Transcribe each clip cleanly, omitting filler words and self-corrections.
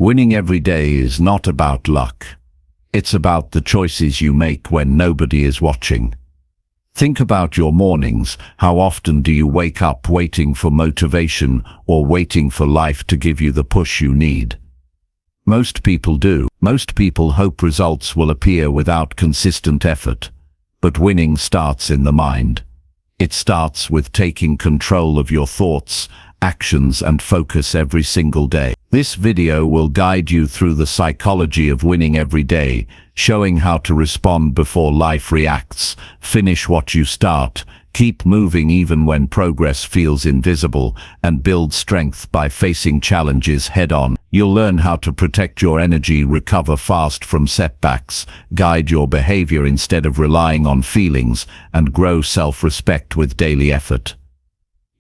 Winning every day is not about luck. It's about the choices you make when nobody is watching. Think about your mornings. How often do you wake up waiting for motivation or waiting for life to give you the push you need? Most people do. Most people hope results will appear without consistent effort. But winning starts in the mind. It starts with taking control of your thoughts, actions, and focus every single day. This video will guide you through the psychology of winning every day, showing how to respond before life reacts, finish what you start, keep moving even when progress feels invisible, and build strength by facing challenges head-on. You'll learn how to protect your energy, recover fast from setbacks, guide your behavior instead of relying on feelings, and grow self-respect with daily effort.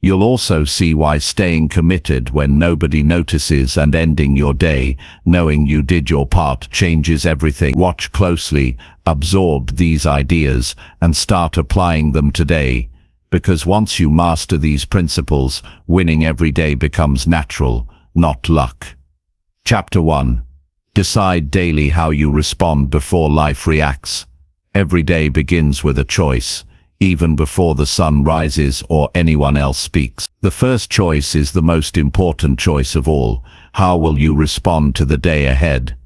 You'll also see why staying committed when nobody notices and ending your day, knowing you did your part, changes everything. Watch closely, absorb these ideas, and start applying them today. Because once you master these principles, winning every day becomes natural, not luck. Chapter 1. Decide daily how you respond before life reacts. Every day begins with a choice, even before the sun rises or anyone else speaks. The first choice is the most important choice of all. How will you respond to the day ahead?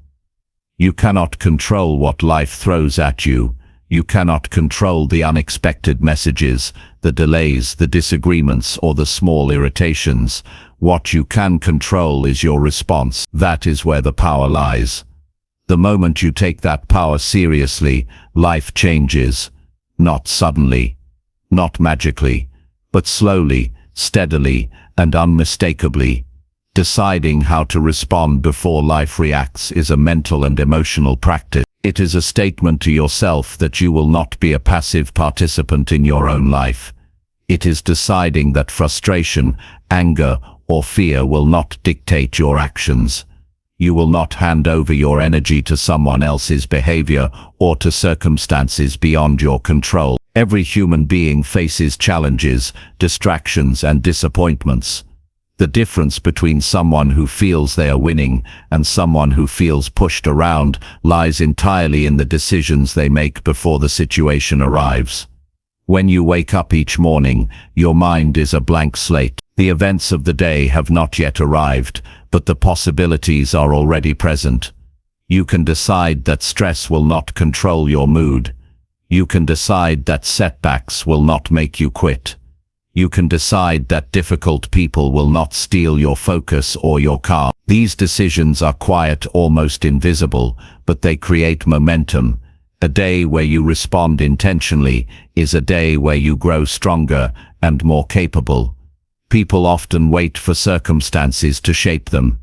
You cannot control what life throws at you. You cannot control the unexpected messages, the delays, the disagreements, or the small irritations. What you can control is your response. That is where the power lies. The moment you take that power seriously, life changes. Not suddenly, not magically, but slowly, steadily, and unmistakably. Deciding how to respond before life reacts is a mental and emotional practice. It is a statement to yourself that you will not be a passive participant in your own life. It is deciding that frustration, anger, or fear will not dictate your actions. You will not hand over your energy to someone else's behavior or to circumstances beyond your control. Every human being faces challenges, distractions, and disappointments. The difference between someone who feels they are winning and someone who feels pushed around lies entirely in the decisions they make before the situation arrives. When you wake up each morning, your mind is a blank slate. The events of the day have not yet arrived, but the possibilities are already present. You can decide that stress will not control your mood. You can decide that setbacks will not make you quit. You can decide that difficult people will not steal your focus or your calm. These decisions are quiet, almost invisible, but they create momentum. A day where you respond intentionally is a day where you grow stronger and more capable. People often wait for circumstances to shape them.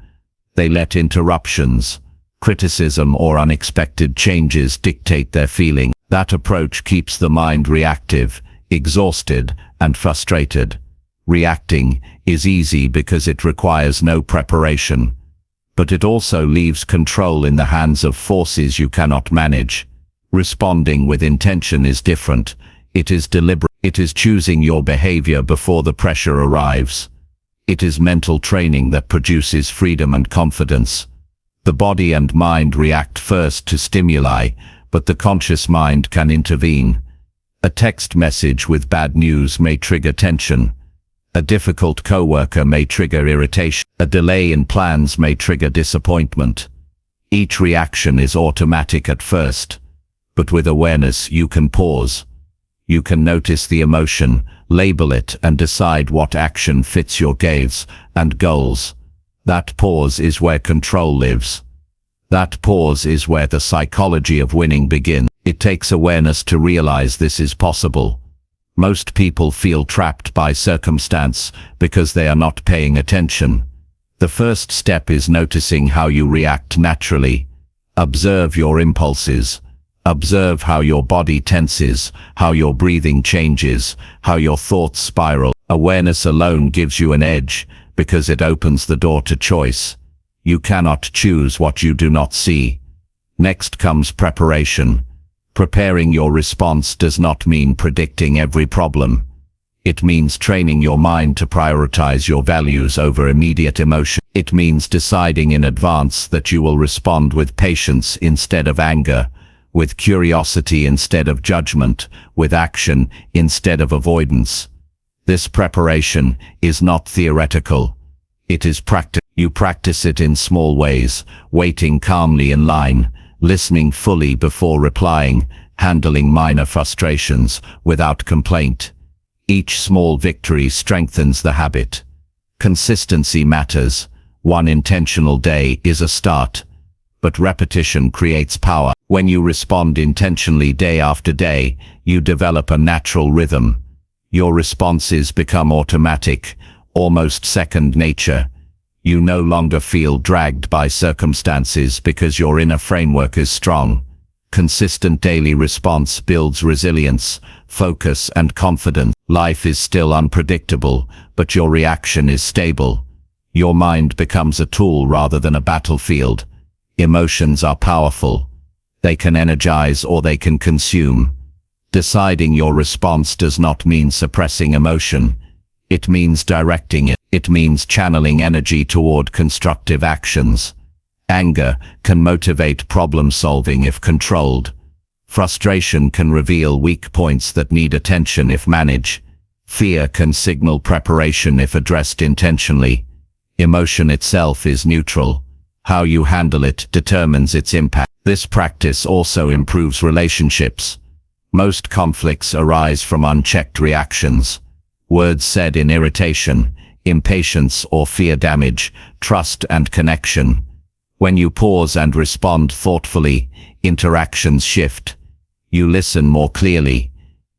They let interruptions, criticism, or unexpected changes dictate their feeling. That approach keeps the mind reactive, exhausted, and frustrated. Reacting is easy because it requires no preparation, but it also leaves control in the hands of forces you cannot manage. Responding with intention is different. It is deliberate. It is choosing your behavior before the pressure arrives. It is mental training that produces freedom and confidence. The body and mind react first to stimuli, but the conscious mind can intervene. A text message with bad news may trigger tension. A difficult coworker may trigger irritation. A delay in plans may trigger disappointment. Each reaction is automatic at first, but with awareness you can pause. You can notice the emotion, label it, and decide what action fits your gaze and goals. That pause is where control lives. That pause is where the psychology of winning begins. It takes awareness to realize this is possible. Most people feel trapped by circumstance because they are not paying attention. The first step is noticing how you react naturally. Observe your impulses. Observe how your body tenses, how your breathing changes, how your thoughts spiral. Awareness alone gives you an edge because it opens the door to choice. You cannot choose what you do not see. Next comes preparation. Preparing your response does not mean predicting every problem. It means training your mind to prioritize your values over immediate emotion. It means deciding in advance that you will respond with patience instead of anger, with curiosity instead of judgment, with action instead of avoidance. This preparation is not theoretical. It is practice. You practice it in small ways, waiting calmly in line, listening fully before replying, handling minor frustrations without complaint. Each small victory strengthens the habit. Consistency matters. One intentional day is a start, but repetition creates power. When you respond intentionally day after day, you develop a natural rhythm. Your responses become automatic, almost second nature. You no longer feel dragged by circumstances because your inner framework is strong. Consistent daily response builds resilience, focus, and confidence. Life is still unpredictable, but your reaction is stable. Your mind becomes a tool rather than a battlefield. Emotions are powerful. They can energize or they can consume. Deciding your response does not mean suppressing emotion. It means directing it. It means channeling energy toward constructive actions. Anger can motivate problem solving if controlled. Frustration can reveal weak points that need attention if managed. Fear can signal preparation if addressed intentionally. Emotion itself is neutral. How you handle it determines its impact. This practice also improves relationships. Most conflicts arise from unchecked reactions. Words said in irritation, impatience, or fear damage trust and connection. When you pause and respond thoughtfully, interactions shift. You listen more clearly.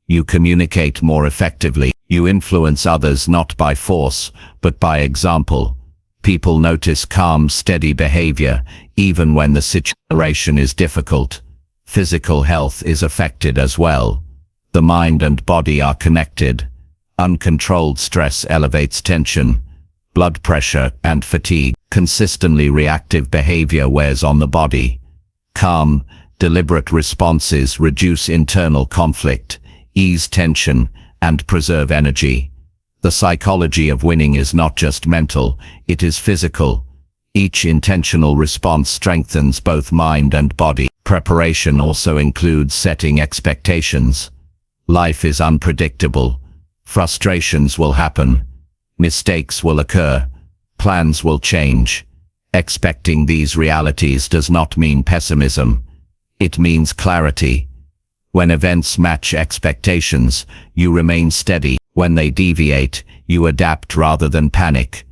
You communicate more effectively. You influence others not by force, but by example. People notice calm, steady behavior, even when the situation is difficult. Physical health is affected as well. The mind and body are connected. Uncontrolled stress elevates tension, blood pressure, and fatigue. Consistently reactive behavior wears on the body. Calm, deliberate responses reduce internal conflict, ease tension, and preserve energy. The psychology of winning is not just mental, it is physical. Each intentional response strengthens both mind and body. Preparation also includes setting expectations. Life is unpredictable. Frustrations will happen. Mistakes will occur. Plans will change. Expecting these realities does not mean pessimism. It means clarity. When events match expectations, you remain steady. When they deviate, you adapt rather than panic.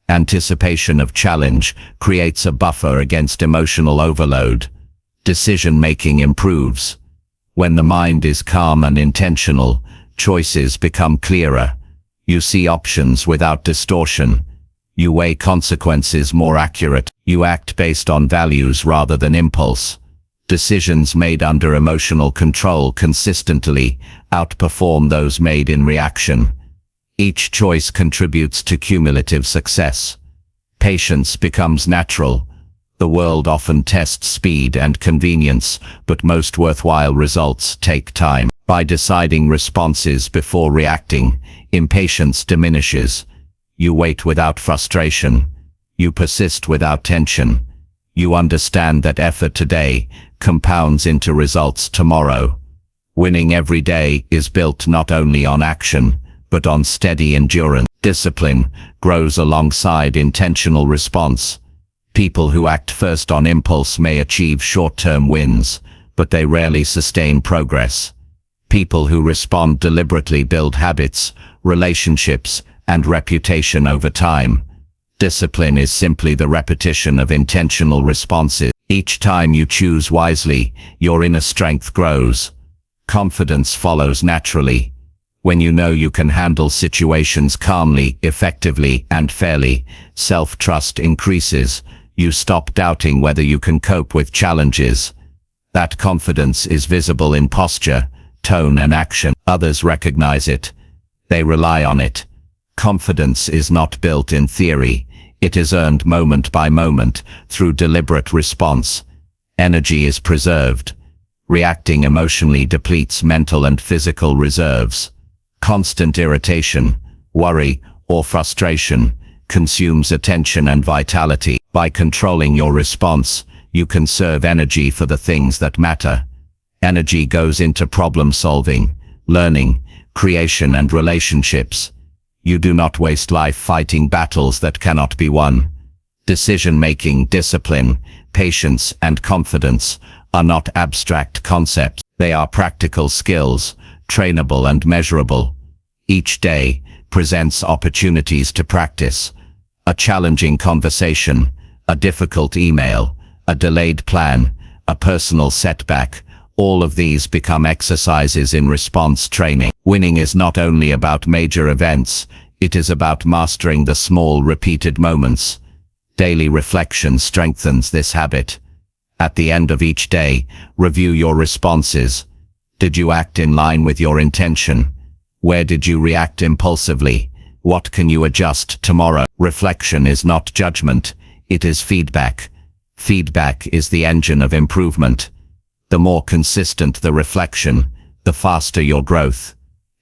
Anticipation of challenge creates a buffer against emotional overload. Decision-making improves. When the mind is calm and intentional, choices become clearer. You see options without distortion. You weigh consequences more accurate. You act based on values rather than impulse. Decisions made under emotional control consistently outperform those made in reaction. Each choice contributes to cumulative success. Patience becomes natural. The world often tests speed and convenience, but most worthwhile results take time. By deciding responses before reacting, impatience diminishes. You wait without frustration. You persist without tension. You understand that effort today compounds into results tomorrow. Winning every day is built not only on action, but on steady endurance. Discipline grows alongside intentional response. People who act first on impulse may achieve short-term wins, but they rarely sustain progress. People who respond deliberately build habits, relationships, and reputation over time. Discipline is simply the repetition of intentional responses. Each time you choose wisely, your inner strength grows. Confidence follows naturally. When you know you can handle situations calmly, effectively, and fairly, self-trust increases. You stop doubting whether you can cope with challenges. That confidence is visible in posture, tone, and action. Others recognize it. They rely on it. Confidence is not built in theory. It is earned moment by moment through deliberate response. Energy is preserved. Reacting emotionally depletes mental and physical reserves. Constant irritation, worry, or frustration consumes attention and vitality. By controlling your response, you conserve energy for the things that matter. Energy goes into problem solving, learning, creation, and relationships. You do not waste life fighting battles that cannot be won. Decision-making, discipline, patience, and confidence are not abstract concepts. They are practical skills, trainable and measurable. Each day presents opportunities to practice. A challenging conversation, a difficult email, a delayed plan, a personal setback, all of these become exercises in response training. Winning is not only about major events, it is about mastering the small, repeated moments. Daily reflection strengthens this habit. At the end of each day, review your responses. Did you act in line with your intention? Where did you react impulsively? What can you adjust tomorrow? Reflection is not judgment, it is feedback. Feedback is the engine of improvement. The more consistent the reflection, the faster your growth.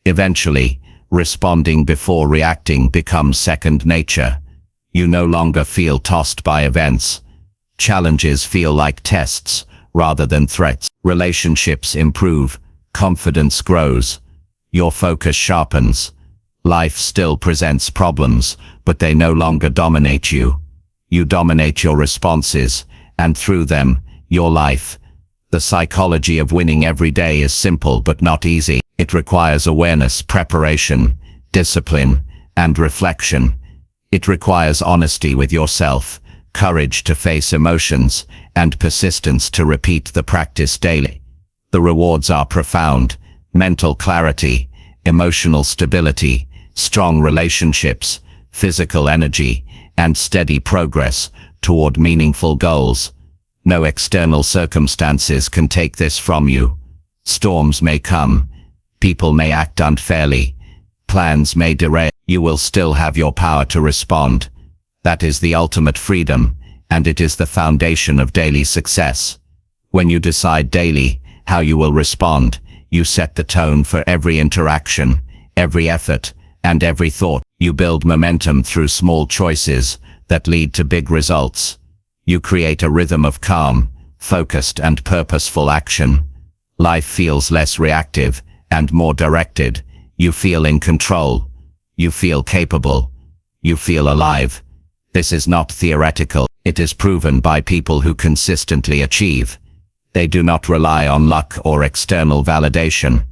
Eventually, responding before reacting becomes second nature. You no longer feel tossed by events. Challenges feel like tests rather than threats. Relationships improve, confidence grows, your focus sharpens. Life still presents problems, but they no longer dominate you. You dominate your responses, and through them, your life. The psychology of winning every day is simple but not easy. It requires awareness, preparation, discipline, and reflection. It requires honesty with yourself, courage to face emotions, and persistence to repeat the practice daily. The rewards are profound: mental clarity, emotional stability, strong relationships, physical energy, and steady progress toward meaningful goals. No external circumstances can take this from you. Storms may come, people may act unfairly, plans may derail. You will still have your power to respond. That is the ultimate freedom, and it is the foundation of daily success. When you decide daily how you will respond, you set the tone for every interaction, every effort, and every thought. You build momentum through small choices that lead to big results. You create a rhythm of calm, focused, and purposeful action. Life feels less reactive and more directed. You feel in control. You feel capable. You feel alive. This is not theoretical. It is proven by people who consistently achieve. They do not rely on luck or external validation.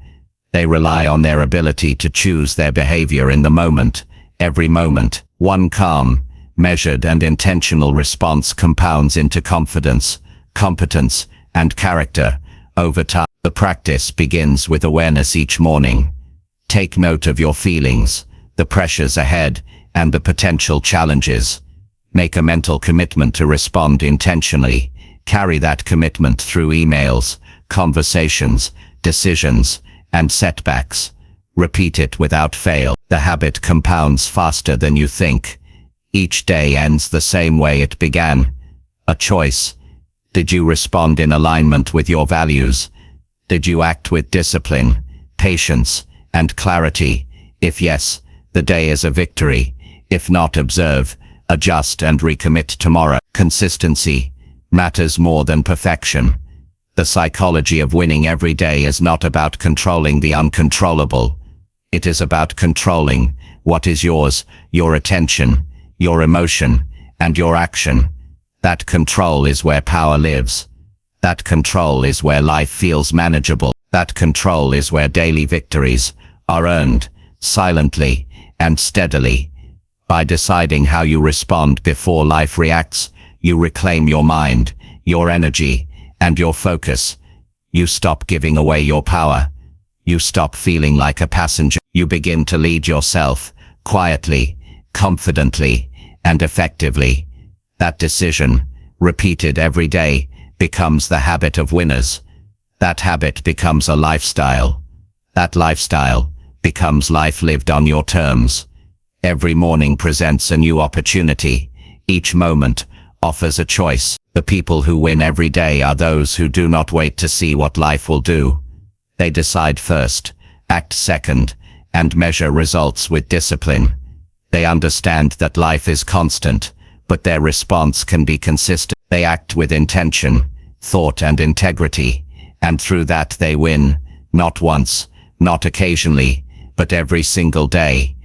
They rely on their ability to choose their behavior in the moment, every moment. One calm, measured, and intentional response compounds into confidence, competence, and character over time. The practice begins with awareness each morning. Take note of your feelings, the pressures ahead, and the potential challenges. Make a mental commitment to respond intentionally. Carry that commitment through emails, conversations, decisions, and setbacks. Repeat it without fail. The habit compounds faster than you think. Each day ends the same way it began. A choice. Did you respond in alignment with your values? Did you act with discipline, patience, and clarity? If yes, the day is a victory. If not, observe, adjust, and recommit tomorrow. Consistency matters more than perfection. The psychology of winning every day is not about controlling the uncontrollable. It is about controlling what is yours, your attention, your emotion, and your action. That control is where power lives. That control is where life feels manageable. That control is where daily victories are earned, silently and steadily. By deciding how you respond before life reacts, you reclaim your mind, your energy, and your focus. You stop giving away your power. You stop feeling like a passenger. You begin to lead yourself, quietly, confidently, and effectively. That decision, repeated every day, becomes the habit of winners. That habit becomes a lifestyle. That lifestyle becomes life lived on your terms. Every morning presents a new opportunity. Each moment offers a choice. The people who win every day are those who do not wait to see what life will do. They decide first, act second, and measure results with discipline. They understand that life is constant, but their response can be consistent. They act with intention, thought and integrity, and through that they win, not once, not occasionally, but every single day.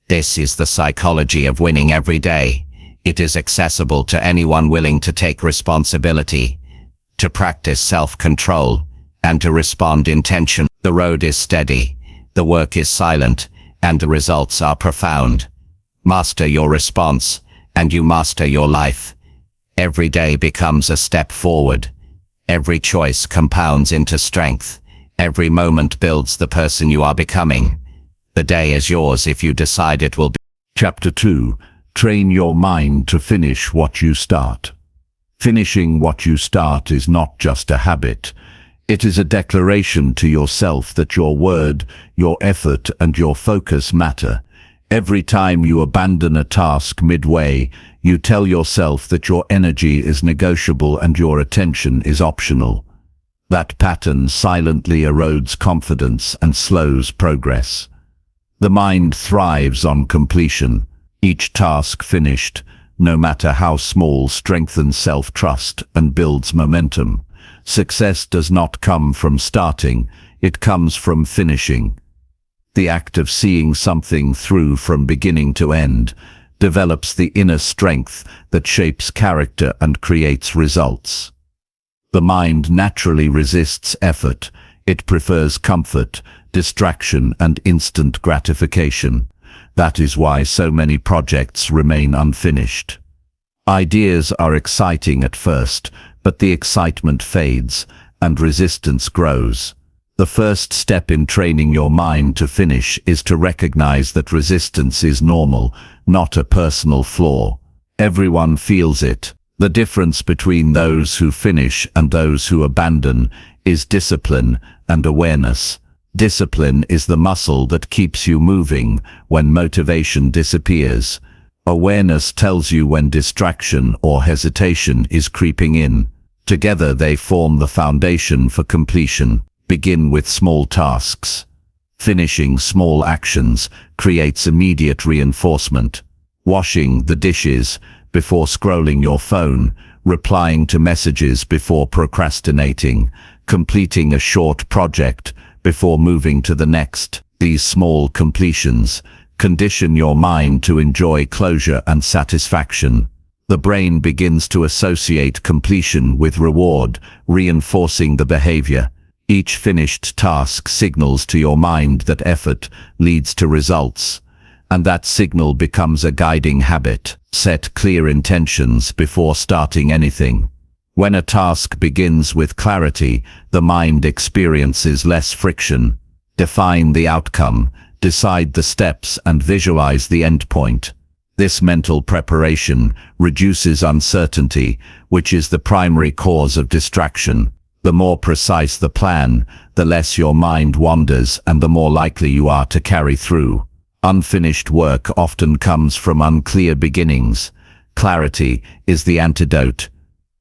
This is the psychology of winning every day. It is accessible to anyone willing to take responsibility, to practice self-control, and to respond intentionally. The road is steady, the work is silent, and the results are profound. Master your response, and you master your life. Every day becomes a step forward. Every choice compounds into strength. Every moment builds the person you are becoming. The day is yours if you decide it will be. Chapter 2. Train your mind to finish what you start. Finishing what you start is not just a habit. It is a declaration to yourself that your word, your effort, and your focus matter. Every time you abandon a task midway, you tell yourself that your energy is negotiable and your attention is optional. That pattern silently erodes confidence and slows progress. The mind thrives on completion. Each task finished, no matter how small, strengthens self-trust and builds momentum. Success does not come from starting, it comes from finishing. The act of seeing something through from beginning to end develops the inner strength that shapes character and creates results. The mind naturally resists effort. It prefers comfort, distraction, and instant gratification. That is why so many projects remain unfinished. Ideas are exciting at first, but the excitement fades, and resistance grows. The first step in training your mind to finish is to recognize that resistance is normal, not a personal flaw. Everyone feels it. The difference between those who finish and those who abandon is discipline and awareness. Discipline is the muscle that keeps you moving when motivation disappears. Awareness tells you when distraction or hesitation is creeping in. Together they form the foundation for completion. Begin with small tasks. Finishing small actions creates immediate reinforcement. Washing the dishes before scrolling your phone, replying to messages before procrastinating, completing a short project before moving to the next. These small completions condition your mind to enjoy closure and satisfaction. The brain begins to associate completion with reward, reinforcing the behavior. Each finished task signals to your mind that effort leads to results, and that signal becomes a guiding habit. Set clear intentions before starting anything. When a task begins with clarity, the mind experiences less friction. Define the outcome, decide the steps, and visualize the endpoint. This mental preparation reduces uncertainty, which is the primary cause of distraction. The more precise the plan, the less your mind wanders and the more likely you are to carry through. Unfinished work often comes from unclear beginnings. Clarity is the antidote.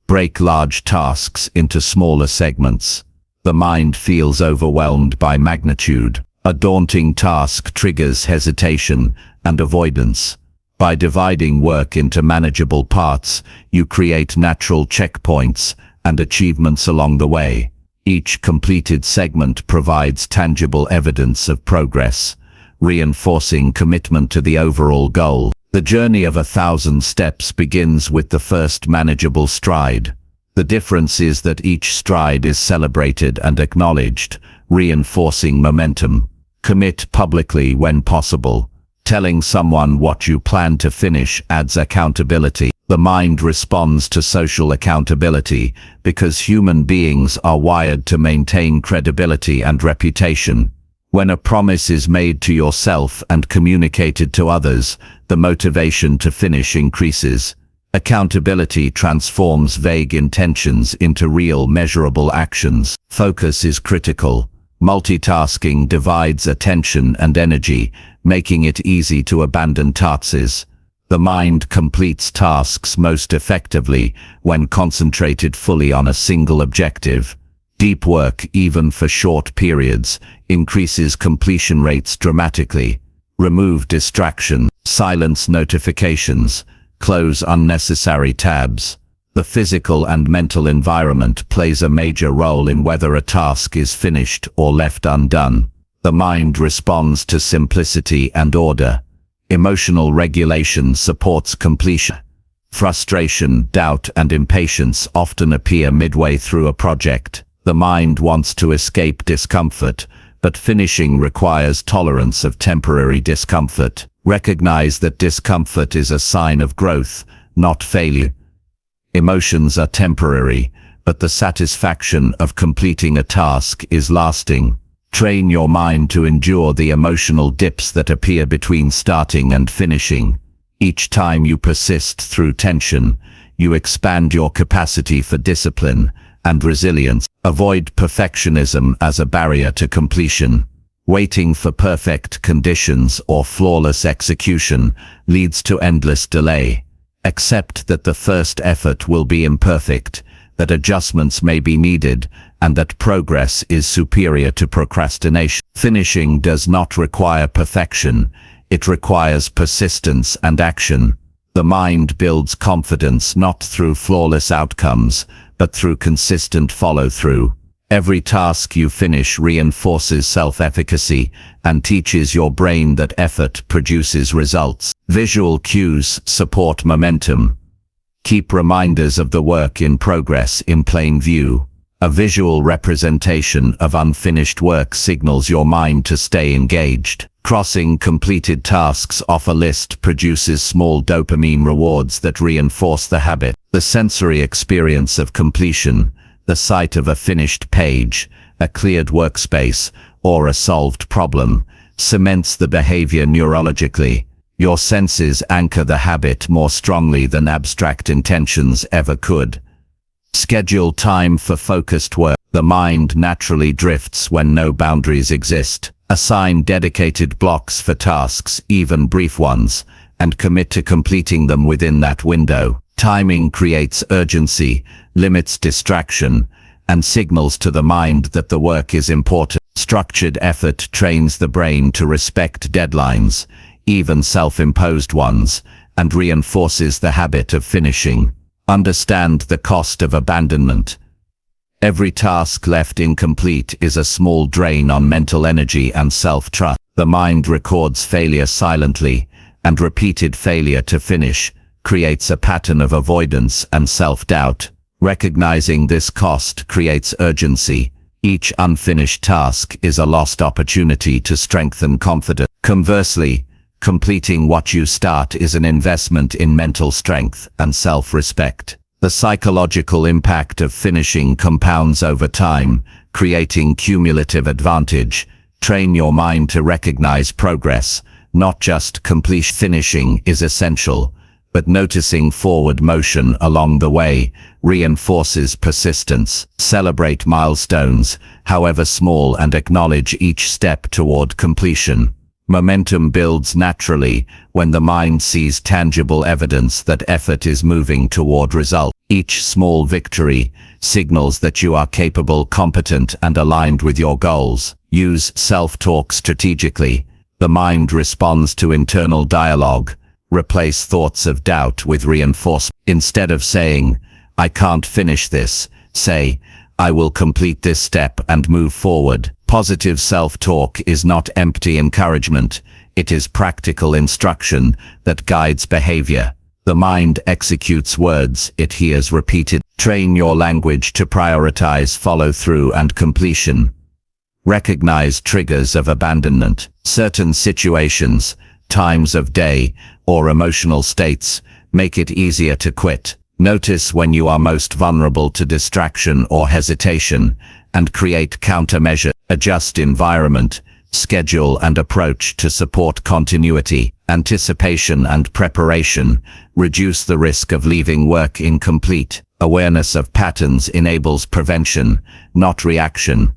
Break large tasks into smaller segments. The mind feels overwhelmed by magnitude. A daunting task triggers hesitation and avoidance. By dividing work into manageable parts, you create natural checkpoints and achievements along the way. Each completed segment provides tangible evidence of progress, reinforcing commitment to the overall goal. The journey of 1,000 steps begins with the first manageable stride. The difference is that each stride is celebrated and acknowledged, reinforcing momentum. Commit publicly when possible. Telling someone what you plan to finish adds accountability. The mind responds to social accountability because human beings are wired to maintain credibility and reputation. When a promise is made to yourself and communicated to others, the motivation to finish increases. Accountability transforms vague intentions into real, measurable actions. Focus is critical. Multitasking divides attention and energy, making it easy to abandon tasks. The mind completes tasks most effectively when concentrated fully on a single objective. Deep work, even for short periods, increases completion rates dramatically. Remove distractions, silence notifications, close unnecessary tabs. The physical and mental environment plays a major role in whether a task is finished or left undone. The mind responds to simplicity and order. Emotional regulation supports completion. Frustration, doubt, and impatience often appear midway through a project. The mind wants to escape discomfort, but finishing requires tolerance of temporary discomfort. Recognize that discomfort is a sign of growth, not failure. Emotions are temporary, but the satisfaction of completing a task is lasting. Train your mind to endure the emotional dips that appear between starting and finishing. Each time you persist through tension, you expand your capacity for discipline and resilience. Avoid perfectionism as a barrier to completion. Waiting for perfect conditions or flawless execution leads to endless delay. Accept that the first effort will be imperfect, that adjustments may be needed, and that progress is superior to procrastination. Finishing does not require perfection. It requires persistence and action. The mind builds confidence not through flawless outcomes, but through consistent follow-through. Every task you finish reinforces self-efficacy and teaches your brain that effort produces results. Visual cues support momentum. Keep reminders of the work in progress in plain view. A visual representation of unfinished work signals your mind to stay engaged. Crossing completed tasks off a list produces small dopamine rewards that reinforce the habit. The sensory experience of completion, the sight of a finished page, a cleared workspace, or a solved problem, cements the behavior neurologically. Your senses anchor the habit more strongly than abstract intentions ever could. Schedule time for focused work. The mind naturally drifts when no boundaries exist. Assign dedicated blocks for tasks, even brief ones, and commit to completing them within that window. Timing creates urgency, limits distraction, and signals to the mind that the work is important. Structured effort trains the brain to respect deadlines, even self-imposed ones, and reinforces the habit of finishing. Understand the cost of abandonment. Every task left incomplete is a small drain on mental energy and self-trust. The mind records failure silently, and repeated failure to finish creates a pattern of avoidance and self-doubt. Recognizing this cost creates urgency. Each unfinished task is a lost opportunity to strengthen confidence. Conversely, completing what you start is an investment in mental strength and self-respect. The psychological impact of finishing compounds over time, creating cumulative advantage. Train your mind to recognize progress, not just completion. Finishing is essential, but noticing forward motion along the way reinforces persistence. Celebrate milestones, however small, and acknowledge each step toward completion. Momentum builds naturally when the mind sees tangible evidence that effort is moving toward result. Each small victory signals that you are capable, competent, and aligned with your goals. Use self-talk strategically. The mind responds to internal dialogue. Replace thoughts of doubt with reinforcement. Instead of saying, "I can't finish this," say, "I will complete this step and move forward." Positive self-talk is not empty encouragement. It is practical instruction that guides behavior. The mind executes words it hears repeated. Train your language to prioritize follow-through and completion. Recognize triggers of abandonment. Certain situations, times of day, or emotional states make it easier to quit. Notice when you are most vulnerable to distraction or hesitation, and create countermeasures. Adjust environment, schedule, and approach to support continuity. Anticipation and preparation reduce the risk of leaving work incomplete. Awareness of patterns enables prevention, not reaction.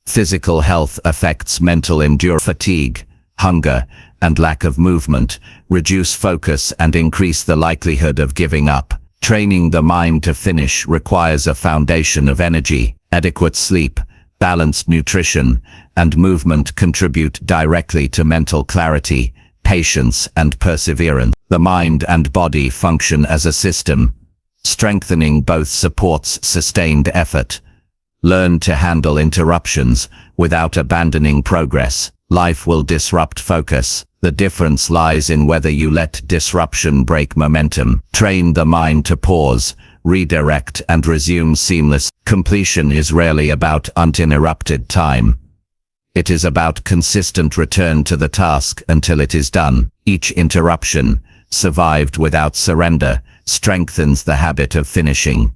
Physical health affects mental endurance. Fatigue, hunger, and lack of movement reduce focus and increase the likelihood of giving up. Training the mind to finish requires a foundation of energy. Adequate sleep, balanced nutrition, and movement contribute directly to mental clarity, patience, and perseverance. The mind and body function as a system. Strengthening both supports sustained effort. Learn to handle interruptions without abandoning progress. Life will disrupt focus. The difference lies in whether you let disruption break momentum. Train the mind to pause, redirect, and resume seamless. Completion is rarely about uninterrupted time. It is about consistent return to the task until it is done. Each interruption, survived without surrender, strengthens the habit of finishing.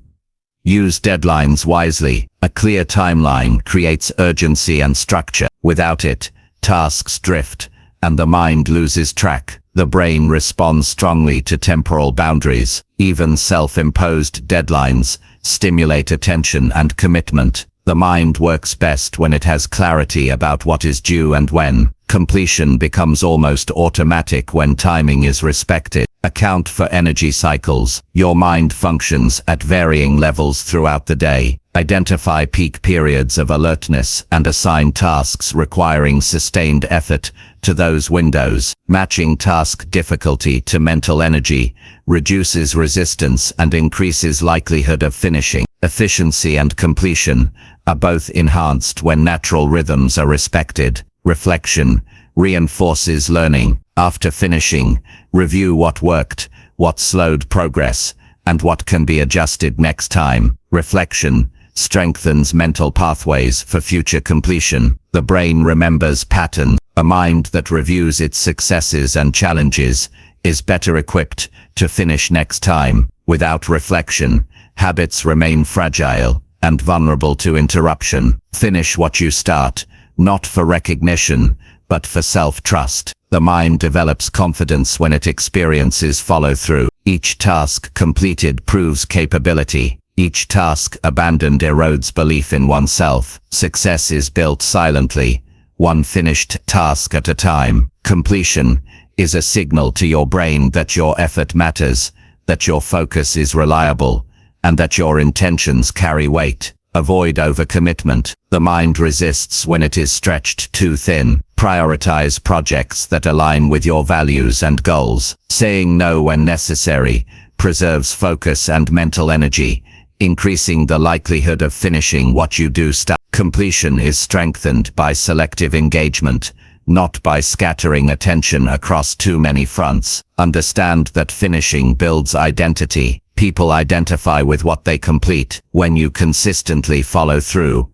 Use deadlines wisely. A clear timeline creates urgency and structure. Without it, tasks drift, and the mind loses track. The brain responds strongly to temporal boundaries. Even self-imposed deadlines stimulate attention and commitment. The mind works best when it has clarity about what is due and when. Completion becomes almost automatic when timing is respected. Account for energy cycles. Your mind functions at varying levels throughout the day. Identify peak periods of alertness and assign tasks requiring sustained effort to those windows. Matching task difficulty to mental energy reduces resistance and increases likelihood of finishing. Efficiency and completion are both enhanced when natural rhythms are respected. Reflection reinforces learning. After finishing, review what worked, what slowed progress, and what can be adjusted next time. Reflection strengthens mental pathways for future completion. The brain remembers patterns. A mind that reviews its successes and challenges is better equipped to finish next time. Without reflection, habits remain fragile and vulnerable to interruption. Finish what you start, not for recognition, but for self-trust. The mind develops confidence when it experiences follow-through. Each task completed proves capability. Each task abandoned erodes belief in oneself. Success is built silently, one finished task at a time. Completion is a signal to your brain that your effort matters, that your focus is reliable, and that your intentions carry weight. Avoid overcommitment. The mind resists when it is stretched too thin. Prioritize projects that align with your values and goals. Saying no when necessary preserves focus and mental energy, increasing the likelihood of finishing what you do start. Completion is strengthened by selective engagement, not by scattering attention across too many fronts. Understand that finishing builds identity. People identify with what they complete. When you consistently follow through,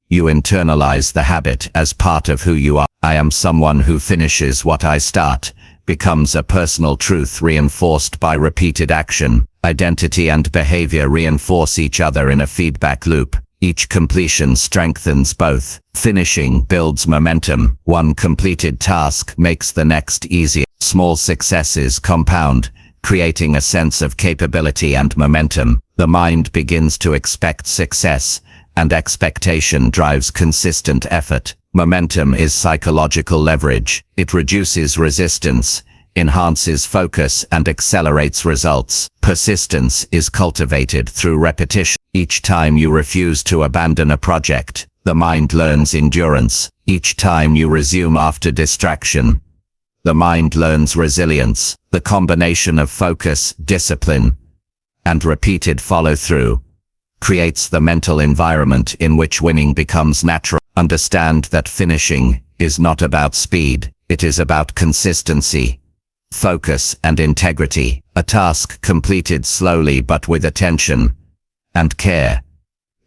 you internalize the habit as part of who you are. I am someone who finishes what I start, becomes a personal truth reinforced by repeated action. Identity and behavior reinforce each other in a feedback loop. Each completion strengthens both. Finishing builds momentum. One completed task makes the next easier. Small successes compound, creating a sense of capability and momentum. The mind begins to expect success, and expectation drives consistent effort. Momentum is psychological leverage. It reduces resistance, enhances focus, and accelerates results. Persistence is cultivated through repetition. Each time you refuse to abandon a project, the mind learns endurance. Each time you resume after distraction, the mind learns resilience. The combination of focus, discipline, and repeated follow-through creates the mental environment in which winning becomes natural. Understand that finishing is not about speed, it is about consistency, focus, and integrity. A task completed slowly but with attention and care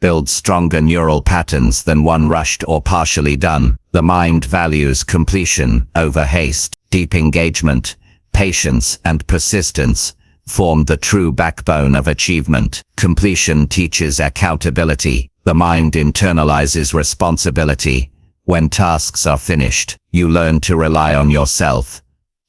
builds stronger neural patterns than one rushed or partially done. The mind values completion over haste. Deep engagement, patience, and persistence form the true backbone of achievement. Completion teaches accountability. The mind internalizes responsibility. When tasks are finished, you learn to rely on yourself,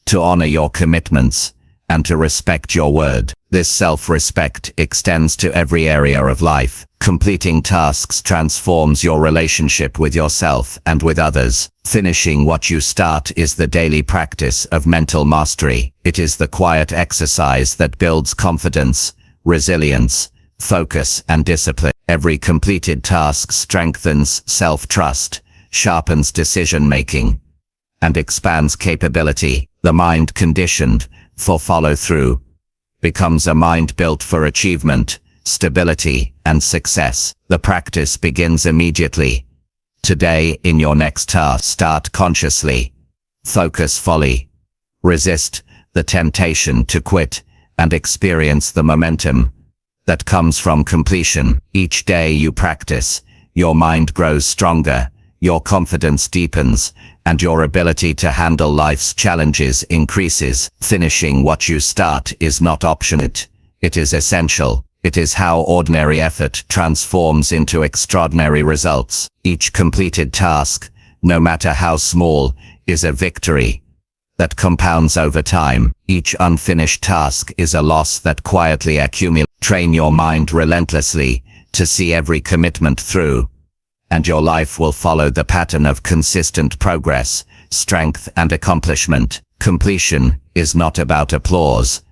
to honor your commitments, and to respect your word. This self-respect extends to every area of life. Completing tasks transforms your relationship with yourself and with others. Finishing what you start is the daily practice of mental mastery. It is the quiet exercise that builds confidence, resilience, focus, and discipline. Every completed task strengthens self-trust, sharpens decision-making, and expands capability. The mind conditioned for follow-through becomes a mind built for achievement, stability, and success. The practice begins immediately. Today, in your next task, start consciously. Focus fully. Resist the temptation to quit and experience the momentum that comes from completion. Each day you practice, your mind grows stronger, your confidence deepens, and your ability to handle life's challenges increases. Finishing what you start is not optional. It is essential. It is how ordinary effort transforms into extraordinary results. Each completed task, no matter how small, is a victory that compounds over time. Each unfinished task is a loss that quietly accumulates. Train your mind relentlessly to see every commitment through, and your life will follow the pattern of consistent progress, strength, and accomplishment. Completion is not about applause.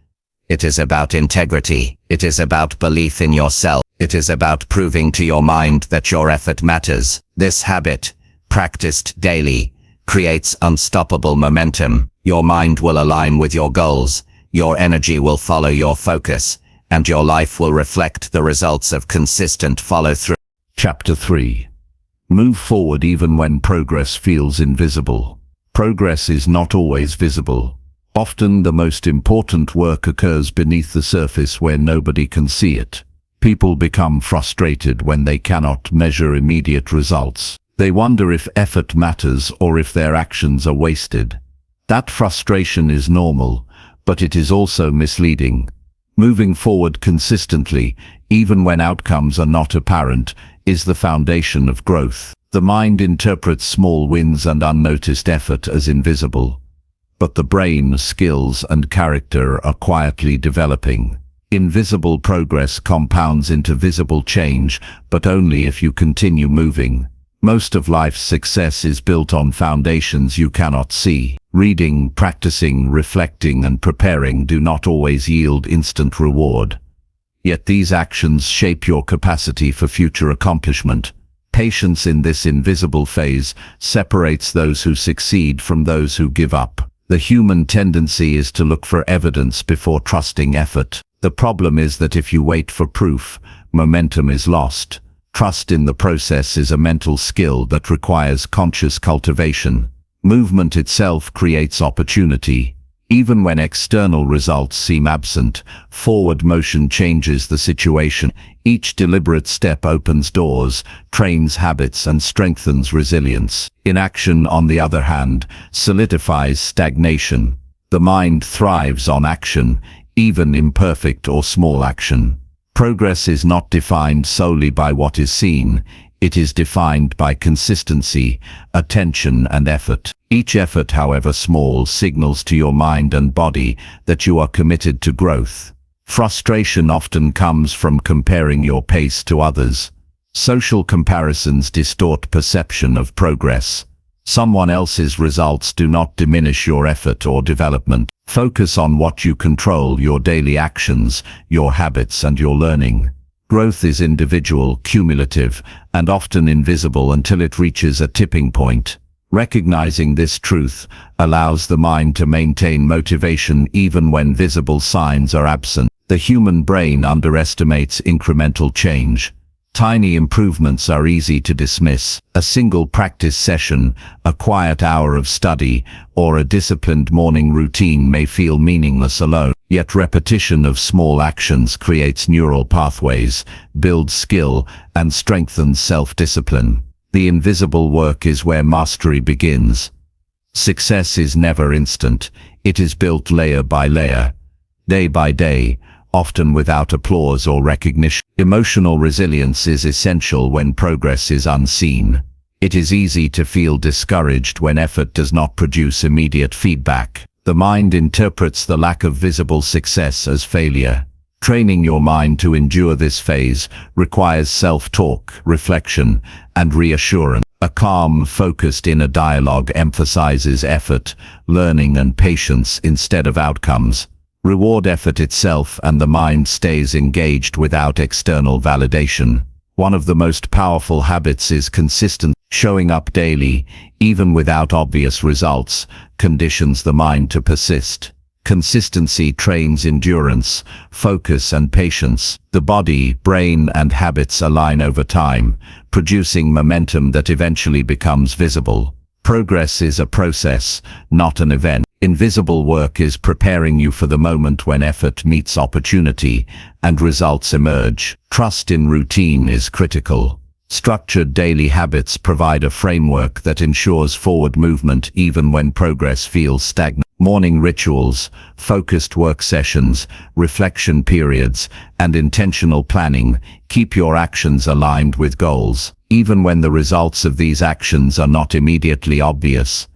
It is about integrity. It is about belief in yourself. It is about proving to your mind that your effort matters. This habit, practiced daily, creates unstoppable momentum. Your mind will align with your goals, your energy will follow your focus, and your life will reflect the results of consistent follow-through. Chapter 3. Move forward even when progress feels invisible. Progress is not always visible. Often the most important work occurs beneath the surface where nobody can see it. People become frustrated when they cannot measure immediate results. They wonder if effort matters or if their actions are wasted. That frustration is normal, but it is also misleading. Moving forward consistently, even when outcomes are not apparent, is the foundation of growth. The mind interprets small wins and unnoticed effort as invisible, but the brain, skills, and character are quietly developing. Invisible progress compounds into visible change, but only if you continue moving. Most of life's success is built on foundations you cannot see. Reading, practicing, reflecting, and preparing do not always yield instant reward. Yet these actions shape your capacity for future accomplishment. Patience in this invisible phase separates those who succeed from those who give up. The human tendency is to look for evidence before trusting effort. The problem is that if you wait for proof, momentum is lost. Trust in the process is a mental skill that requires conscious cultivation. Movement itself creates opportunity. Even when external results seem absent, forward motion changes the situation. Each deliberate step opens doors, trains habits, and strengthens resilience. Inaction, on the other hand, solidifies stagnation. The mind thrives on action, even imperfect or small action. Progress is not defined solely by what is seen. It is defined by consistency, attention, and effort. Each effort, however small, signals to your mind and body that you are committed to growth. Frustration often comes from comparing your pace to others. Social comparisons distort perception of progress. Someone else's results do not diminish your effort or development. Focus on what you control: your daily actions, your habits, and your learning. Growth is individual, cumulative, and often invisible until it reaches a tipping point. Recognizing this truth allows the mind to maintain motivation even when visible signs are absent. The human brain underestimates incremental change. Tiny improvements are easy to dismiss. A single practice session, a quiet hour of study, or a disciplined morning routine may feel meaningless alone. Yet repetition of small actions creates neural pathways, builds skill, and strengthens self-discipline. The invisible work is where mastery begins. Success is never instant. It is built layer by layer, day by day, often without applause or recognition. Emotional resilience is essential when progress is unseen. It is easy to feel discouraged when effort does not produce immediate feedback. The mind interprets the lack of visible success as failure. Training your mind to endure this phase requires self-talk, reflection, and reassurance. A calm, focused inner dialogue emphasizes effort, learning, and patience instead of outcomes. Reward effort itself, and the mind stays engaged without external validation. One of the most powerful habits is consistent. Showing up daily, even without obvious results, conditions the mind to persist. Consistency trains endurance, focus, and patience. The body, brain, and habits align over time, producing momentum that eventually becomes visible. Progress is a process, not an event. Invisible work is preparing you for the moment when effort meets opportunity and results emerge. Trust in routine is critical. Structured daily habits provide a framework that ensures forward movement even when progress feels stagnant. Morning rituals, focused work sessions, reflection periods, and intentional planning keep your actions aligned with goals. Even when the results of these actions are not immediately obvious,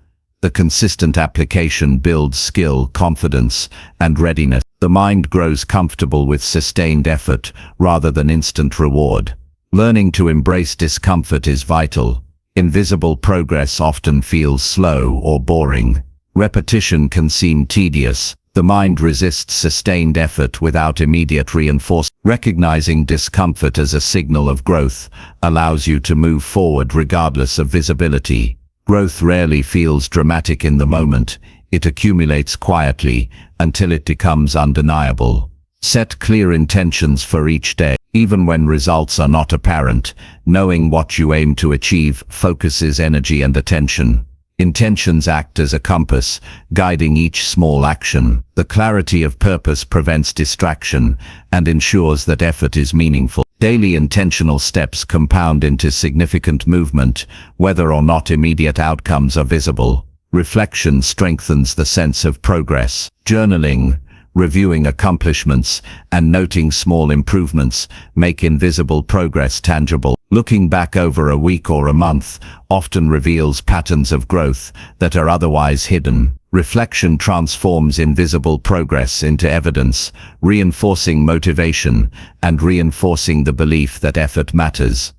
the consistent application builds skill, confidence, and readiness. The mind grows comfortable with sustained effort rather than instant reward. Learning to embrace discomfort is vital. Invisible progress often feels slow or boring. Repetition can seem tedious. The mind resists sustained effort without immediate reinforcement. Recognizing discomfort as a signal of growth allows you to move forward regardless of visibility. Growth rarely feels dramatic in the moment. It accumulates quietly until it becomes undeniable. Set clear intentions for each day. Even when results are not apparent, knowing what you aim to achieve focuses energy and attention. Intentions act as a compass, guiding each small action. The clarity of purpose prevents distraction and ensures that effort is meaningful. Daily intentional steps compound into significant movement, whether or not immediate outcomes are visible. Reflection strengthens the sense of progress. Journaling, reviewing accomplishments, and noting small improvements make invisible progress tangible. Looking back over a week or a month often reveals patterns of growth that are otherwise hidden. Reflection transforms invisible progress into evidence, reinforcing motivation and reinforcing the belief that effort matters.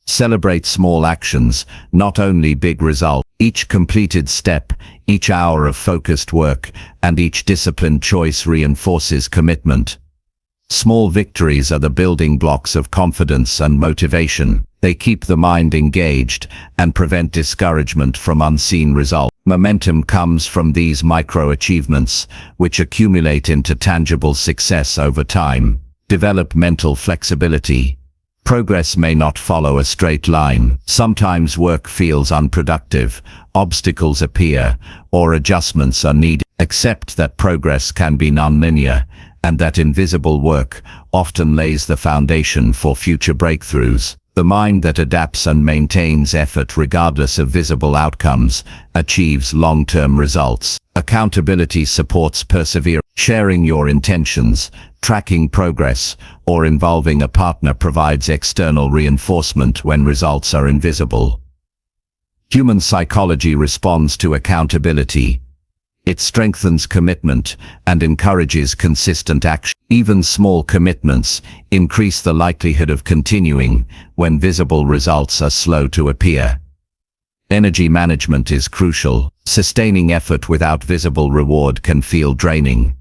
Celebrate small actions, not only big results. Each completed step, each hour of focused work, and each disciplined choice reinforces commitment. Small victories are the building blocks of confidence and motivation. They keep the mind engaged and prevent discouragement from unseen results. Momentum comes from these micro-achievements, which accumulate into tangible success over time. Develop mental flexibility. Progress may not follow a straight line. Sometimes work feels unproductive, obstacles appear, or adjustments are needed. Accept that progress can be nonlinear, and that invisible work often lays the foundation for future breakthroughs. The mind that adapts and maintains effort regardless of visible outcomes achieves long-term results. Accountability supports perseverance. Sharing your intentions, tracking progress, or involving a partner provides external reinforcement when results are invisible. Human psychology responds to accountability. It strengthens commitment and encourages consistent action. Even small commitments increase the likelihood of continuing when visible results are slow to appear. Energy management is crucial. Sustaining effort without visible reward can feel draining.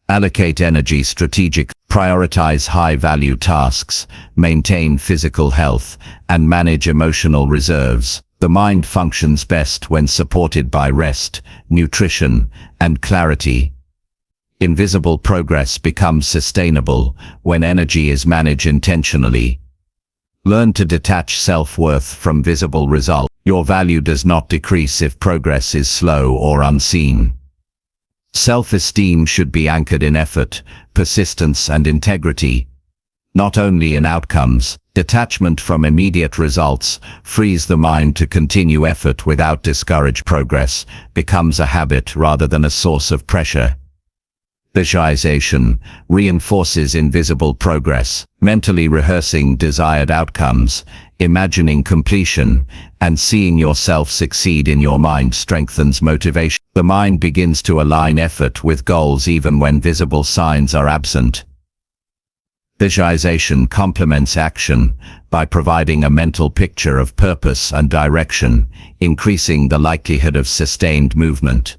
Allocate energy strategically. Prioritize high-value tasks, maintain physical health, and manage emotional reserves. The mind functions best when supported by rest, nutrition, and clarity. Invisible progress becomes sustainable when energy is managed intentionally. Learn to detach self-worth from visible results. Your value does not decrease if progress is slow or unseen. Self-esteem should be anchored in effort, persistence, and integrity, not only in outcomes. Detachment from immediate results frees the mind to continue effort without discouraged. Progress becomes a habit rather than a source of pressure. Visualization reinforces invisible progress. Mentally rehearsing desired outcomes, imagining completion, and seeing yourself succeed in your mind strengthens motivation. The mind begins to align effort with goals even when visible signs are absent. Visualization complements action by providing a mental picture of purpose and direction, increasing the likelihood of sustained movement.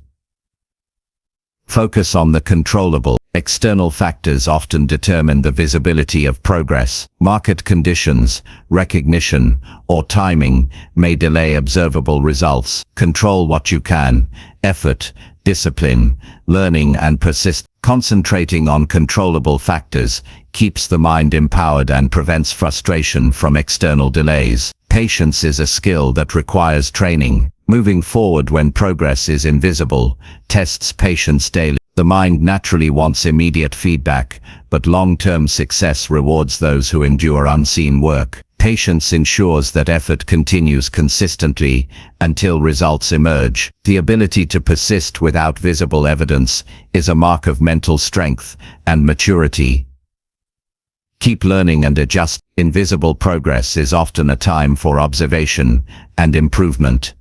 Focus on the controllable. External factors often determine the visibility of progress. Market conditions, recognition, or timing may delay observable results. Control what you can. Effort, discipline, learning, and persist. Concentrating on controllable factors keeps the mind empowered and prevents frustration from external delays. Patience is a skill that requires training. Moving forward when progress is invisible tests patience daily. The mind naturally wants immediate feedback, but long-term success rewards those who endure unseen work. Patience ensures that effort continues consistently until results emerge. The ability to persist without visible evidence is a mark of mental strength and maturity. Keep learning and adjust. Invisible progress is often a time for observation and improvement.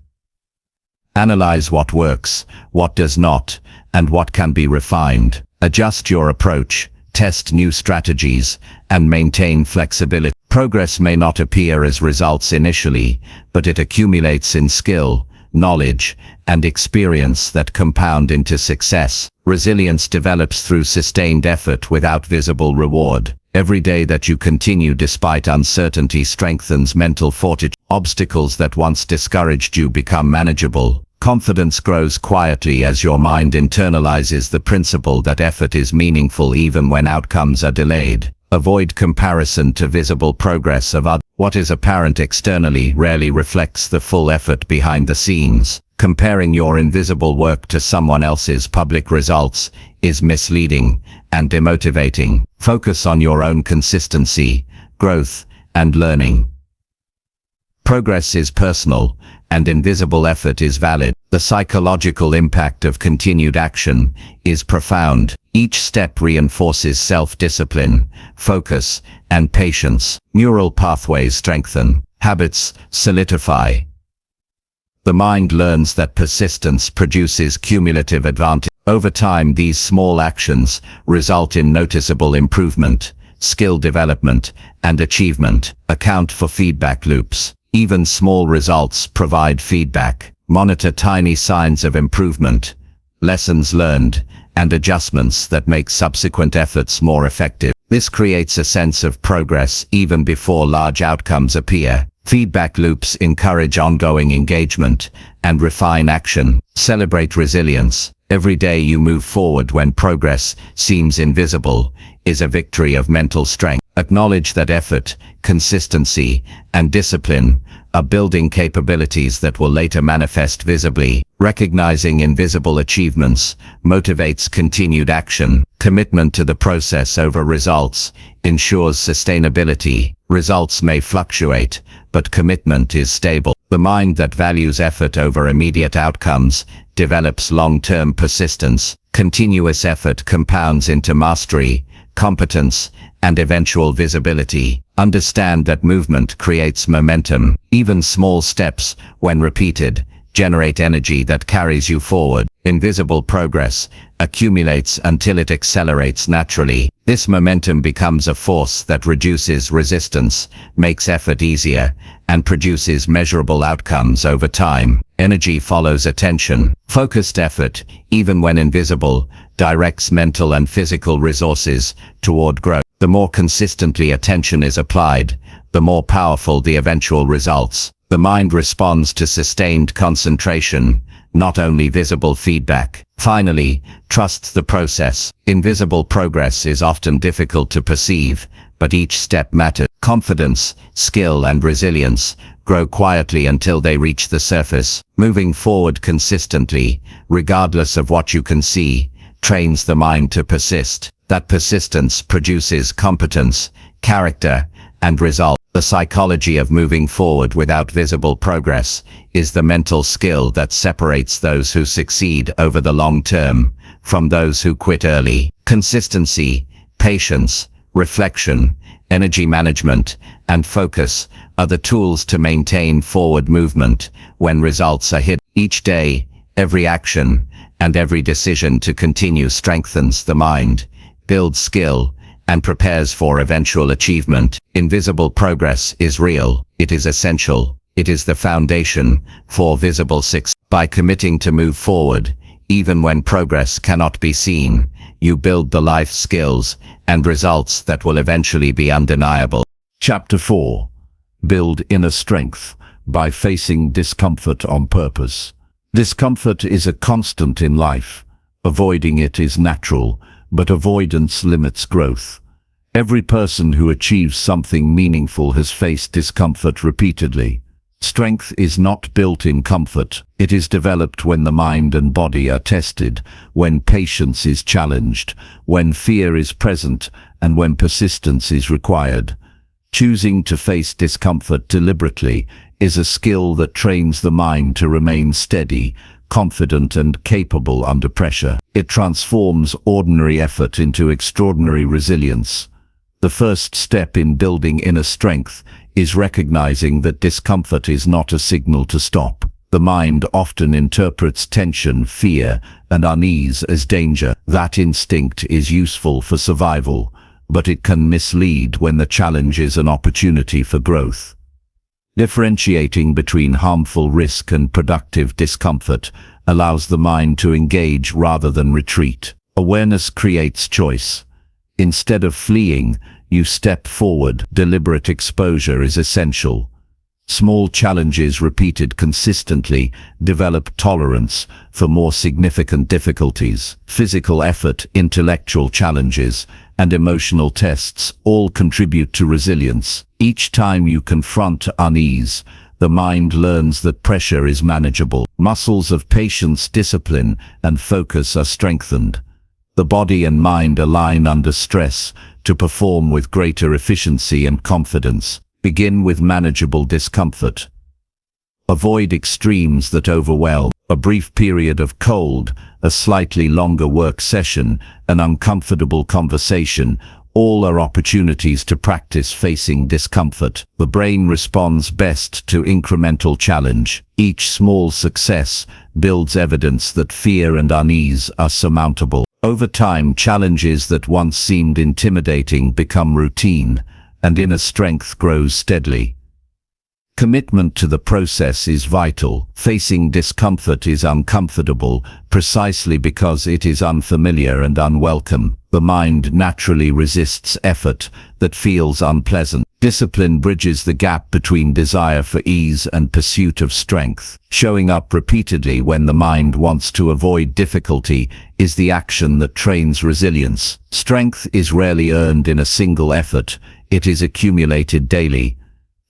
Analyze what works, what does not, and what can be refined. Adjust your approach, test new strategies, and maintain flexibility. Progress may not appear as results initially, but it accumulates in skill, knowledge, and experience that compound into success. Resilience develops through sustained effort without visible reward. Every day that you continue despite uncertainty strengthens mental fortitude. Obstacles that once discouraged you become manageable. Confidence grows quietly as your mind internalizes the principle that effort is meaningful even when outcomes are delayed. Avoid comparison to visible progress of others. What is apparent externally rarely reflects the full effort behind the scenes. Comparing your invisible work to someone else's public results is misleading and demotivating. Focus on your own consistency, growth, and learning. Progress is personal, and invisible effort is valid. The psychological impact of continued action is profound. Each step reinforces self-discipline, focus, and patience. Neural pathways strengthen, habits solidify. The mind learns that persistence produces cumulative advantage. Over time, these small actions result in noticeable improvement, skill development, and achievement. Account for feedback loops. Even small results provide feedback. Monitor tiny signs of improvement, lessons learned, and adjustments that make subsequent efforts more effective. This creates a sense of progress even before large outcomes appear. Feedback loops encourage ongoing engagement and refine action. Celebrate resilience. Every day you move forward when progress seems invisible is a victory of mental strength. Acknowledge that effort, consistency, and discipline are building capabilities that will later manifest visibly. Recognizing invisible achievements motivates continued action. Commitment to the process over results ensures sustainability. Results may fluctuate, but commitment is stable. The mind that values effort over immediate outcomes develops long-term persistence. Continuous effort compounds into mastery, competence, and eventual visibility. Understand that movement creates momentum. Even small steps, when repeated, generate energy that carries you forward. Invisible progress accumulates until it accelerates naturally. This momentum becomes a force that reduces resistance, makes effort easier, and produces measurable outcomes over time. Energy follows attention. Focused effort, even when invisible, directs mental and physical resources toward growth. The more consistently attention is applied, the more powerful the eventual results. The mind responds to sustained concentration, not only visible feedback. Finally, trust the process. Invisible progress is often difficult to perceive, but each step matters. Confidence, skill, and resilience grow quietly until they reach the surface. Moving forward consistently, regardless of what you can see, trains the mind to persist. That persistence produces competence, character, and result. The psychology of moving forward without visible progress is the mental skill that separates those who succeed over the long term from those who quit early. Consistency, patience, reflection, energy management, and focus are the tools to maintain forward movement when results are hidden. Each day, every action, and every decision to continue strengthens the mind, builds skill, and prepares for eventual achievement. Invisible progress is real. It is essential. It is the foundation for visible success. By committing to move forward, Even when progress cannot be seen, you build the life skills and results that will eventually be undeniable. Chapter 4. Build inner strength by facing discomfort on purpose. Discomfort is a constant in life. Avoiding it is natural, but avoidance limits growth. Every person who achieves something meaningful has faced discomfort repeatedly. Strength is not built in comfort. It is developed when the mind and body are tested, when patience is challenged, when fear is present, and when persistence is required. Choosing to face discomfort deliberately is a skill that trains the mind to remain steady, confident, and capable under pressure. It transforms ordinary effort into extraordinary resilience. The first step in building inner strength is recognizing that discomfort is not a signal to stop. The mind often interprets tension, fear, and unease as danger. That instinct is useful for survival, but it can mislead when the challenge is an opportunity for growth. Differentiating between harmful risk and productive discomfort allows the mind to engage rather than retreat. Awareness creates choice. Instead of fleeing, you step forward. Deliberate exposure is essential. Small challenges repeated consistently develop tolerance for more significant difficulties. Physical effort, intellectual challenges, and emotional tests all contribute to resilience. Each time you confront unease, the mind learns that pressure is manageable. Muscles of patience, discipline, and focus are strengthened. The body and mind align under stress to perform with greater efficiency and confidence. Begin with manageable discomfort. Avoid extremes that overwhelm. A brief period of cold, a slightly longer work session, an uncomfortable conversation, all are opportunities to practice facing discomfort. The brain responds best to incremental challenge. Each small success builds evidence that fear and unease are surmountable. Over time, challenges that once seemed intimidating become routine, and inner strength grows steadily. Commitment to the process is vital. Facing discomfort is uncomfortable precisely because it is unfamiliar and unwelcome. The mind naturally resists effort that feels unpleasant. Discipline bridges the gap between desire for ease and pursuit of strength. Showing up repeatedly when the mind wants to avoid difficulty is the action that trains resilience. Strength is rarely earned in a single effort. It is accumulated daily.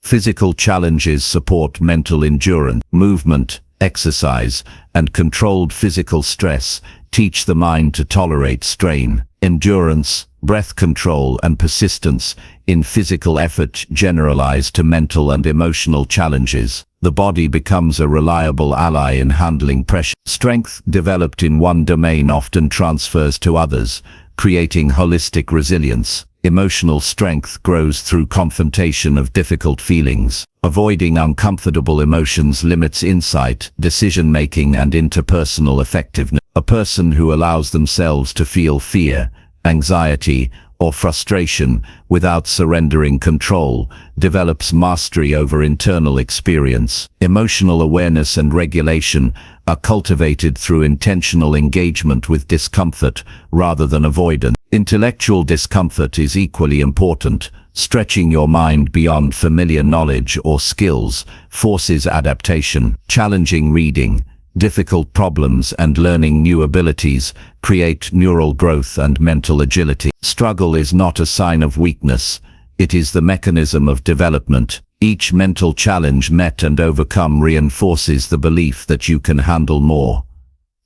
Physical challenges support mental endurance. Movement, exercise, and controlled physical stress teach the mind to tolerate strain. Endurance, breath control, and persistence in physical effort generalize to mental and emotional challenges. The body becomes a reliable ally in handling pressure. Strength developed in one domain often transfers to others, creating holistic resilience. Emotional strength grows through confrontation of difficult feelings. Avoiding uncomfortable emotions limits insight, decision-making, and interpersonal effectiveness. A person who allows themselves to feel fear, anxiety, or frustration without surrendering control develops mastery over internal experience. Emotional awareness and regulation are cultivated through intentional engagement with discomfort rather than avoidance. Intellectual discomfort is equally important. Stretching your mind beyond familiar knowledge or skills forces adaptation. Challenging reading, difficult problems, and learning new abilities create neural growth and mental agility. Struggle is not a sign of weakness. It is the mechanism of development. Each mental challenge met and overcome reinforces the belief that you can handle more.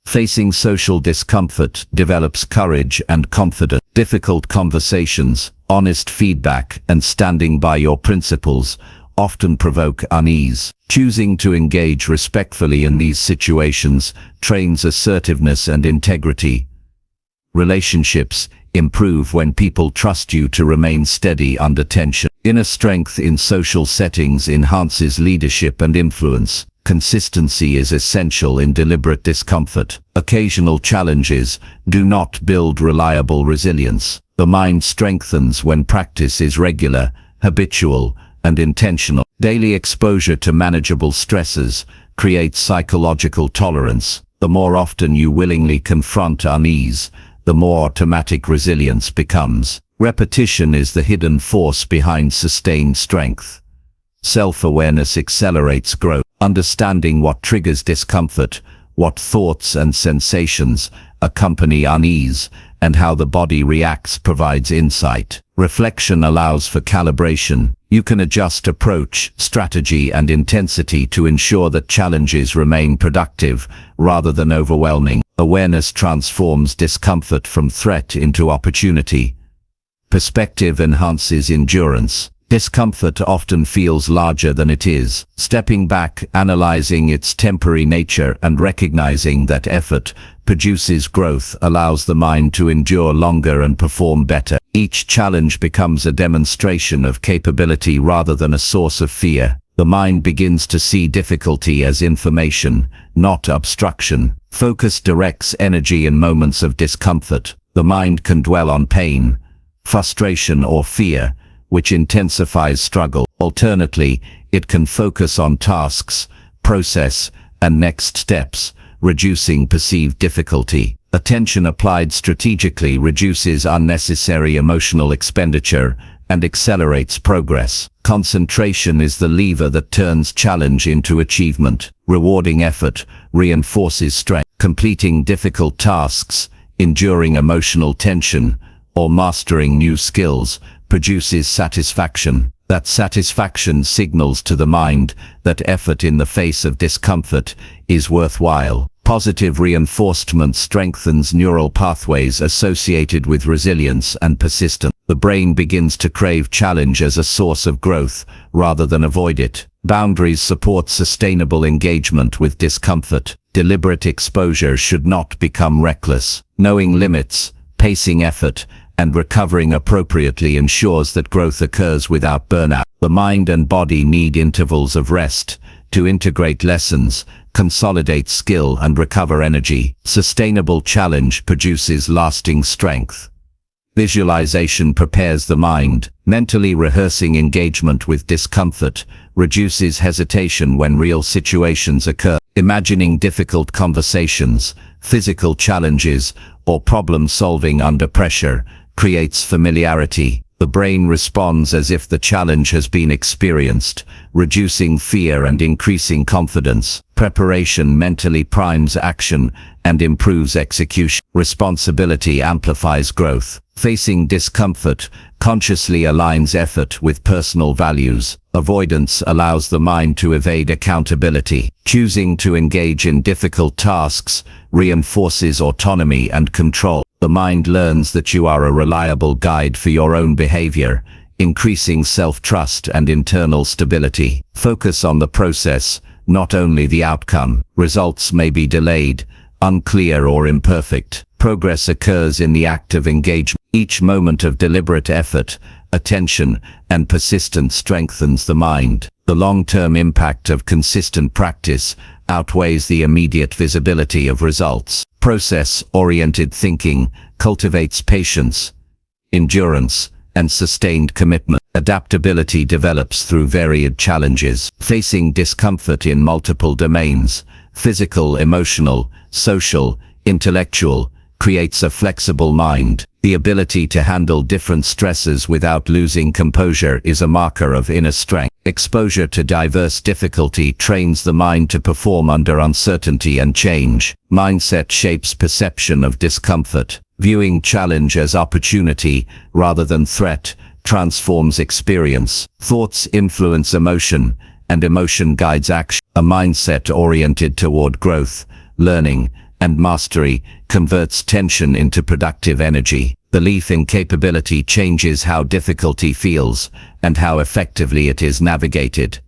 Facing social discomfort develops courage and confidence. Difficult conversations, honest feedback, and standing by your principles often provoke unease. Choosing to engage respectfully in these situations trains assertiveness and integrity. Relationships improve when people trust you to remain steady under tension. Inner strength in social settings enhances leadership and influence. Consistency is essential in deliberate discomfort. Occasional challenges do not build reliable resilience. The mind strengthens when practice is regular, habitual, and intentional. Daily exposure to manageable stresses creates psychological tolerance. The more often you willingly confront unease, the more automatic resilience becomes. Repetition is the hidden force behind sustained strength. Self-awareness accelerates growth. Understanding what triggers discomfort, what thoughts and sensations accompany unease, and how the body reacts provides insight. Reflection allows for calibration. You can adjust approach, strategy, and intensity to ensure that challenges remain productive rather than overwhelming. Awareness transforms discomfort from threat into opportunity. Perspective enhances endurance. Discomfort often feels larger than it is. Stepping back, analyzing its temporary nature, and recognizing that effort produces growth allows the mind to endure longer and perform better. Each challenge becomes a demonstration of capability rather than a source of fear. The mind begins to see difficulty as information, not obstruction. Focus directs energy in moments of discomfort. The mind can dwell on pain, frustration, or fear, which intensifies struggle. Alternately, it can focus on tasks, process, and next steps, reducing perceived difficulty. Attention applied strategically reduces unnecessary emotional expenditure and accelerates progress. Concentration is the lever that turns challenge into achievement. Rewarding effort reinforces strength. Completing difficult tasks, enduring emotional tension, or mastering new skills produces satisfaction. That satisfaction signals to the mind that effort in the face of discomfort is worthwhile. Positive reinforcement strengthens neural pathways associated with resilience and persistence. The brain begins to crave challenge as a source of growth rather than avoid it. Boundaries support sustainable engagement with discomfort. Deliberate exposure should not become reckless. Knowing limits, pacing effort, and recovering appropriately ensures that growth occurs without burnout. The mind and body need intervals of rest to integrate lessons, consolidate skill, and recover energy. Sustainable challenge produces lasting strength. Visualization prepares the mind. Mentally rehearsing engagement with discomfort reduces hesitation when real situations occur. Imagining difficult conversations, physical challenges, or problem solving under pressure creates familiarity. The brain responds as if the challenge has been experienced, reducing fear and increasing confidence. Preparation mentally primes action and improves execution. Responsibility amplifies growth. Facing discomfort consciously aligns effort with personal values. Avoidance allows the mind to evade accountability. Choosing to engage in difficult tasks reinforces autonomy and control. The mind learns that you are a reliable guide for your own behavior, increasing self-trust and internal stability. Focus on the process, not only the outcome. Results may be delayed, unclear, or imperfect. Progress occurs in the act of engagement. Each moment of deliberate effort, attention, and persistence strengthens the mind. The long-term impact of consistent practice outweighs the immediate visibility of results. Process-oriented thinking cultivates patience, endurance, and sustained commitment. Adaptability develops through varied challenges. Facing discomfort in multiple domains, physical, emotional, social, intellectual, creates a flexible mind. The ability to handle different stresses without losing composure is a marker of inner strength. Exposure to diverse difficulty trains the mind to perform under uncertainty and change. Mindset shapes perception of discomfort. Viewing challenge as opportunity rather than threat transforms experience. Thoughts influence emotion, and emotion guides action. A mindset oriented toward growth, learning, and mastery converts tension into productive energy. Belief in capability changes how difficulty feels and how effectively it is navigated.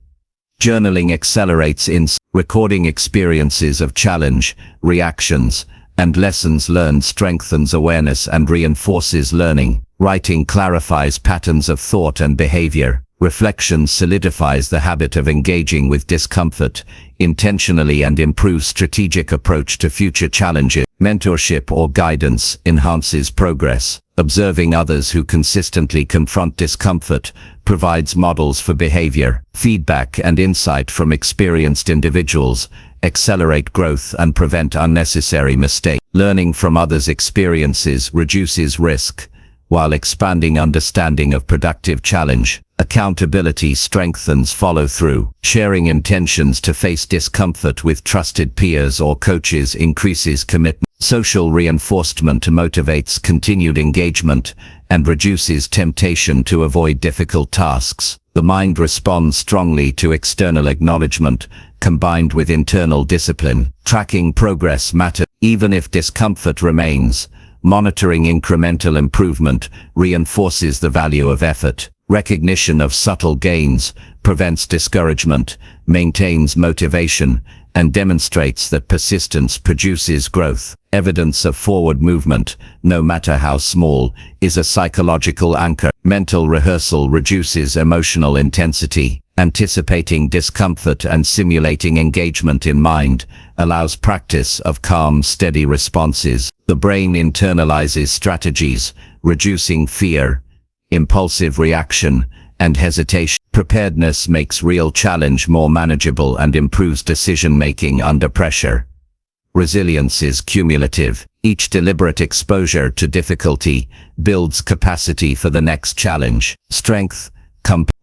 Journaling accelerates recording experiences of challenge, reactions, and lessons learned strengthens awareness and reinforces learning. Writing clarifies patterns of thought and behavior. Reflection solidifies the habit of engaging with discomfort intentionally and improves strategic approach to future challenges. Mentorship or guidance enhances progress. Observing others who consistently confront discomfort provides models for behavior. Feedback and insight from experienced individuals accelerate growth and prevent unnecessary mistakes. Learning from others' experiences reduces risk, while expanding understanding of productive challenge. Accountability strengthens follow-through. Sharing intentions to face discomfort with trusted peers or coaches increases commitment. Social reinforcement motivates continued engagement and reduces temptation to avoid difficult tasks. The mind responds strongly to external acknowledgement, combined with internal discipline. Tracking progress matters. Even if discomfort remains, monitoring incremental improvement reinforces the value of effort. Recognition of subtle gains prevents discouragement, maintains motivation, and demonstrates that persistence produces growth. Evidence of forward movement, no matter how small, is a psychological anchor. Mental rehearsal reduces emotional intensity. Anticipating discomfort and simulating engagement in mind allows practice of calm, steady responses. The brain internalizes strategies, reducing fear, impulsive reaction, and hesitation. Preparedness makes real challenge more manageable and improves decision-making under pressure. Resilience is cumulative. Each deliberate exposure to difficulty builds capacity for the next challenge. Strength,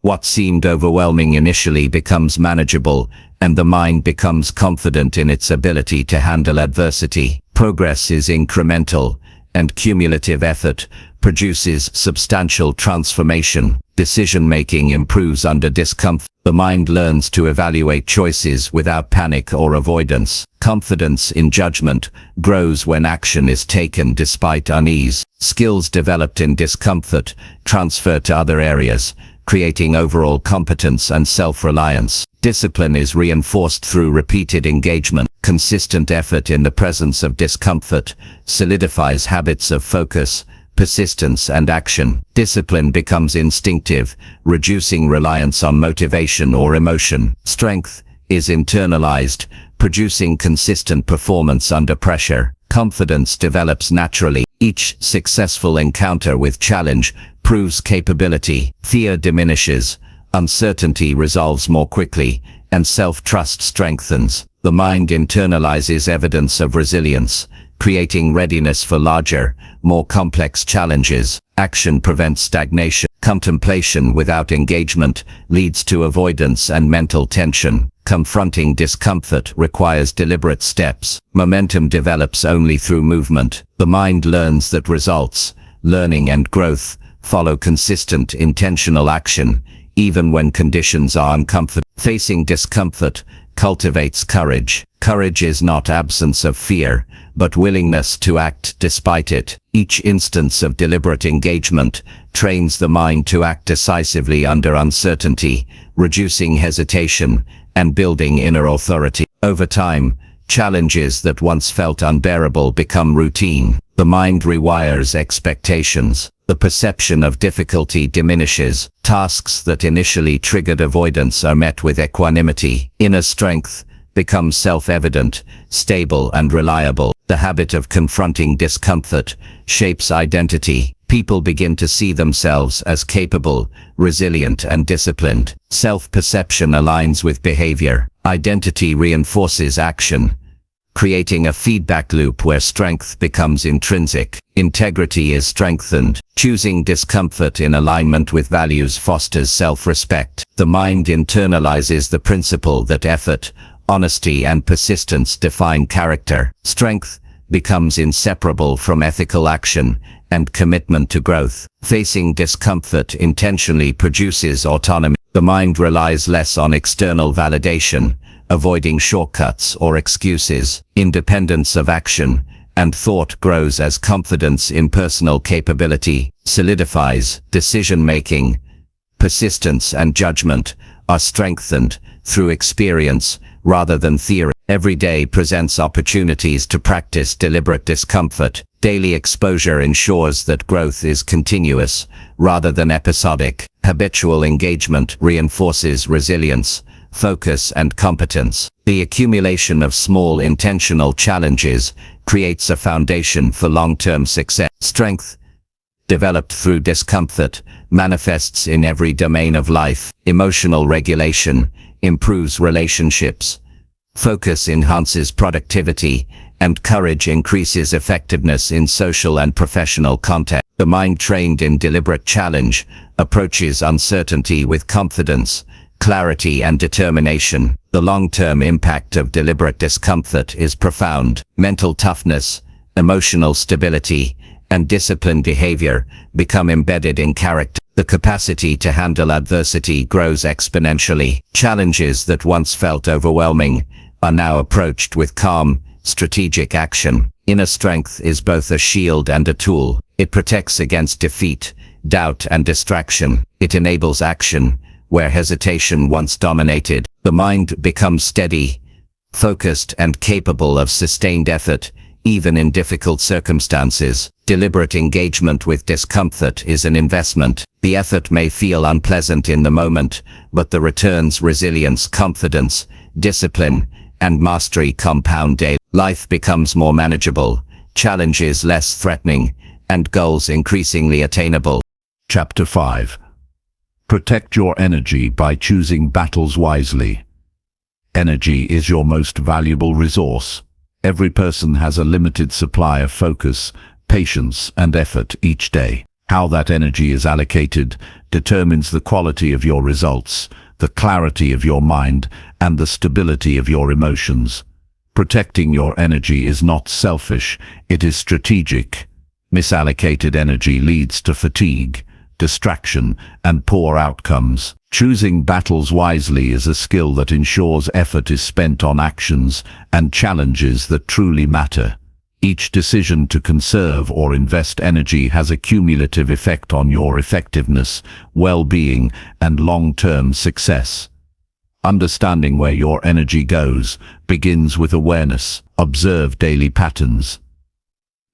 what seemed overwhelming initially becomes manageable, and the mind becomes confident in its ability to handle adversity. Progress is incremental, and cumulative effort produces substantial transformation. Decision-making improves under discomfort. The mind learns to evaluate choices without panic or avoidance. Confidence in judgment grows when action is taken despite unease. Skills developed in discomfort transfer to other areas, creating overall competence and self-reliance. Discipline is reinforced through repeated engagement. Consistent effort in the presence of discomfort solidifies habits of focus, persistence, and action. Discipline becomes instinctive, reducing reliance on motivation or emotion. Strength is internalized, producing consistent performance under pressure. Confidence develops naturally. Each successful encounter with challenge proves capability. Fear diminishes, uncertainty resolves more quickly, and self-trust strengthens. The mind internalizes evidence of resilience, creating readiness for larger, more complex challenges. Action prevents stagnation. Contemplation without engagement leads to avoidance and mental tension. Confronting discomfort requires deliberate steps. Momentum develops only through movement. The mind learns that results, learning, and growth follow consistent, intentional action, even when conditions are uncomfortable. Facing discomfort cultivates courage. Courage is not absence of fear, but willingness to act despite it. Each instance of deliberate engagement trains the mind to act decisively under uncertainty, reducing hesitation and building inner authority. Over time, challenges that once felt unbearable become routine. The mind rewires expectations. The perception of difficulty diminishes. Tasks that initially triggered avoidance are met with equanimity. Inner strength becomes self-evident, stable, and reliable. The habit of confronting discomfort shapes identity. People begin to see themselves as capable, resilient, and disciplined. Self-perception aligns with behavior. Identity reinforces action, creating a feedback loop where strength becomes intrinsic. Integrity is strengthened. Choosing discomfort in alignment with values fosters self-respect. The mind internalizes the principle that effort, honesty, and persistence define character. Strength becomes inseparable from ethical action and commitment to growth. Facing discomfort intentionally produces autonomy. The mind relies less on external validation, avoiding shortcuts or excuses. Independence of action and thought grows as confidence in personal capability solidifies. Decision-making, persistence, and judgment are strengthened through experience rather than theory. Every day presents opportunities to practice deliberate discomfort. Daily exposure ensures that growth is continuous rather than episodic. Habitual engagement reinforces resilience, focus, and competence. The accumulation of small intentional challenges creates a foundation for long-term success. Strength, developed through discomfort, manifests in every domain of life. Emotional regulation improves relationships. Focus enhances productivity, and courage increases effectiveness in social and professional context. The mind trained in deliberate challenge approaches uncertainty with confidence, clarity, and determination. The long-term impact of deliberate discomfort is profound. Mental toughness, emotional stability, and disciplined behavior become embedded in character. The capacity to handle adversity grows exponentially. Challenges that once felt overwhelming are now approached with calm, strategic action. Inner strength is both a shield and a tool. It protects against defeat, doubt, and distraction. It enables action where hesitation once dominated. The mind becomes steady, focused, and capable of sustained effort, even in difficult circumstances. Deliberate engagement with discomfort is an investment. The effort may feel unpleasant in the moment, but the returns resilience, confidence, discipline, and mastery compound daily. Life becomes more manageable, challenges less threatening, and goals increasingly attainable. Chapter 5. Protect your energy by choosing battles wisely. Energy is your most valuable resource. Every person has a limited supply of focus, patience, and effort each day. How that energy is allocated determines the quality of your results, the clarity of your mind, and the stability of your emotions. Protecting your energy is not selfish, it is strategic. Misallocated energy leads to fatigue, distraction, and poor outcomes. Choosing battles wisely is a skill that ensures effort is spent on actions and challenges that truly matter. Each decision to conserve or invest energy has a cumulative effect on your effectiveness, well-being, and long-term success. Understanding where your energy goes begins with awareness. Observe daily patterns.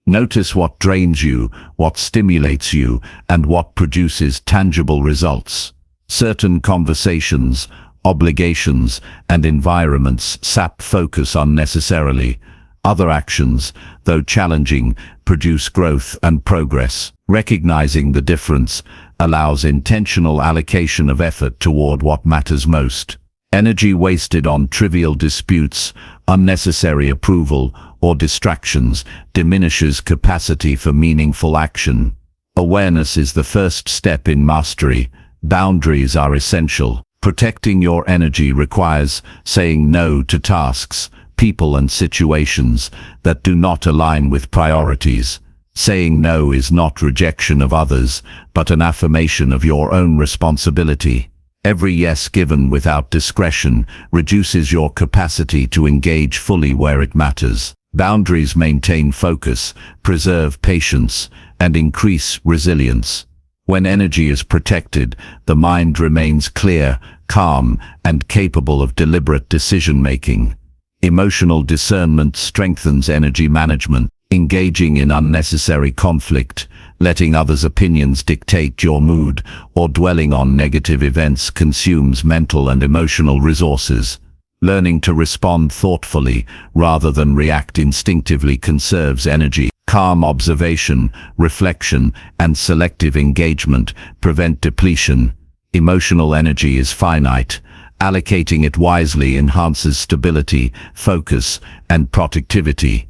Notice what drains you, what stimulates you, and what produces tangible results. Certain conversations, obligations, and environments sap focus unnecessarily. Other actions, though challenging, produce growth and progress. Recognizing the difference allows intentional allocation of effort toward what matters most. Energy wasted on trivial disputes, unnecessary approval, or distractions diminishes capacity for meaningful action. Awareness is the first step in mastery. Boundaries are essential. Protecting your energy requires saying no to tasks, people, and situations that do not align with priorities. Saying no is not rejection of others, but an affirmation of your own responsibility. Every yes given without discretion reduces your capacity to engage fully where it matters. Boundaries maintain focus, preserve patience, and increase resilience. When energy is protected, the mind remains clear, calm, and capable of deliberate decision-making. Emotional discernment strengthens energy management. Engaging in unnecessary conflict, letting others' opinions dictate your mood, or dwelling on negative events consumes mental and emotional resources. Learning to respond thoughtfully rather than react instinctively conserves energy. Calm observation, reflection, and selective engagement prevent depletion. Emotional energy is finite. Allocating it wisely enhances stability, focus, and productivity.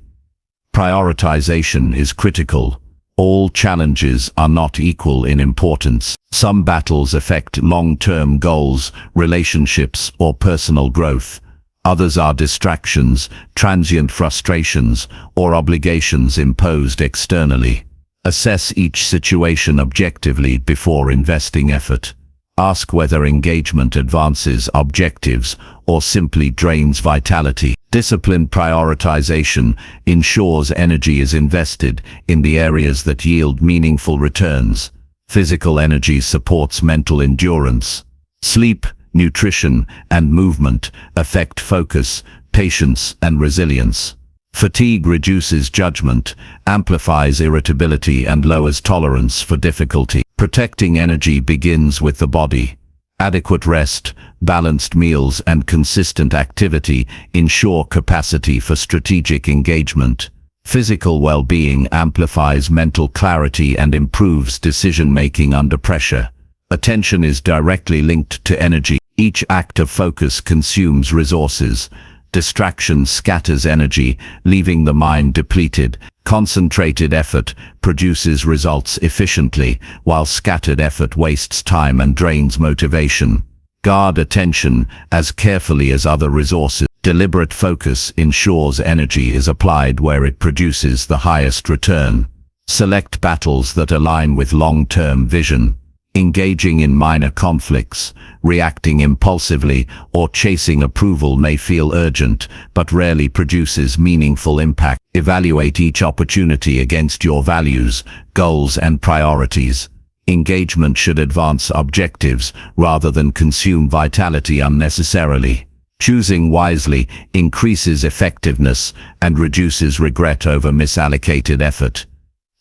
Prioritization is critical. All challenges are not equal in importance. Some battles affect long-term goals, relationships, or personal growth. Others are distractions, transient frustrations, or obligations imposed externally. Assess each situation objectively before investing effort. Ask whether engagement advances objectives or simply drains vitality. Disciplined prioritization ensures energy is invested in the areas that yield meaningful returns. Physical energy supports mental endurance. Sleep, nutrition, and movement affect focus, patience, and resilience. Fatigue reduces judgment, amplifies irritability, and lowers tolerance for difficulty. Protecting energy begins with the body. Adequate rest, balanced meals, and consistent activity ensure capacity for strategic engagement. Physical well-being amplifies mental clarity and improves decision-making under pressure. Attention is directly linked to energy. Each act of focus consumes resources. Distraction scatters energy, leaving the mind depleted. Concentrated effort produces results efficiently, while scattered effort wastes time and drains motivation. Guard attention as carefully as other resources. Deliberate focus ensures energy is applied where it produces the highest return. Select battles that align with long-term vision. Engaging in minor conflicts, reacting impulsively, or chasing approval may feel urgent, but rarely produces meaningful impact. Evaluate each opportunity against your values, goals, and priorities. Engagement should advance objectives rather than consume vitality unnecessarily. Choosing wisely increases effectiveness and reduces regret over misallocated effort.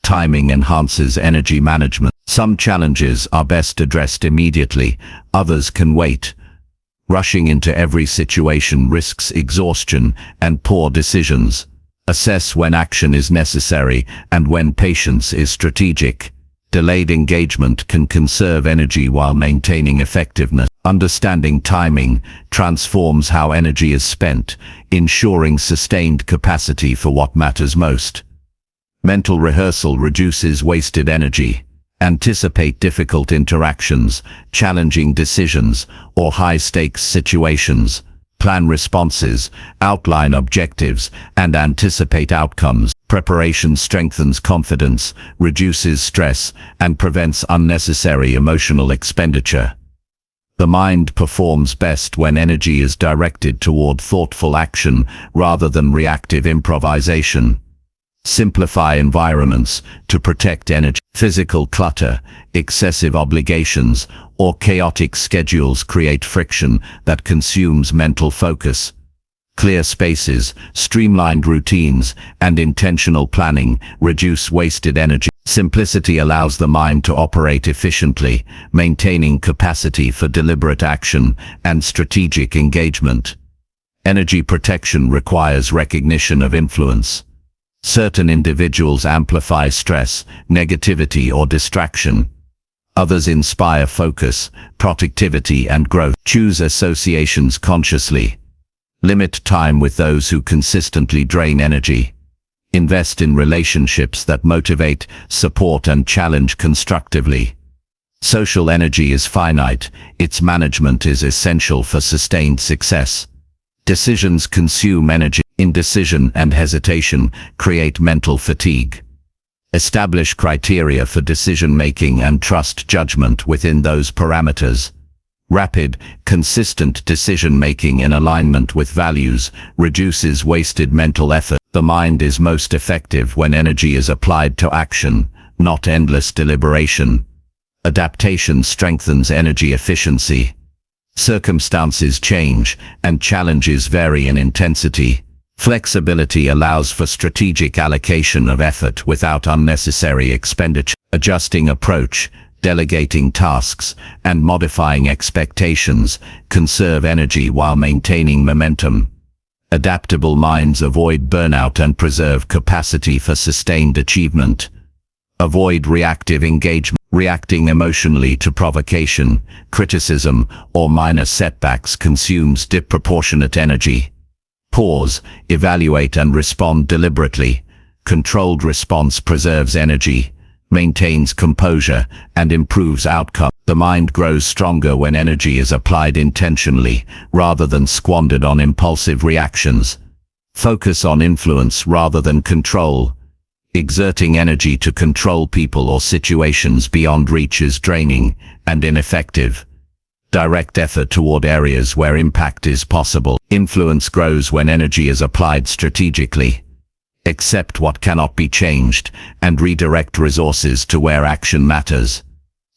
Timing enhances energy management. Some challenges are best addressed immediately, others can wait. Rushing into every situation risks exhaustion and poor decisions. Assess when action is necessary and when patience is strategic. Delayed engagement can conserve energy while maintaining effectiveness. Understanding timing transforms how energy is spent, ensuring sustained capacity for what matters most. Mental rehearsal reduces wasted energy. Anticipate difficult interactions, challenging decisions, or high-stakes situations. Plan responses, outline objectives, and anticipate outcomes. Preparation strengthens confidence, reduces stress, and prevents unnecessary emotional expenditure. The mind performs best when energy is directed toward thoughtful action rather than reactive improvisation. Simplify environments to protect energy. Physical clutter, excessive obligations, or chaotic schedules create friction that consumes mental focus. Clear spaces, streamlined routines, and intentional planning reduce wasted energy. Simplicity allows the mind to operate efficiently, maintaining capacity for deliberate action and strategic engagement. Energy protection requires recognition of influence. Certain individuals amplify stress, negativity, or distraction. Others inspire focus, productivity, and growth. Choose associations consciously. Limit time with those who consistently drain energy. Invest in relationships that motivate, support, and challenge constructively. Social energy is finite. Its management is essential for sustained success. Decisions consume energy. Indecision and hesitation create mental fatigue. Establish criteria for decision-making and trust judgment within those parameters. Rapid, consistent decision-making in alignment with values reduces wasted mental effort. The mind is most effective when energy is applied to action, not endless deliberation. Adaptation strengthens energy efficiency. Circumstances change, and challenges vary in intensity. Flexibility allows for strategic allocation of effort without unnecessary expenditure. Adjusting approach, delegating tasks, and modifying expectations conserve energy while maintaining momentum. Adaptable minds avoid burnout and preserve capacity for sustained achievement. Avoid reactive engagement. Reacting emotionally to provocation, criticism, or minor setbacks consumes disproportionate energy. Pause, evaluate, and respond deliberately. Controlled response preserves energy, maintains composure, and improves outcome. The mind grows stronger when energy is applied intentionally, rather than squandered on impulsive reactions. Focus on influence rather than control. Exerting energy to control people or situations beyond reach is draining and ineffective. Direct effort toward areas where impact is possible. Influence grows when energy is applied strategically. Accept what cannot be changed and redirect resources to where action matters.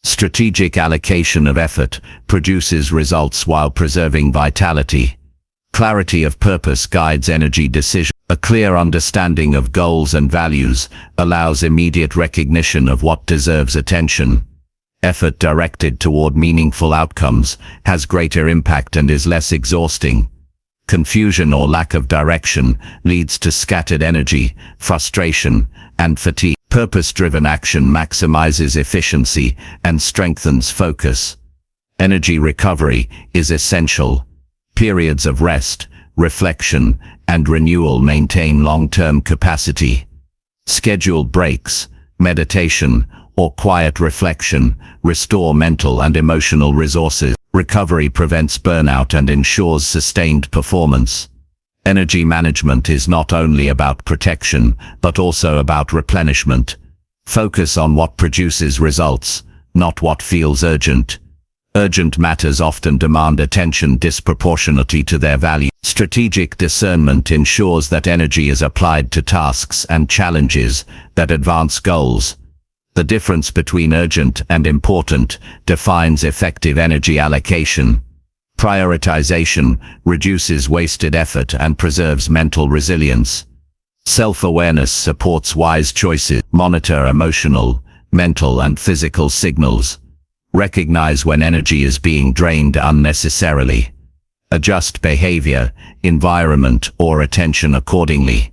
Strategic allocation of effort produces results while preserving vitality. Clarity of purpose guides energy decisions. A clear understanding of goals and values allows immediate recognition of what deserves attention. Effort directed toward meaningful outcomes has greater impact and is less exhausting. Confusion or lack of direction leads to scattered energy, frustration, and fatigue. Purpose-driven action maximizes efficiency and strengthens focus. Energy recovery is essential. Periods of rest, reflection, and renewal maintain long-term capacity. Scheduled breaks, meditation, or quiet reflection restore mental and emotional resources. Recovery prevents burnout and ensures sustained performance. Energy management is not only about protection, but also about replenishment. Focus on what produces results, not what feels urgent. Urgent matters often demand attention disproportionately to their value. Strategic discernment ensures that energy is applied to tasks and challenges that advance goals. The difference between urgent and important defines effective energy allocation. Prioritization reduces wasted effort and preserves mental resilience. Self-awareness supports wise choices. Monitor emotional, mental, and physical signals. Recognize when energy is being drained unnecessarily. Adjust behavior, environment, or attention accordingly.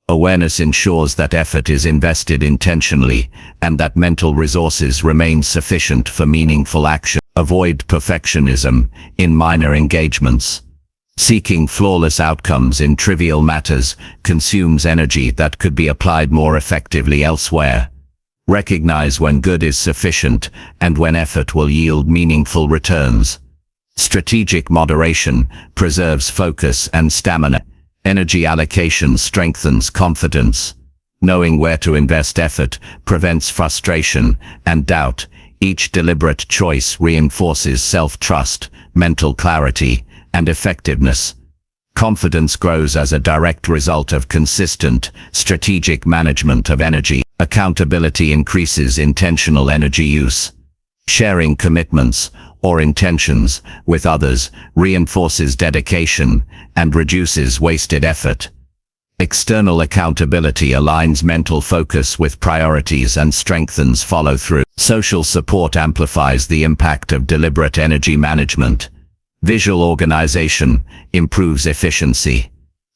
Awareness ensures that effort is invested intentionally and that mental resources remain sufficient for meaningful action. Avoid perfectionism in minor engagements. Seeking flawless outcomes in trivial matters consumes energy that could be applied more effectively elsewhere. Recognize when good is sufficient and when effort will yield meaningful returns. Strategic moderation preserves focus and stamina. Energy allocation strengthens confidence. Knowing where to invest effort prevents frustration and doubt. Each deliberate choice reinforces self-trust, mental clarity, and effectiveness. Confidence grows as a direct result of consistent, strategic management of energy. Accountability increases intentional energy use. Sharing commitments or intentions with others reinforces dedication and reduces wasted effort. External accountability aligns mental focus with priorities and strengthens follow-through. Social support amplifies the impact of deliberate energy management. Visual organization improves efficiency.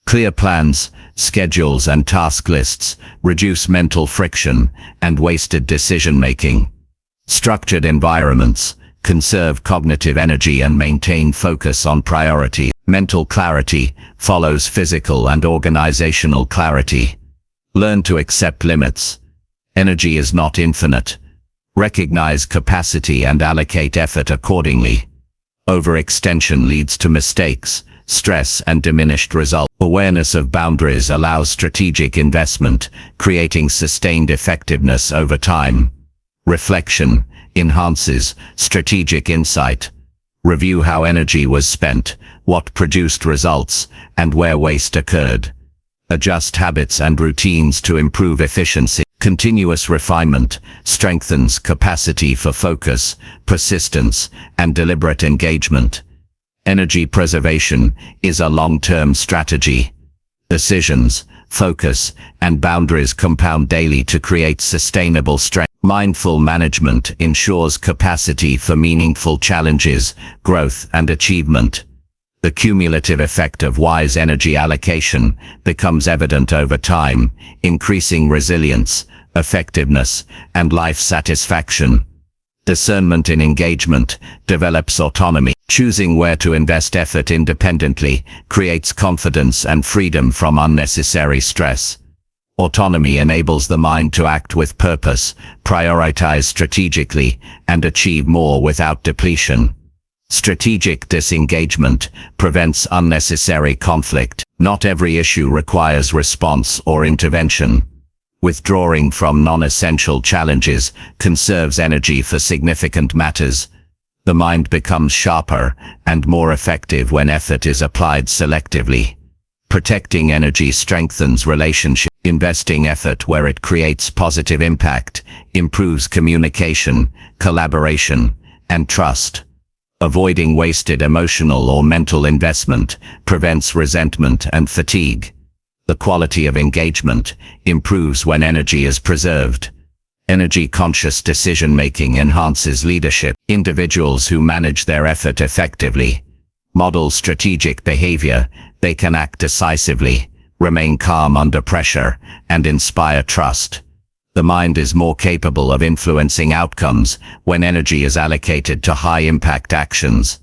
Clear plans, schedules, and task lists reduce mental friction and wasted decision-making. Structured environments conserve cognitive energy and maintain focus on priority. Mental clarity follows physical and organizational clarity. Learn to accept limits. Energy is not infinite. Recognize capacity and allocate effort accordingly. Overextension leads to mistakes, stress, and diminished results. Awareness of boundaries allows strategic investment, creating sustained effectiveness over time. Reflection enhances strategic insight. Review how energy was spent, what produced results, and where waste occurred. Adjust habits and routines to improve efficiency. Continuous refinement strengthens capacity for focus, persistence, and deliberate engagement. Energy preservation is a long-term strategy. Decisions, focus, and boundaries compound daily to create sustainable strength. Mindful management ensures capacity for meaningful challenges, growth, and achievement. The cumulative effect of wise energy allocation becomes evident over time, increasing resilience, effectiveness, and life satisfaction. Discernment in engagement develops autonomy. Choosing where to invest effort independently creates confidence and freedom from unnecessary stress. Autonomy enables the mind to act with purpose, prioritize strategically, and achieve more without depletion. Strategic disengagement prevents unnecessary conflict. Not every issue requires response or intervention. Withdrawing from non-essential challenges conserves energy for significant matters. The mind becomes sharper and more effective when effort is applied selectively. Protecting energy strengthens relationships. Investing effort where it creates positive impact improves communication, collaboration, and trust. Avoiding wasted emotional or mental investment prevents resentment and fatigue. The quality of engagement improves when energy is preserved. Energy-conscious decision-making enhances leadership. Individuals who manage their effort effectively model strategic behavior. They can act decisively, remain calm under pressure, and inspire trust. The mind is more capable of influencing outcomes when energy is allocated to high-impact actions.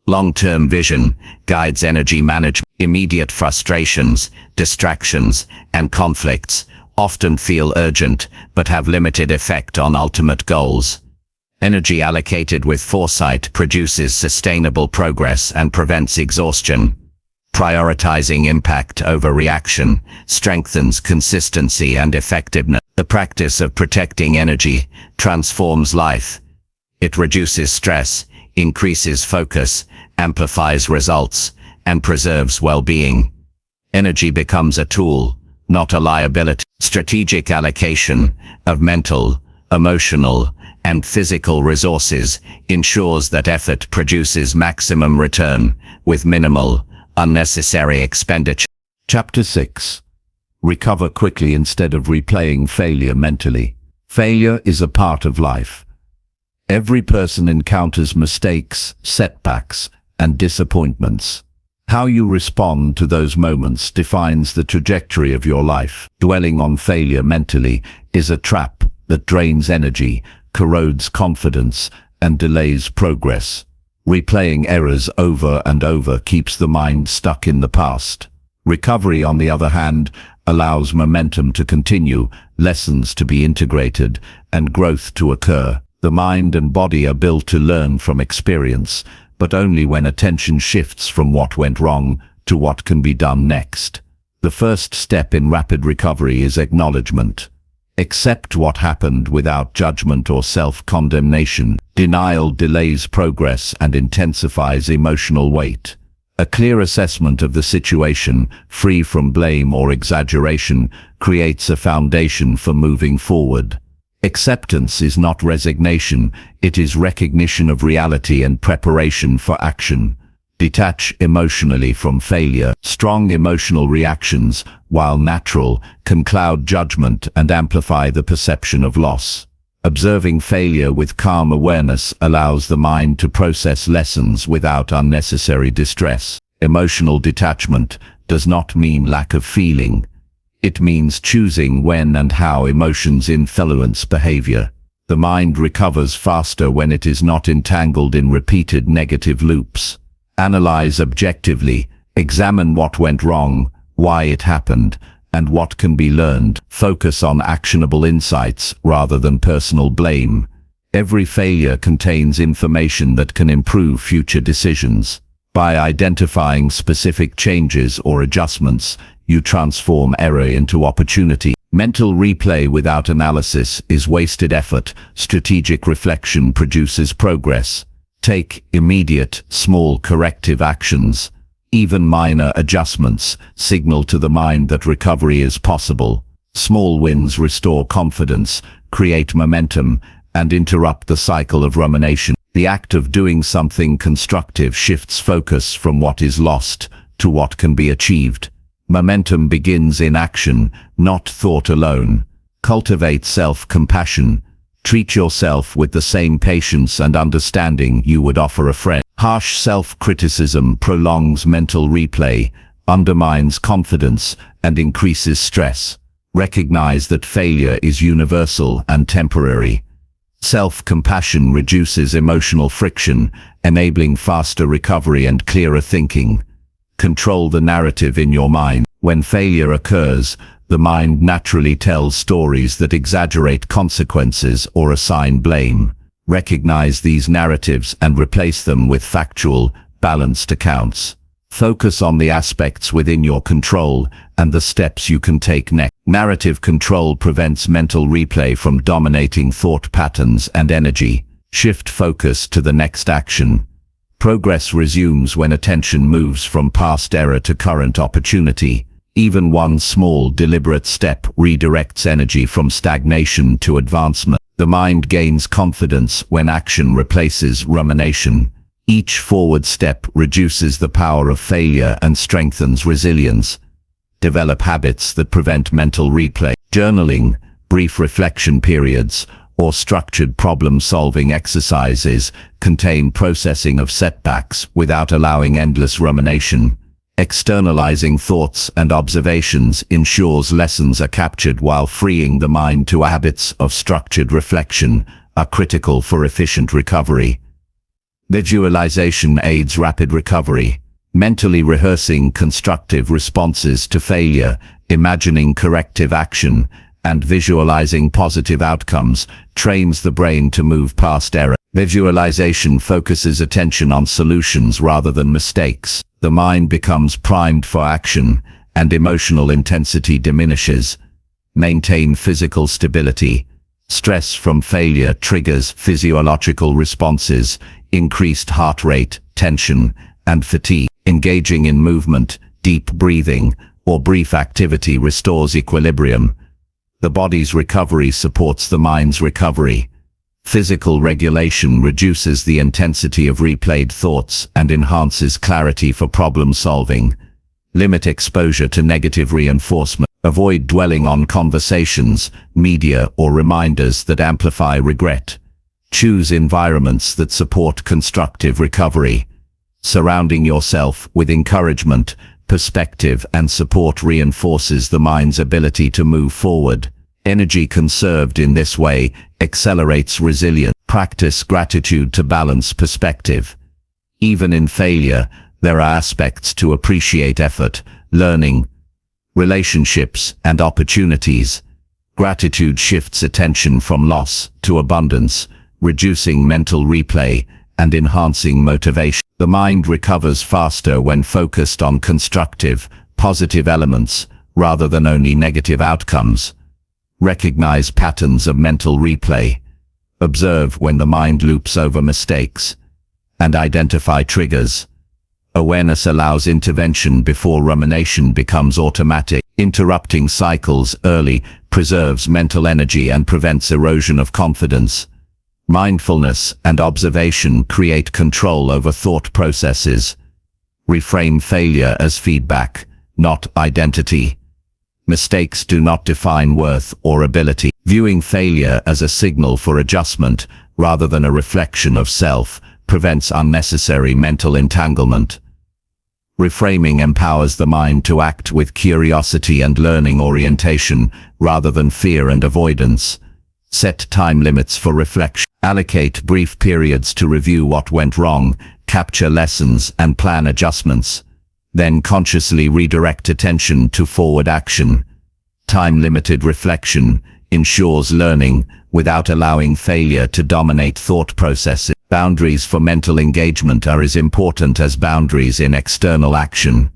Long-term vision guides energy management. Immediate frustrations, distractions, and conflicts often feel urgent but have limited effect on ultimate goals. Energy allocated with foresight produces sustainable progress and prevents exhaustion. Prioritizing impact over reaction strengthens consistency and effectiveness. The practice of protecting energy transforms life. It reduces stress, increases focus, amplifies results, and preserves well-being. Energy becomes a tool, not a liability. Strategic allocation of mental, emotional, and physical resources ensures that effort produces maximum return with minimal, unnecessary expenditure. Chapter 6. Recover quickly instead of replaying failure mentally. Failure is a part of life. Every person encounters mistakes, setbacks, and disappointments. How you respond to those moments defines the trajectory of your life. Dwelling on failure mentally is a trap that drains energy, corrodes confidence, and delays progress. Replaying errors over and over keeps the mind stuck in the past. Recovery, on the other hand, allows momentum to continue, lessons to be integrated, and growth to occur. The mind and body are built to learn from experience, but only when attention shifts from what went wrong to what can be done next. The first step in rapid recovery is acknowledgement. Accept what happened without judgment or self-condemnation. Denial delays progress and intensifies emotional weight. A clear assessment of the situation, free from blame or exaggeration, creates a foundation for moving forward. Acceptance is not resignation, it is recognition of reality and preparation for action. Detach emotionally from failure. Strong emotional reactions, while natural, can cloud judgment and amplify the perception of loss. Observing failure with calm awareness allows the mind to process lessons without unnecessary distress. Emotional detachment does not mean lack of feeling. It means choosing when and how emotions influence behavior. The mind recovers faster when it is not entangled in repeated negative loops. Analyze objectively, examine what went wrong, why it happened, and what can be learned. Focus on actionable insights rather than personal blame. Every failure contains information that can improve future decisions. By identifying specific changes or adjustments, you transform error into opportunity. Mental replay without analysis is wasted effort. Strategic reflection produces progress. Take immediate, small corrective actions. Even minor adjustments signal to the mind that recovery is possible. Small wins restore confidence, create momentum, and interrupt the cycle of rumination. The act of doing something constructive shifts focus from what is lost to what can be achieved. Momentum begins in action, not thought alone. Cultivate self-compassion. Treat yourself with the same patience and understanding you would offer a friend. Harsh self-criticism prolongs mental replay, undermines confidence, and increases stress. Recognize that failure is universal and temporary. Self-compassion reduces emotional friction, enabling faster recovery and clearer thinking. Control the narrative in your mind. When failure occurs, the mind naturally tells stories that exaggerate consequences or assign blame. Recognize these narratives and replace them with factual, balanced accounts. Focus on the aspects within your control and the steps you can take next. Narrative control prevents mental replay from dominating thought patterns and energy. Shift focus to the next action. Progress resumes when attention moves from past error to current opportunity. Even one small, deliberate step redirects energy from stagnation to advancement. The mind gains confidence when action replaces rumination. Each forward step reduces the power of failure and strengthens resilience. Develop habits that prevent mental replay. Journaling, Brief reflection periods or structured problem-solving exercises contain processing of setbacks without allowing endless rumination. Externalizing thoughts and observations ensures lessons are captured while freeing the mind to habits of structured reflection are critical for efficient recovery. Visualization aids rapid recovery. Mentally rehearsing constructive responses to failure, imagining corrective action, and visualizing positive outcomes trains the brain to move past error. Visualization focuses attention on solutions rather than mistakes. The mind becomes primed for action, and emotional intensity diminishes. Maintain physical stability. Stress from failure triggers physiological responses, increased heart rate, tension, and fatigue. Engaging in movement, deep breathing, or brief activity restores equilibrium. The body's recovery supports the mind's recovery. Physical regulation reduces the intensity of replayed thoughts and enhances clarity for problem solving. Limit exposure to negative reinforcement. Avoid dwelling on conversations, media, or reminders that amplify regret. Choose environments that support constructive recovery. Surrounding yourself with encouragement, perspective, and support reinforces the mind's ability to move forward. Energy conserved in this way accelerates resilience. Practice gratitude to balance perspective. Even in failure, there are aspects to appreciate: effort, learning, relationships, and opportunities. Gratitude shifts attention from loss to abundance, reducing mental replay and enhancing motivation. The mind recovers faster when focused on constructive, positive elements rather than only negative outcomes. Recognize patterns of mental replay. Observe when the mind loops over mistakes, and identify triggers. Awareness allows intervention before rumination becomes automatic. Interrupting cycles early preserves mental energy and prevents erosion of confidence. Mindfulness and observation create control over thought processes. Reframe failure as feedback, not identity. Mistakes do not define worth or ability. Viewing failure as a signal for adjustment rather than a reflection of self prevents unnecessary mental entanglement. Reframing empowers the mind to act with curiosity and learning orientation rather than fear and avoidance. Set time limits for reflection. Allocate brief periods to review what went wrong, capture lessons, and plan adjustments. Then consciously redirect attention to forward action. Time-limited reflection ensures learning without allowing failure to dominate thought processes. Boundaries for mental engagement are as important as boundaries in external action.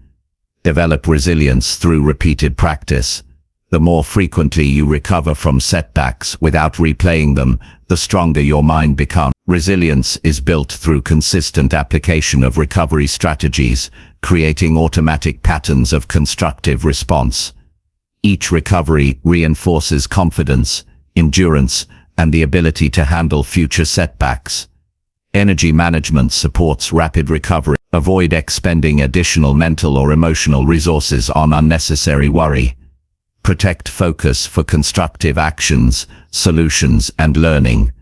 Develop resilience through repeated practice. The more frequently you recover from setbacks without replaying them, the stronger your mind becomes. Resilience is built through consistent application of recovery strategies, creating automatic patterns of constructive response. Each recovery reinforces confidence, endurance, and the ability to handle future setbacks. Energy management supports rapid recovery. Avoid expending additional mental or emotional resources on unnecessary worry. Protect focus for constructive actions, solutions, and learning.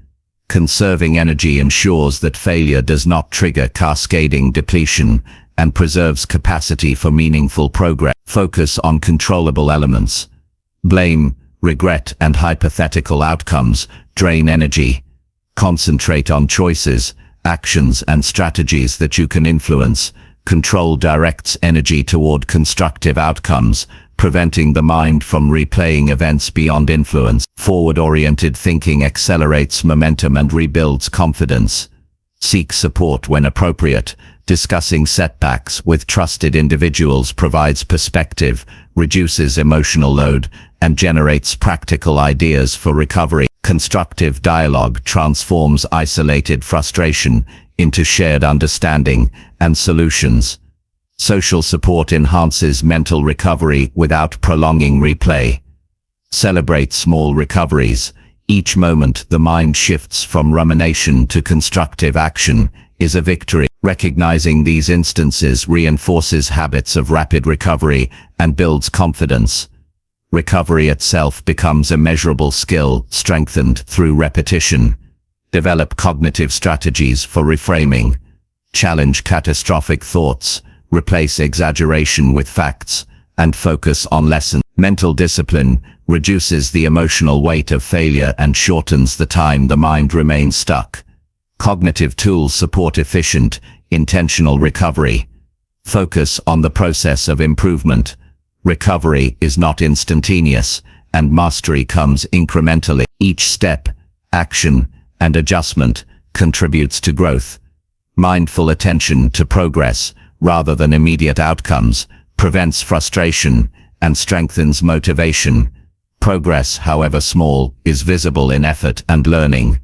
Conserving energy ensures that failure does not trigger cascading depletion and preserves capacity for meaningful progress. Focus on controllable elements. Blame, regret, and hypothetical outcomes drain energy. Concentrate on choices, actions, and strategies that you can influence. Control directs energy toward constructive outcomes, preventing the mind from replaying events beyond influence. Forward-oriented thinking accelerates momentum and rebuilds confidence. Seek support when appropriate. Discussing setbacks with trusted individuals provides perspective, reduces emotional load, and generates practical ideas for recovery. Constructive dialogue transforms isolated frustration into shared understanding and solutions. Social support enhances mental recovery without prolonging replay. Celebrate small recoveries. Each moment the mind shifts from rumination to constructive action is a victory. Recognizing these instances reinforces habits of rapid recovery and builds confidence. Recovery itself becomes a measurable skill strengthened through repetition. Develop cognitive strategies for reframing. Challenge catastrophic thoughts, replace exaggeration with facts, and focus on lessons. Mental discipline reduces the emotional weight of failure and shortens the time the mind remains stuck. Cognitive tools support efficient, intentional recovery. Focus on the process of improvement. Recovery is not instantaneous, and mastery comes incrementally. Each step, action, and adjustment contributes to growth. Mindful attention to progress, rather than immediate outcomes, prevents frustration and strengthens motivation. Progress, however small, is visible in effort and learning.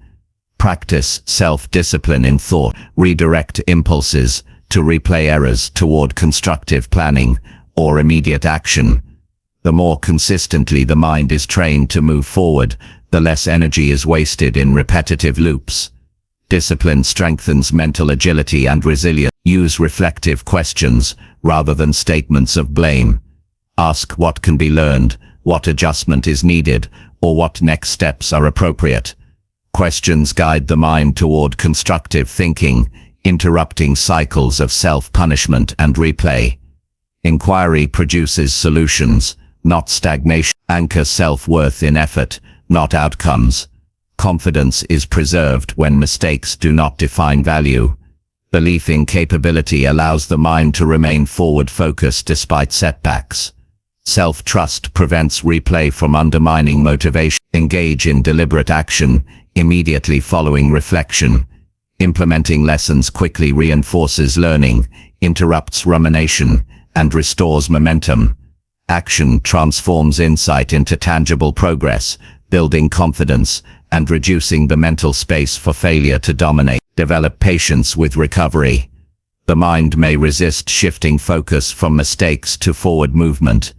Practice self-discipline in thought. Redirect impulses to replay errors toward constructive planning or immediate action. The more consistently the mind is trained to move forward, the less energy is wasted in repetitive loops. Discipline strengthens mental agility and resilience. Use reflective questions rather than statements of blame. Ask what can be learned, what adjustment is needed, or what next steps are appropriate. Questions guide the mind toward constructive thinking, interrupting cycles of self-punishment and replay. Inquiry produces solutions, not stagnation. Anchor self-worth in effort, not outcomes. Confidence is preserved when mistakes do not define value. Belief in capability allows the mind to remain forward-focused despite setbacks. Self-trust prevents replay from undermining motivation. Engage in deliberate action immediately following reflection. Implementing lessons quickly reinforces learning, interrupts rumination, and restores momentum. Action transforms insight into tangible progress, building confidence and reducing the mental space for failure to dominate. Develop patience with recovery. The mind may resist shifting focus from mistakes to forward movement.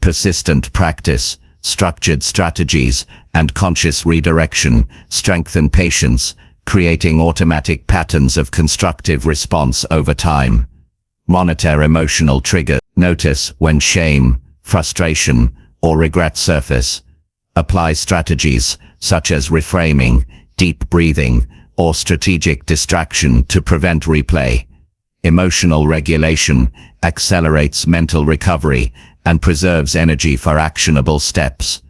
Persistent practice, structured strategies, and conscious redirection strengthen patience, creating automatic patterns of constructive response over time. Monitor emotional triggers. Notice when shame, frustration, or regret surface. Apply strategies such as reframing, deep breathing, or strategic distraction to prevent replay. Emotional regulation accelerates mental recovery and preserves energy for actionable steps.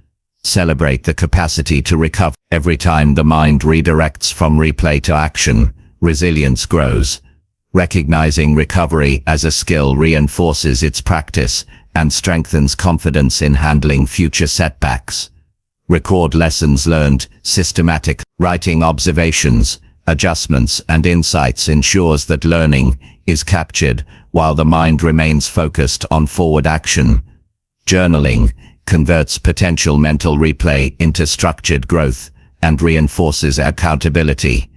Celebrate the capacity to recover. Every time the mind redirects from replay to action, resilience grows. Recognizing recovery as a skill reinforces its practice and strengthens confidence in handling future setbacks. Record lessons learned. Systematic writing observations, adjustments, and insights ensures that learning is captured while the mind remains focused on forward action. Journaling converts potential mental replay into structured growth and reinforces accountability.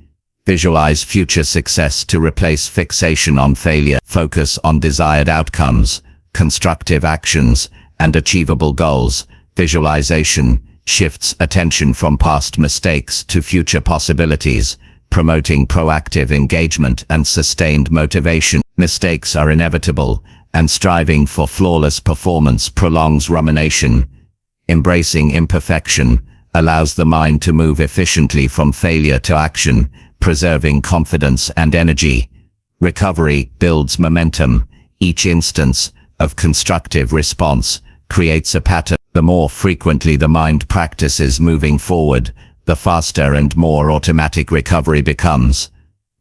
Visualize future success to replace fixation on failure. Focus on desired outcomes, constructive actions, and achievable goals. Visualization shifts attention from past mistakes to future possibilities, promoting proactive engagement and sustained motivation. Mistakes are inevitable, and striving for flawless performance prolongs rumination. Embracing imperfection allows the mind to move efficiently from failure to action, preserving confidence and energy. Recovery builds momentum. Each instance of constructive response creates a pattern. The more frequently the mind practices moving forward, the faster and more automatic recovery becomes.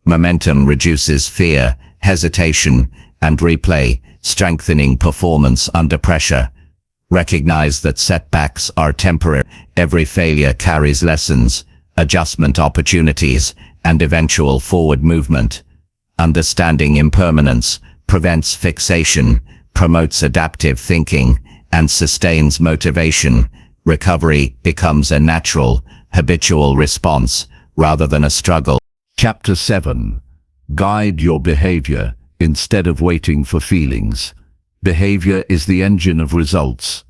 Momentum reduces fear, hesitation, and replay, strengthening performance under pressure. Recognize that setbacks are temporary. Every failure carries lessons, adjustment opportunities, and eventual forward movement. Understanding impermanence prevents fixation, promotes adaptive thinking, and sustains motivation. Recovery becomes a natural, habitual response rather than a struggle. Chapter 7. Guide your behavior instead of waiting for feelings. Behavior is the engine of results.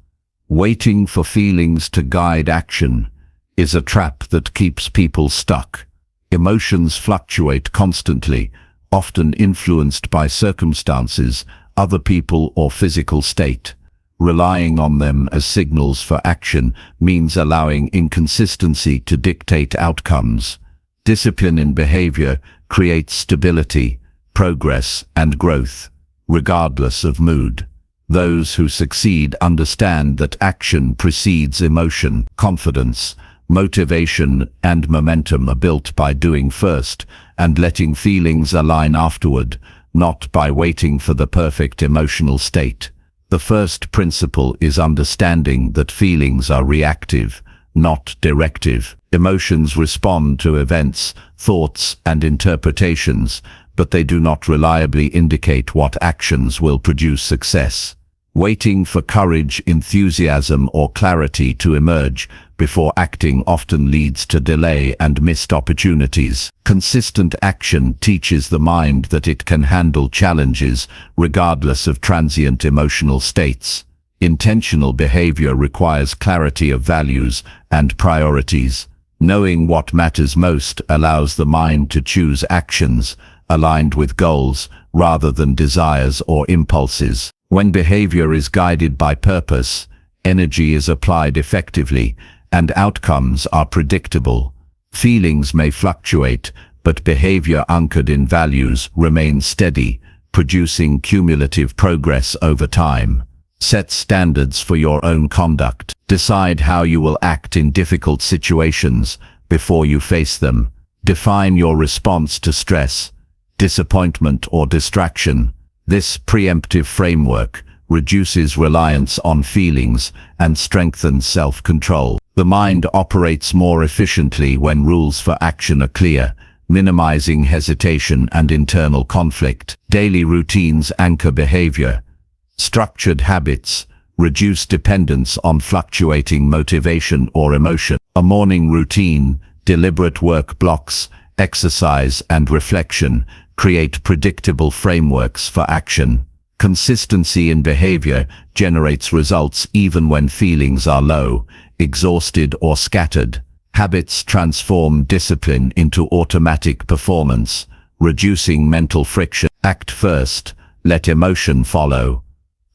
Waiting for feelings to guide action is a trap that keeps people stuck. Emotions fluctuate constantly, often influenced by circumstances, other people, or physical state. Relying on them as signals for action means allowing inconsistency to dictate outcomes. Discipline in behavior creates stability, progress, and growth, regardless of mood. Those who succeed understand that action precedes emotion. Confidence, motivation, and momentum are built by doing first and letting feelings align afterward, not by waiting for the perfect emotional state. The first principle is understanding that feelings are reactive, not directive. Emotions respond to events, thoughts, and interpretations, but they do not reliably indicate what actions will produce success. Waiting for courage, enthusiasm, or clarity to emerge before acting often leads to delay and missed opportunities. Consistent action teaches the mind that it can handle challenges regardless of transient emotional states. Intentional behavior requires clarity of values and priorities. Knowing what matters most allows the mind to choose actions aligned with goals rather than desires or impulses. When behavior is guided by purpose, energy is applied effectively, and outcomes are predictable. Feelings may fluctuate, but behavior anchored in values remains steady, producing cumulative progress over time. Set standards for your own conduct. Decide how you will act in difficult situations before you face them. Define your response to stress, disappointment, or distraction. This preemptive framework reduces reliance on feelings and strengthens self-control. The mind operates more efficiently when rules for action are clear, minimizing hesitation and internal conflict. Daily routines anchor behavior. Structured habits reduce dependence on fluctuating motivation or emotion. A morning routine, deliberate work blocks, exercise, and reflection create predictable frameworks for action. Consistency in behavior generates results even when feelings are low, exhausted, or scattered. Habits transform discipline into automatic performance, reducing mental friction. Act first, let emotion follow.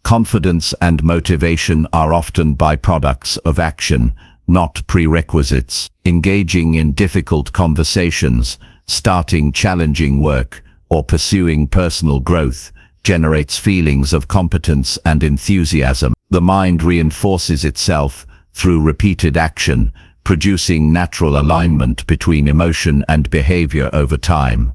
Confidence and motivation are often byproducts of action, not prerequisites. Engaging in difficult conversations, starting challenging work, or pursuing personal growth generates feelings of competence and enthusiasm. The mind reinforces itself through repeated action, producing natural alignment between emotion and behavior over time.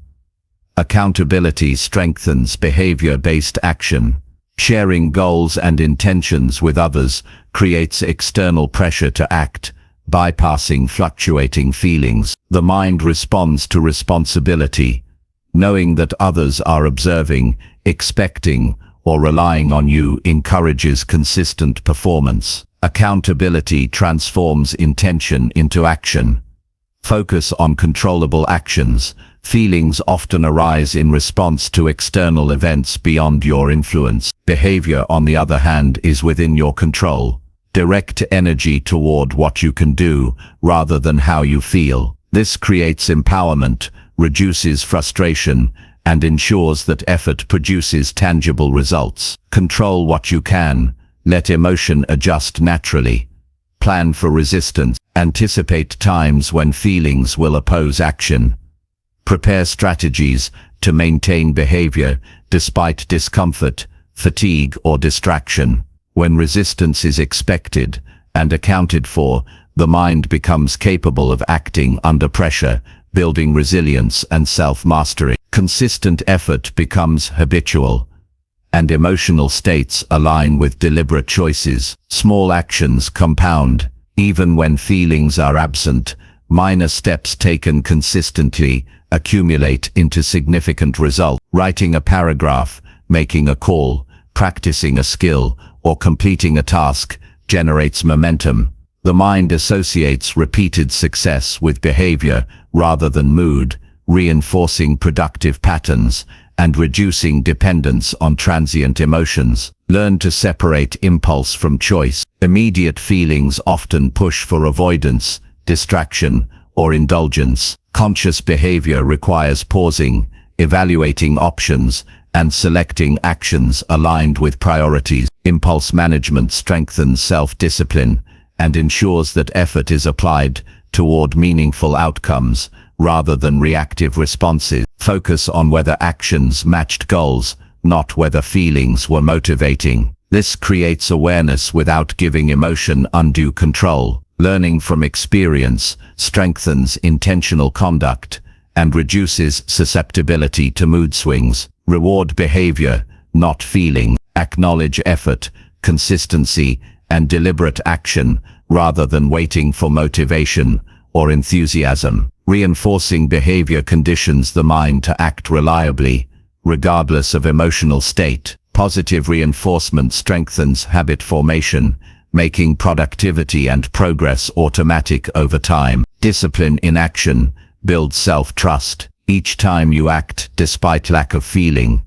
Accountability strengthens behavior-based action. Sharing goals and intentions with others creates external pressure to act, bypassing fluctuating feelings. The mind responds to responsibility. Knowing that others are observing, expecting, or relying on you encourages consistent performance. Accountability transforms intention into action. Focus on controllable actions. Feelings often arise in response to external events beyond your influence. Behavior, on the other hand, is within your control. Direct energy toward what you can do, rather than how you feel. This creates empowerment, reduces frustration, and ensures that effort produces tangible results. Control what you can. Let emotion adjust naturally. Plan for resistance. Anticipate times when feelings will oppose action. Prepare strategies to maintain behavior despite discomfort, fatigue, or distraction. When resistance is expected and accounted for, the mind becomes capable of acting under pressure, building resilience and self-mastery. Consistent effort becomes habitual, and emotional states align with deliberate choices. Small actions compound. Even when feelings are absent, minor steps taken consistently accumulate into significant results. Writing a paragraph, making a call, practicing a skill, or completing a task generates momentum. The mind associates repeated success with behavior rather than mood, reinforcing productive patterns and reducing dependence on transient emotions. Learn to separate impulse from choice. Immediate feelings often push for avoidance, distraction, or indulgence. Conscious behavior requires pausing, evaluating options, and selecting actions aligned with priorities. Impulse management strengthens self-discipline and ensures that effort is applied toward meaningful outcomes rather than reactive responses. Focus on whether actions matched goals, not whether feelings were motivating. This creates awareness without giving emotion undue control. Learning from experience strengthens intentional conduct and reduces susceptibility to mood swings. Reward behavior, not feeling. Acknowledge effort, consistency, and deliberate action rather than waiting for motivation or enthusiasm. Reinforcing behavior conditions the mind to act reliably, regardless of emotional state. Positive reinforcement strengthens habit formation, making productivity and progress automatic over time. Discipline in action builds self-trust. Each time you act despite lack of feeling,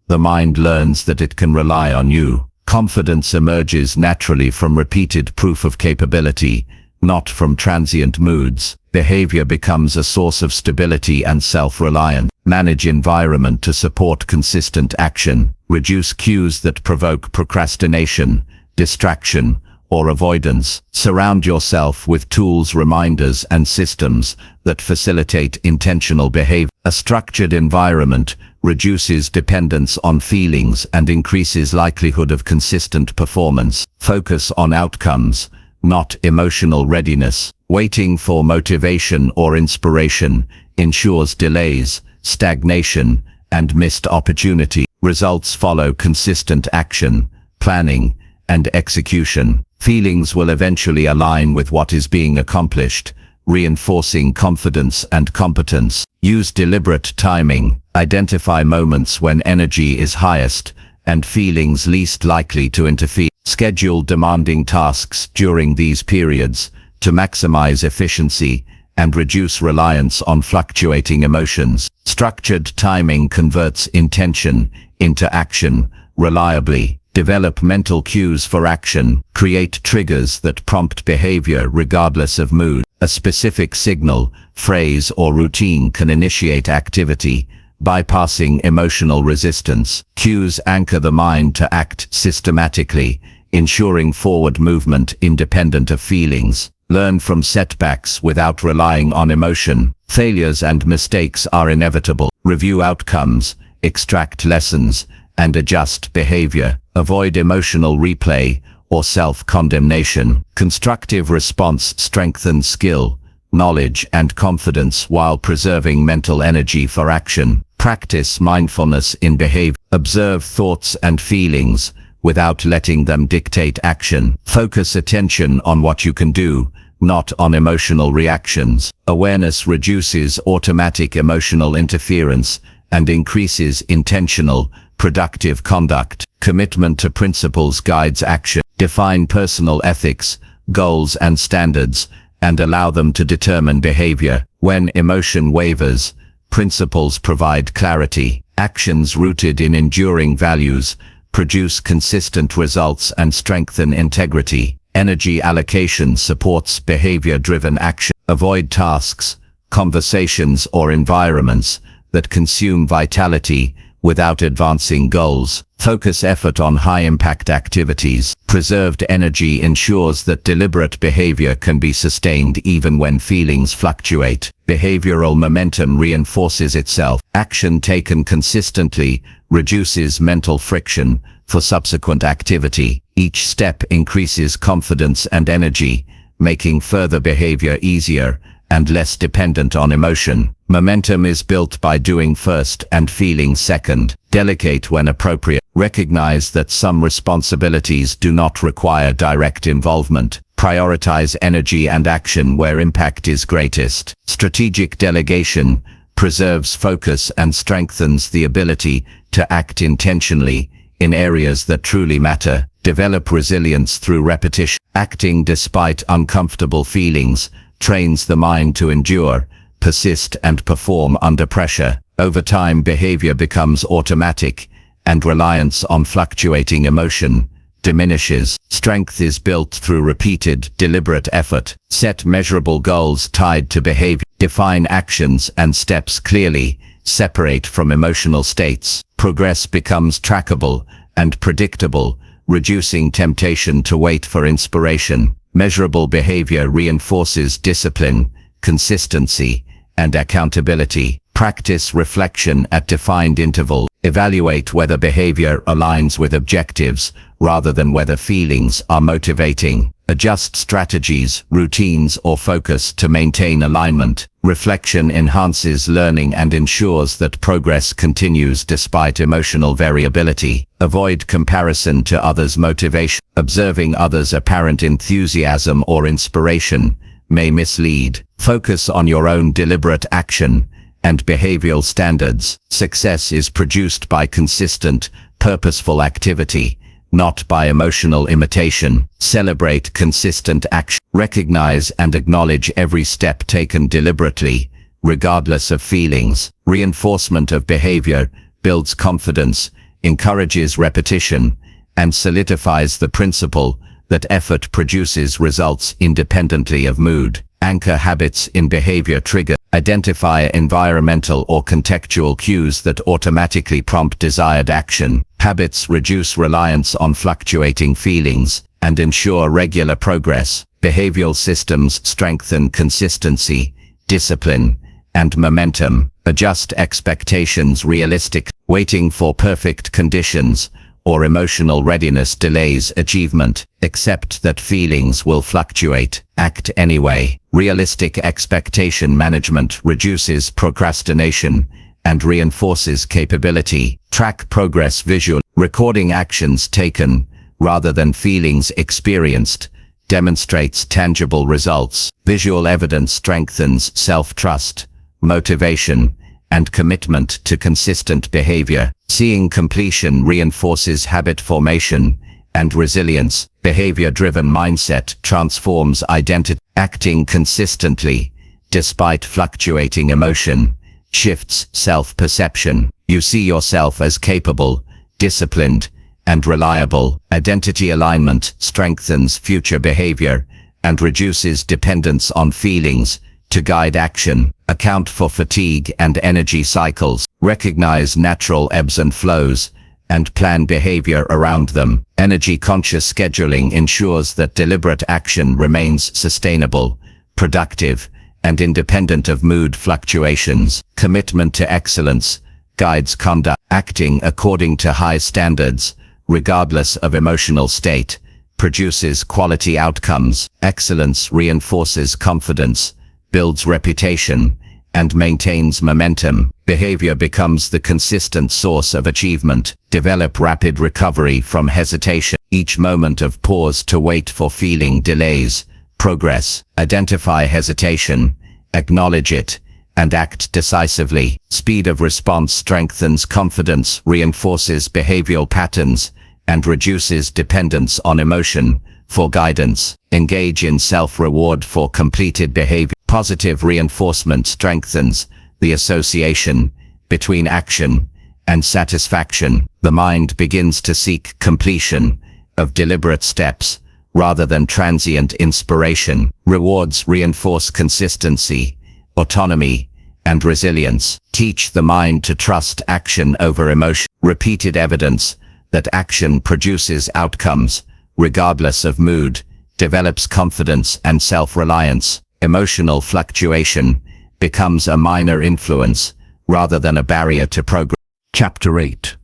the mind learns that it can rely on you. Confidence emerges naturally from repeated proof of capability, not from transient moods. Behavior becomes a source of stability and self-reliance. Manage environment to support consistent action. Reduce cues that provoke procrastination, distraction, or avoidance. Surround yourself with tools, reminders, and systems that facilitate intentional behavior. A structured environment reduces dependence on feelings and increases likelihood of consistent performance. Focus on outcomes, not emotional readiness. Waiting for motivation or inspiration ensures delays, stagnation, and missed opportunity. Results follow consistent action, planning, and execution. Feelings will eventually align with what is being accomplished, reinforcing confidence and competence. Use deliberate timing. Identify moments when energy is highest and feelings least likely to interfere. Schedule demanding tasks during these periods to maximize efficiency and reduce reliance on fluctuating emotions. Structured timing converts intention into action reliably. Develop mental cues for action. Create triggers that prompt behavior regardless of mood. A specific signal, phrase, or routine can initiate activity, bypassing emotional resistance. Cues anchor the mind to act systematically, ensuring forward movement independent of feelings. Learn from setbacks without relying on emotion. Failures and mistakes are inevitable. Review outcomes, extract lessons, and adjust behavior. Avoid emotional replay or self-condemnation. Constructive response strengthens skill, knowledge, and confidence while preserving mental energy for action. Practice mindfulness in behavior. Observe thoughts and feelings without letting them dictate action. Focus attention on what you can do, not on emotional reactions. Awareness reduces automatic emotional interference and increases intentional, productive conduct. Commitment to principles guides action. Define personal ethics, goals, and standards, and allow them to determine behavior. When emotion wavers, principles provide clarity. Actions rooted in enduring values produce consistent results and strengthen integrity. Energy allocation supports behavior-driven action. Avoid tasks, conversations, or environments that consume vitality without advancing goals. Focus effort on high-impact activities. Preserved energy ensures that deliberate behavior can be sustained even when feelings fluctuate. Behavioral momentum reinforces itself. Action taken consistently reduces mental friction for subsequent activity. Each step increases confidence and energy, making further behavior easier and less dependent on emotion. Momentum is built by doing first and feeling second. Delegate when appropriate. Recognize that some responsibilities do not require direct involvement. Prioritize energy and action where impact is greatest. Strategic delegation preserves focus and strengthens the ability to act intentionally in areas that truly matter. Develop resilience through repetition. Acting despite uncomfortable feelings trains the mind to endure, persist, and perform under pressure. Over time, behavior becomes automatic, and reliance on fluctuating emotion diminishes. Strength is built through repeated, deliberate effort. Set measurable goals tied to behavior. Define actions and steps clearly, separate from emotional states. Progress becomes trackable and predictable, reducing temptation to wait for inspiration. Measurable behavior reinforces discipline, consistency, and accountability. Practice reflection at defined intervals. Evaluate whether behavior aligns with objectives rather than whether feelings are motivating. Adjust strategies, routines, or focus to maintain alignment. Reflection enhances learning and ensures that progress continues despite emotional variability. Avoid comparison to others' motivation. Observing others' apparent enthusiasm or inspiration may mislead. Focus on your own deliberate action and behavioral standards. Success is produced by consistent, purposeful activity, not by emotional imitation. Celebrate consistent action. Recognize and acknowledge every step taken deliberately, regardless of feelings. Reinforcement of behavior builds confidence, encourages repetition, and solidifies the principle that effort produces results independently of mood. Anchor habits in behavior trigger. Identify environmental or contextual cues that automatically prompt desired action. Habits reduce reliance on fluctuating feelings and ensure regular progress. Behavioral systems strengthen consistency, discipline, and momentum. Adjust expectations realistic. Waiting for perfect conditions or emotional readiness delays achievement. Accept that feelings will fluctuate. Act anyway. Realistic expectation management reduces procrastination and reinforces capability. Track progress visually. Recording actions taken rather than feelings experienced demonstrates tangible results. Visual evidence strengthens self-trust, motivation, and commitment to consistent behavior. Seeing completion reinforces habit formation and resilience. Behavior-driven mindset transforms identity. Acting consistently, despite fluctuating emotion, shifts self-perception. You see yourself as capable, disciplined, and reliable. Identity alignment strengthens future behavior and reduces dependence on feelings to guide action. Account for fatigue and energy cycles. Recognize natural ebbs and flows and plan behavior around them. Energy-conscious scheduling ensures that deliberate action remains sustainable, productive, and independent of mood fluctuations. Commitment to excellence guides conduct. Acting according to high standards, regardless of emotional state, produces quality outcomes. Excellence reinforces confidence, builds reputation, and maintains momentum. Behavior becomes the consistent source of achievement. Develop rapid recovery from hesitation. Each moment of pause to wait for feeling delays progress. Identify hesitation, acknowledge it, and act decisively. Speed of response strengthens confidence, reinforces behavioral patterns, and reduces dependence on emotion for guidance. Engage in self-reward for completed behavior. Positive reinforcement strengthens the association between action and satisfaction. The mind begins to seek completion of deliberate steps rather than transient inspiration. Rewards reinforce consistency, autonomy, and resilience. Teach the mind to trust action over emotion. Repeated evidence that action produces outcomes, regardless of mood, develops confidence and self-reliance. Emotional fluctuation becomes a minor influence rather than a barrier to progress. Chapter 8.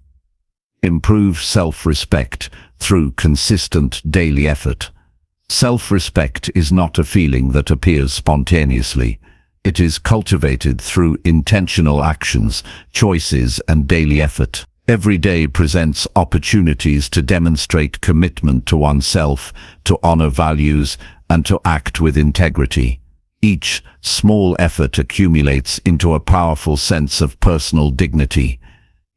Improve self-respect through consistent daily effort. Self-respect is not a feeling that appears spontaneously. It is cultivated through intentional actions, choices, and daily effort. Every day presents opportunities to demonstrate commitment to oneself, to honor values, and to act with integrity. Each small effort accumulates into a powerful sense of personal dignity.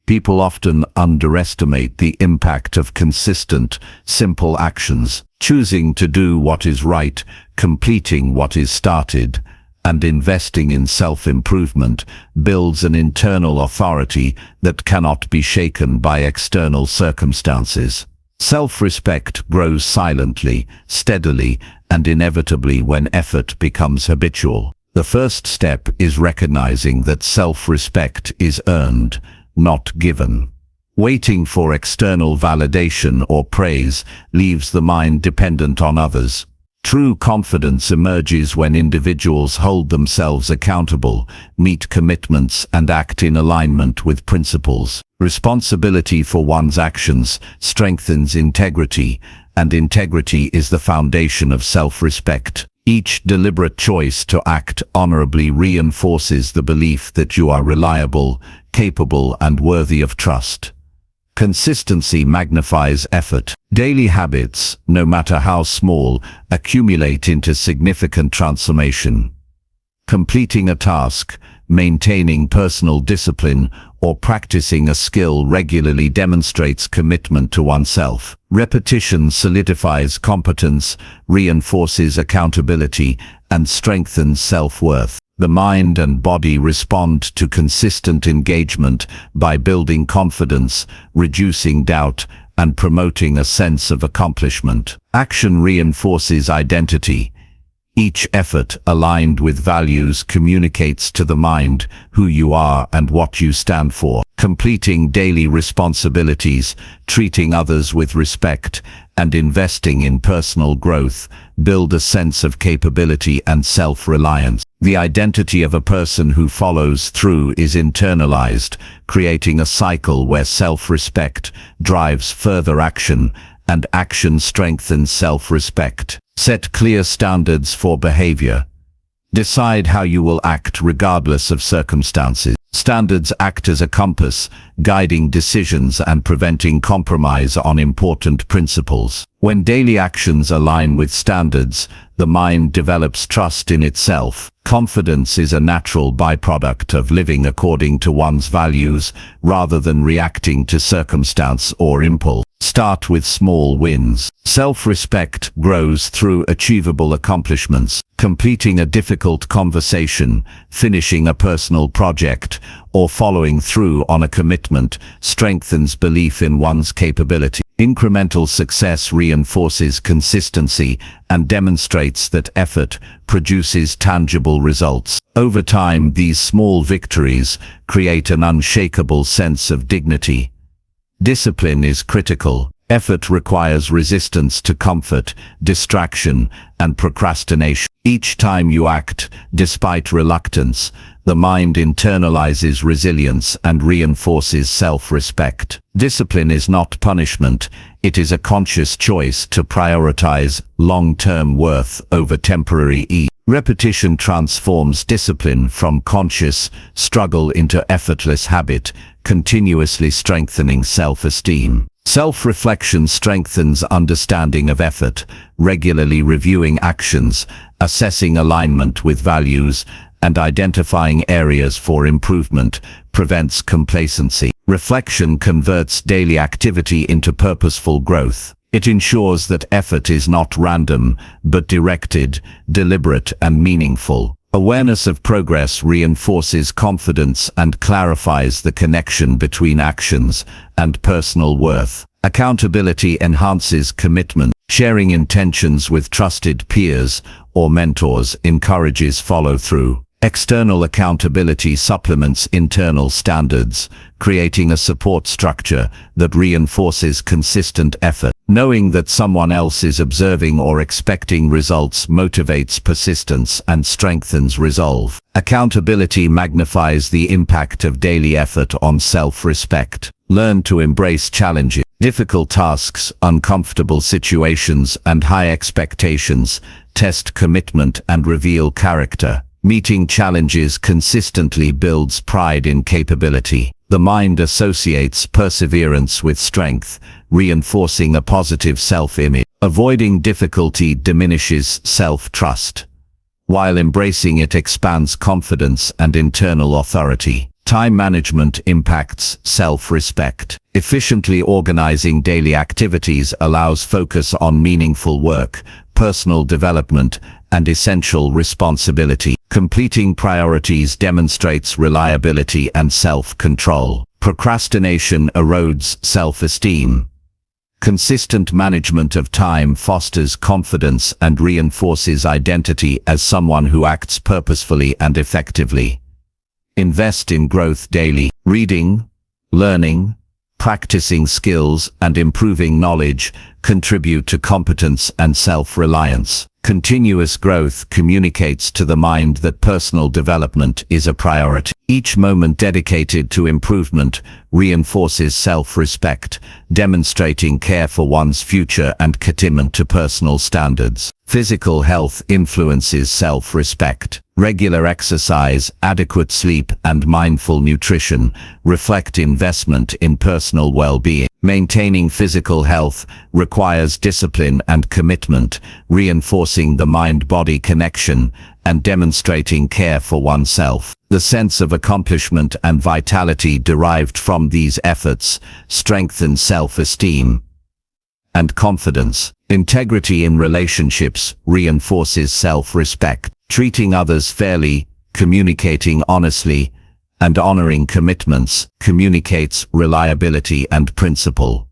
People often underestimate the impact of consistent, simple actions, choosing to do what is right, completing what is started, and investing in self-improvement builds an internal authority that cannot be shaken by external circumstances. Self-respect grows silently, steadily, and inevitably when effort becomes habitual. The first step is recognizing that self-respect is earned, not given. Waiting for external validation or praise leaves the mind dependent on others. True confidence emerges when individuals hold themselves accountable, meet commitments, and act in alignment with principles. Responsibility for one's actions strengthens integrity, and integrity is the foundation of self-respect. Each deliberate choice to act honorably reinforces the belief that you are reliable, capable, and worthy of trust. Consistency magnifies effort. Daily habits, no matter how small, accumulate into significant transformation. Completing a task, maintaining personal discipline, or practicing a skill regularly demonstrates commitment to oneself. Repetition solidifies competence, reinforces accountability, and strengthens self-worth. The mind and body respond to consistent engagement by building confidence, reducing doubt, and promoting a sense of accomplishment. Action reinforces identity. Each effort aligned with values communicates to the mind who you are and what you stand for. Completing daily responsibilities, treating others with respect, and investing in personal growth build a sense of capability and self-reliance. The identity of a person who follows through is internalized, creating a cycle where self-respect drives further action, and action strengthens self-respect. Set clear standards for behavior. Decide how you will act regardless of circumstances. Standards act as a compass, guiding decisions and preventing compromise on important principles. When daily actions align with standards, the mind develops trust in itself. Confidence is a natural byproduct of living according to one's values, rather than reacting to circumstance or impulse. Start with small wins. Self-respect grows through achievable accomplishments. Completing a difficult conversation, finishing a personal project, or following through on a commitment strengthens belief in one's capability. Incremental success reinforces consistency and demonstrates that effort produces tangible results. Over time, these small victories create an unshakable sense of dignity. Discipline is critical. Effort requires resistance to comfort, distraction, and procrastination. Each time you act, despite reluctance, the mind internalizes resilience and reinforces self-respect. Discipline is not punishment, it is a conscious choice to prioritize long-term worth over temporary ease. Repetition transforms discipline from conscious struggle into effortless habit, continuously strengthening self-esteem. Self-reflection strengthens understanding of effort, regularly reviewing actions, assessing alignment with values, and identifying areas for improvement prevents complacency. Reflection converts daily activity into purposeful growth. It ensures that effort is not random, but directed, deliberate, and meaningful. Awareness of progress reinforces confidence and clarifies the connection between actions and personal worth. Accountability enhances commitment. Sharing intentions with trusted peers or mentors encourages follow-through. External accountability supplements internal standards, creating a support structure that reinforces consistent effort. Knowing that someone else is observing or expecting results motivates persistence and strengthens resolve. Accountability magnifies the impact of daily effort on self-respect. Learn to embrace challenges. Difficult tasks, uncomfortable situations, and high expectations test commitment and reveal character. Meeting challenges consistently builds pride in capability. The mind associates perseverance with strength, reinforcing a positive self-image. Avoiding difficulty diminishes self-trust, while embracing it expands confidence and internal authority. Time management impacts self-respect. Efficiently organizing daily activities allows focus on meaningful work, personal development, and essential responsibility. Completing priorities demonstrates reliability and self-control. Procrastination erodes self-esteem. Consistent management of time fosters confidence and reinforces identity as someone who acts purposefully and effectively. Invest in growth daily. Reading, learning, practicing skills, and improving knowledge contribute to competence and self-reliance. Continuous growth communicates to the mind that personal development is a priority. Each moment dedicated to improvement reinforces self-respect, demonstrating care for one's future and commitment to personal standards. Physical health influences self-respect. Regular exercise, adequate sleep, and mindful nutrition reflect investment in personal well-being. Maintaining physical health requires discipline and commitment, reinforcing the mind-body connection and demonstrating care for oneself. The sense of accomplishment and vitality derived from these efforts strengthens self-esteem and confidence. Integrity in relationships reinforces self-respect. Treating others fairly, communicating honestly, and honoring commitments communicates reliability and principle.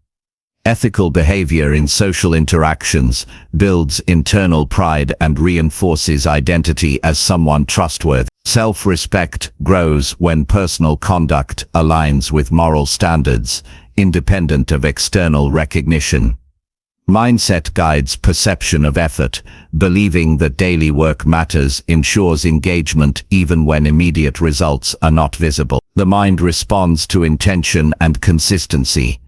Ethical behavior in social interactions builds internal pride and reinforces identity as someone trustworthy. Self-respect grows when personal conduct aligns with moral standards, independent of external recognition. Mindset guides perception of effort. Believing that daily work matters ensures engagement even when immediate results are not visible. The mind responds to intention and consistency,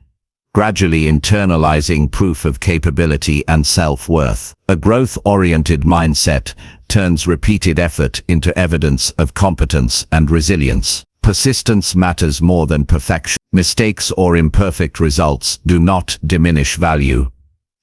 gradually internalizing proof of capability and self-worth. A growth-oriented mindset turns repeated effort into evidence of competence and resilience. Persistence matters more than perfection. Mistakes or imperfect results do not diminish value.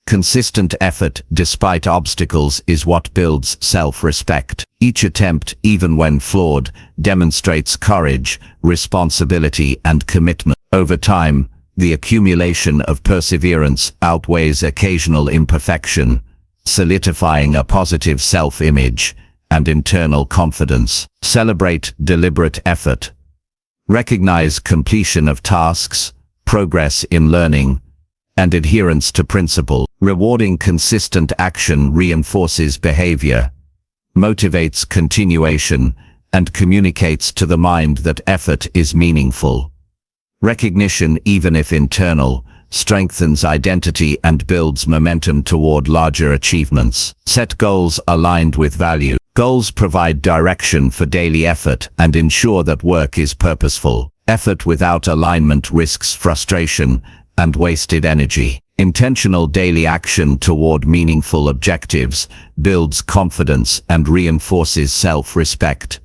Consistent effort, despite obstacles, is what builds self-respect. Each attempt, even when flawed, demonstrates courage, responsibility, and commitment. Over time, the accumulation of perseverance outweighs occasional imperfection, solidifying a positive self-image and internal confidence. Celebrate deliberate effort. Recognize completion of tasks, progress in learning, and adherence to principle. Rewarding consistent action reinforces behavior, motivates continuation, and communicates to the mind that effort is meaningful. Recognition, even if internal, strengthens identity and builds momentum toward larger achievements. Set goals aligned with value. Goals provide direction for daily effort and ensure that work is purposeful. Effort without alignment risks frustration and wasted energy. Intentional daily action toward meaningful objectives builds confidence and reinforces self-respect.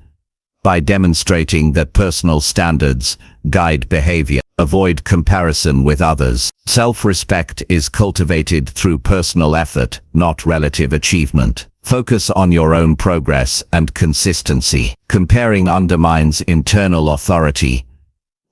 By demonstrating that personal standards guide behavior, avoid comparison with others. Self-respect is cultivated through personal effort, not relative achievement. Focus on your own progress and consistency. Comparing undermines internal authority,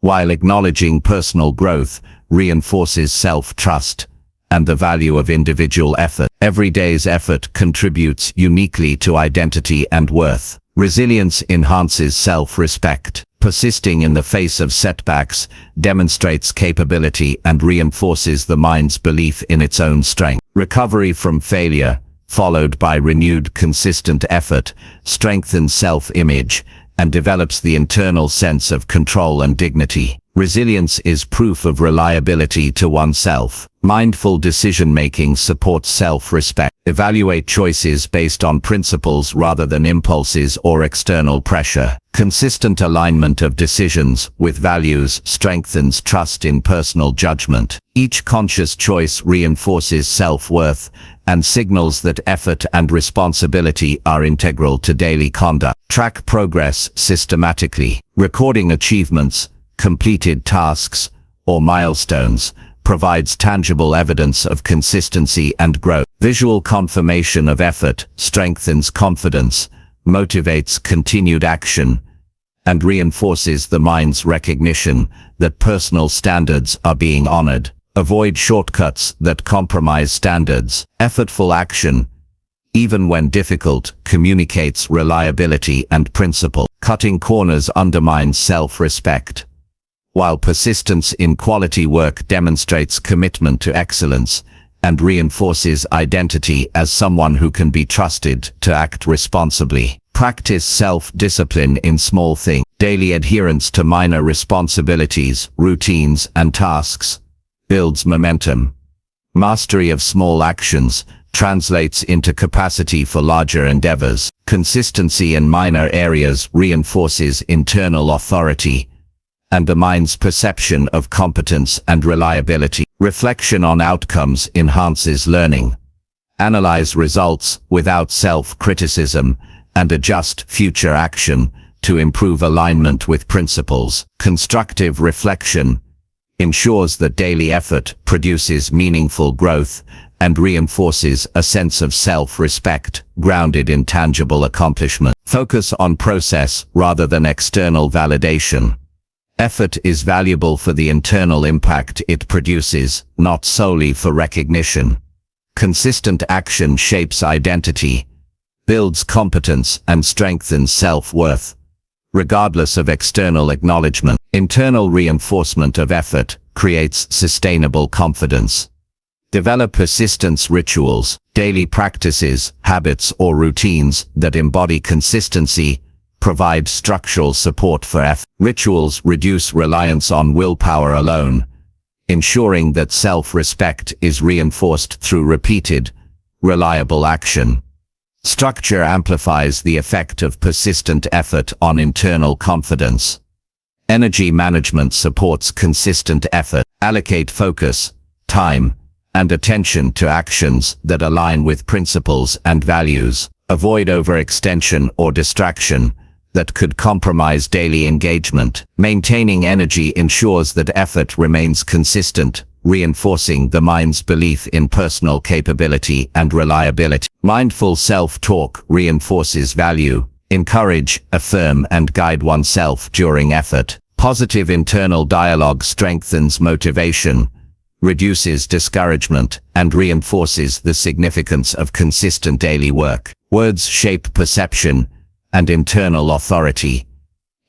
while acknowledging personal growth reinforces self-trust and the value of individual effort. Every day's effort contributes uniquely to identity and worth. Resilience enhances self-respect. Persisting in the face of setbacks demonstrates capability and reinforces the mind's belief in its own strength. Recovery from failure, followed by renewed consistent effort, strengthens self-image and develops the internal sense of control and dignity. Resilience is proof of reliability to oneself. Mindful decision-making supports self-respect. Evaluate choices based on principles rather than impulses or external pressure. Consistent alignment of decisions with values strengthens trust in personal judgment. Each conscious choice reinforces self-worth and signals that effort and responsibility are integral to daily conduct. Track progress systematically. Recording achievements, completed tasks, or milestones provides tangible evidence of consistency and growth. Visual confirmation of effort strengthens confidence, motivates continued action, and reinforces the mind's recognition that personal standards are being honored. Avoid shortcuts that compromise standards. Effortful action, even when difficult, communicates reliability and principle. Cutting corners undermines self-respect, while persistence in quality work demonstrates commitment to excellence and reinforces identity as someone who can be trusted to act responsibly. Practice self-discipline in small things. Daily adherence to minor responsibilities, routines, and tasks builds momentum. Mastery of small actions translates into capacity for larger endeavors. Consistency in minor areas reinforces internal authority and the mind's perception of competence and reliability. Reflection on outcomes enhances learning. Analyze results without self-criticism and adjust future action to improve alignment with principles. Constructive reflection ensures that daily effort produces meaningful growth and reinforces a sense of self-respect grounded in tangible accomplishment. Focus on process rather than external validation. Effort is valuable for the internal impact it produces, not solely for recognition. Consistent action shapes identity, builds competence, and strengthens self-worth, regardless of external acknowledgement. Internal reinforcement of effort creates sustainable confidence. Develop persistence rituals, daily practices, habits, or routines that embody consistency, provide structural support for effort. Rituals reduce reliance on willpower alone, ensuring that self-respect is reinforced through repeated, reliable action. Structure amplifies the effect of persistent effort on internal confidence. Energy management supports consistent effort. Allocate focus, time, and attention to actions that align with principles and values. Avoid overextension or distraction that could compromise daily engagement. Maintaining energy ensures that effort remains consistent, reinforcing the mind's belief in personal capability and reliability. Mindful self-talk reinforces value. Encourage, affirm, and guide oneself during effort. Positive internal dialogue strengthens motivation, reduces discouragement, and reinforces the significance of consistent daily work. Words shape perception and internal authority,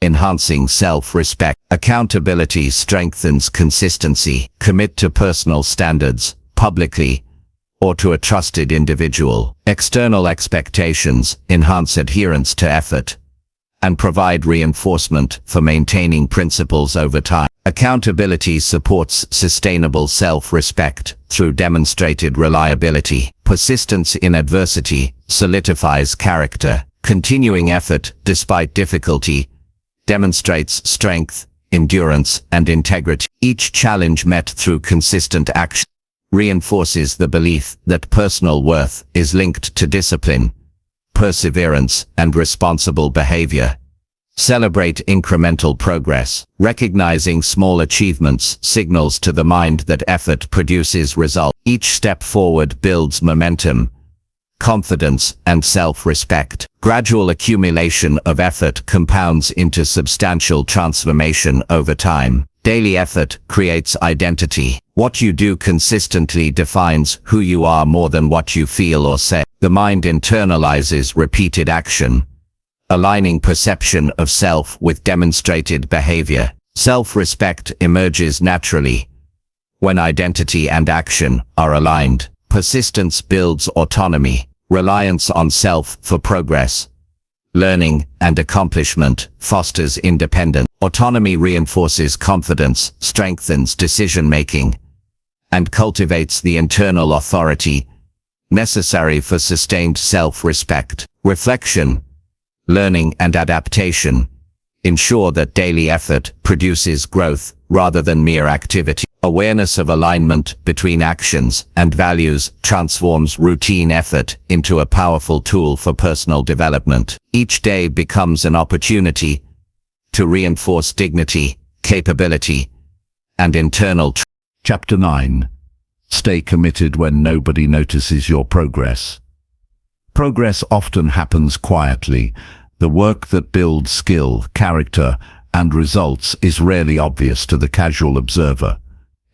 enhancing self-respect. Accountability strengthens consistency. Commit to personal standards, publicly, or to a trusted individual. External expectations enhance adherence to effort and provide reinforcement for maintaining principles over time. Accountability supports sustainable self-respect through demonstrated reliability. Persistence in adversity solidifies character. Continuing effort, despite difficulty, demonstrates strength, endurance, and integrity. Each challenge met through consistent action reinforces the belief that personal worth is linked to discipline, perseverance, and responsible behavior. Celebrate incremental progress. Recognizing small achievements signals to the mind that effort produces results. Each step forward builds momentum, confidence, and self-respect. Gradual accumulation of effort compounds into substantial transformation over time. Daily effort creates identity. What you do consistently defines who you are more than what you feel or say. The mind internalizes repeated action, aligning perception of self with demonstrated behavior. Self-respect emerges naturally when identity and action are aligned. Persistence builds autonomy. Reliance on self for progress, learning, and accomplishment fosters independence. Autonomy reinforces confidence, strengthens decision-making, and cultivates the internal authority necessary for sustained self-respect. Reflection, learning, and adaptation ensure that daily effort produces growth rather than mere activity. Awareness of alignment between actions and values transforms routine effort into a powerful tool for personal development. Each day becomes an opportunity to reinforce dignity, capability, and internal Chapter 9. Stay committed when nobody notices your progress. Progress often happens quietly. The work that builds skill, character, and results is rarely obvious to the casual observer.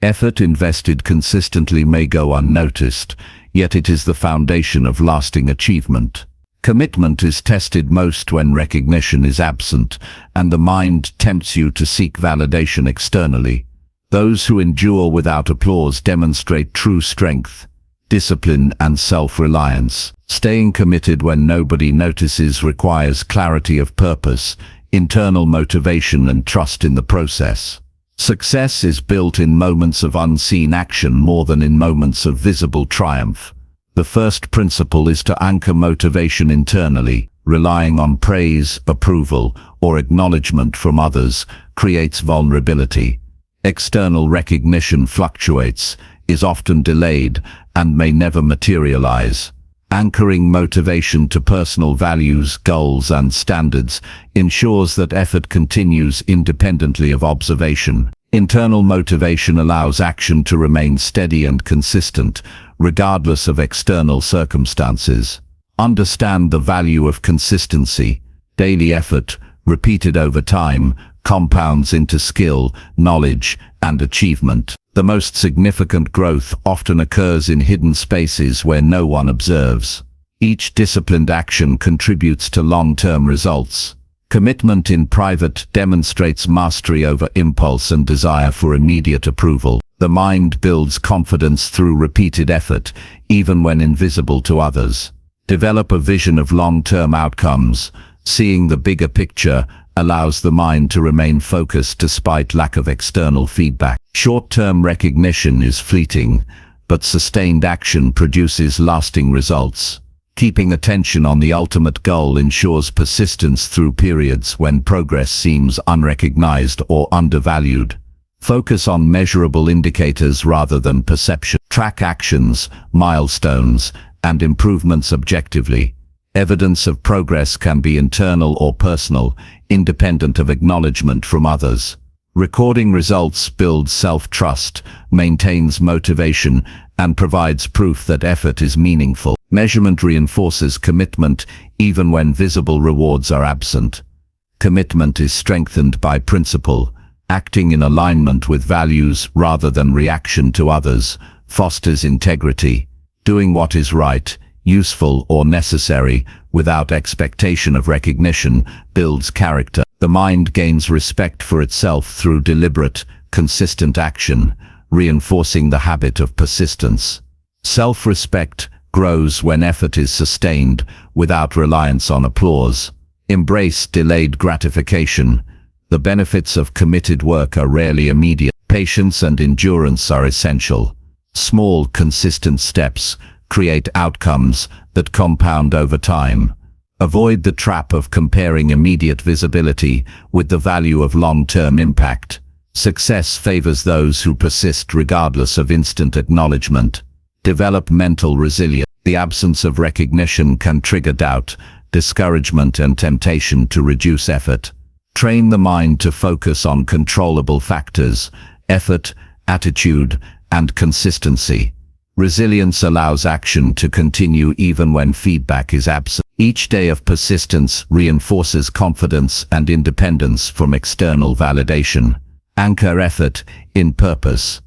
Effort invested consistently may go unnoticed, yet it is the foundation of lasting achievement. Commitment is tested most when recognition is absent, and the mind tempts you to seek validation externally. Those who endure without applause demonstrate true strength, discipline, and self-reliance. Staying committed when nobody notices requires clarity of purpose, internal motivation, and trust in the process. Success is built in moments of unseen action more than in moments of visible triumph. The first principle is to anchor motivation internally. Relying on praise, approval, or acknowledgement from others creates vulnerability. External recognition fluctuates, is often delayed, and may never materialize. Anchoring motivation to personal values, goals, and standards ensures that effort continues independently of observation. Internal motivation allows action to remain steady and consistent, regardless of external circumstances. Understand the value of consistency. Daily effort, repeated over time, compounds into skill, knowledge, and achievement. The most significant growth often occurs in hidden spaces where no one observes. Each disciplined action contributes to long-term results. Commitment in private demonstrates mastery over impulse and desire for immediate approval. The mind builds confidence through repeated effort, even when invisible to others. Develop a vision of long-term outcomes. Seeing the bigger picture allows the mind to remain focused despite lack of external feedback. Short-term recognition is fleeting, but sustained action produces lasting results. Keeping attention on the ultimate goal ensures persistence through periods when progress seems unrecognized or undervalued. Focus on measurable indicators rather than perception. Track actions, milestones, and improvements objectively. Evidence of progress can be internal or personal, independent of acknowledgement from others. Recording results builds self-trust, maintains motivation, and provides proof that effort is meaningful. Measurement reinforces commitment even when visible rewards are absent. Commitment is strengthened by principle. Acting in alignment with values rather than reaction to others fosters integrity. Doing what is right, useful, or necessary without expectation of recognition builds character. The mind gains respect for itself through deliberate, consistent action, reinforcing the habit of persistence. Self-respect grows when effort is sustained without reliance on applause. Embrace delayed gratification. The benefits of committed work are rarely immediate. Patience and endurance are essential. Small, consistent steps create outcomes that compound over time. Avoid the trap of comparing immediate visibility with the value of long-term impact. Success favors those who persist regardless of instant acknowledgement. Develop mental resilience. The absence of recognition can trigger doubt, discouragement, and temptation to reduce effort. Train the mind to focus on controllable factors: effort, attitude, and consistency. Resilience allows action to continue even when feedback is absent. Each day of persistence reinforces confidence and independence from external validation. Anchor effort in purpose.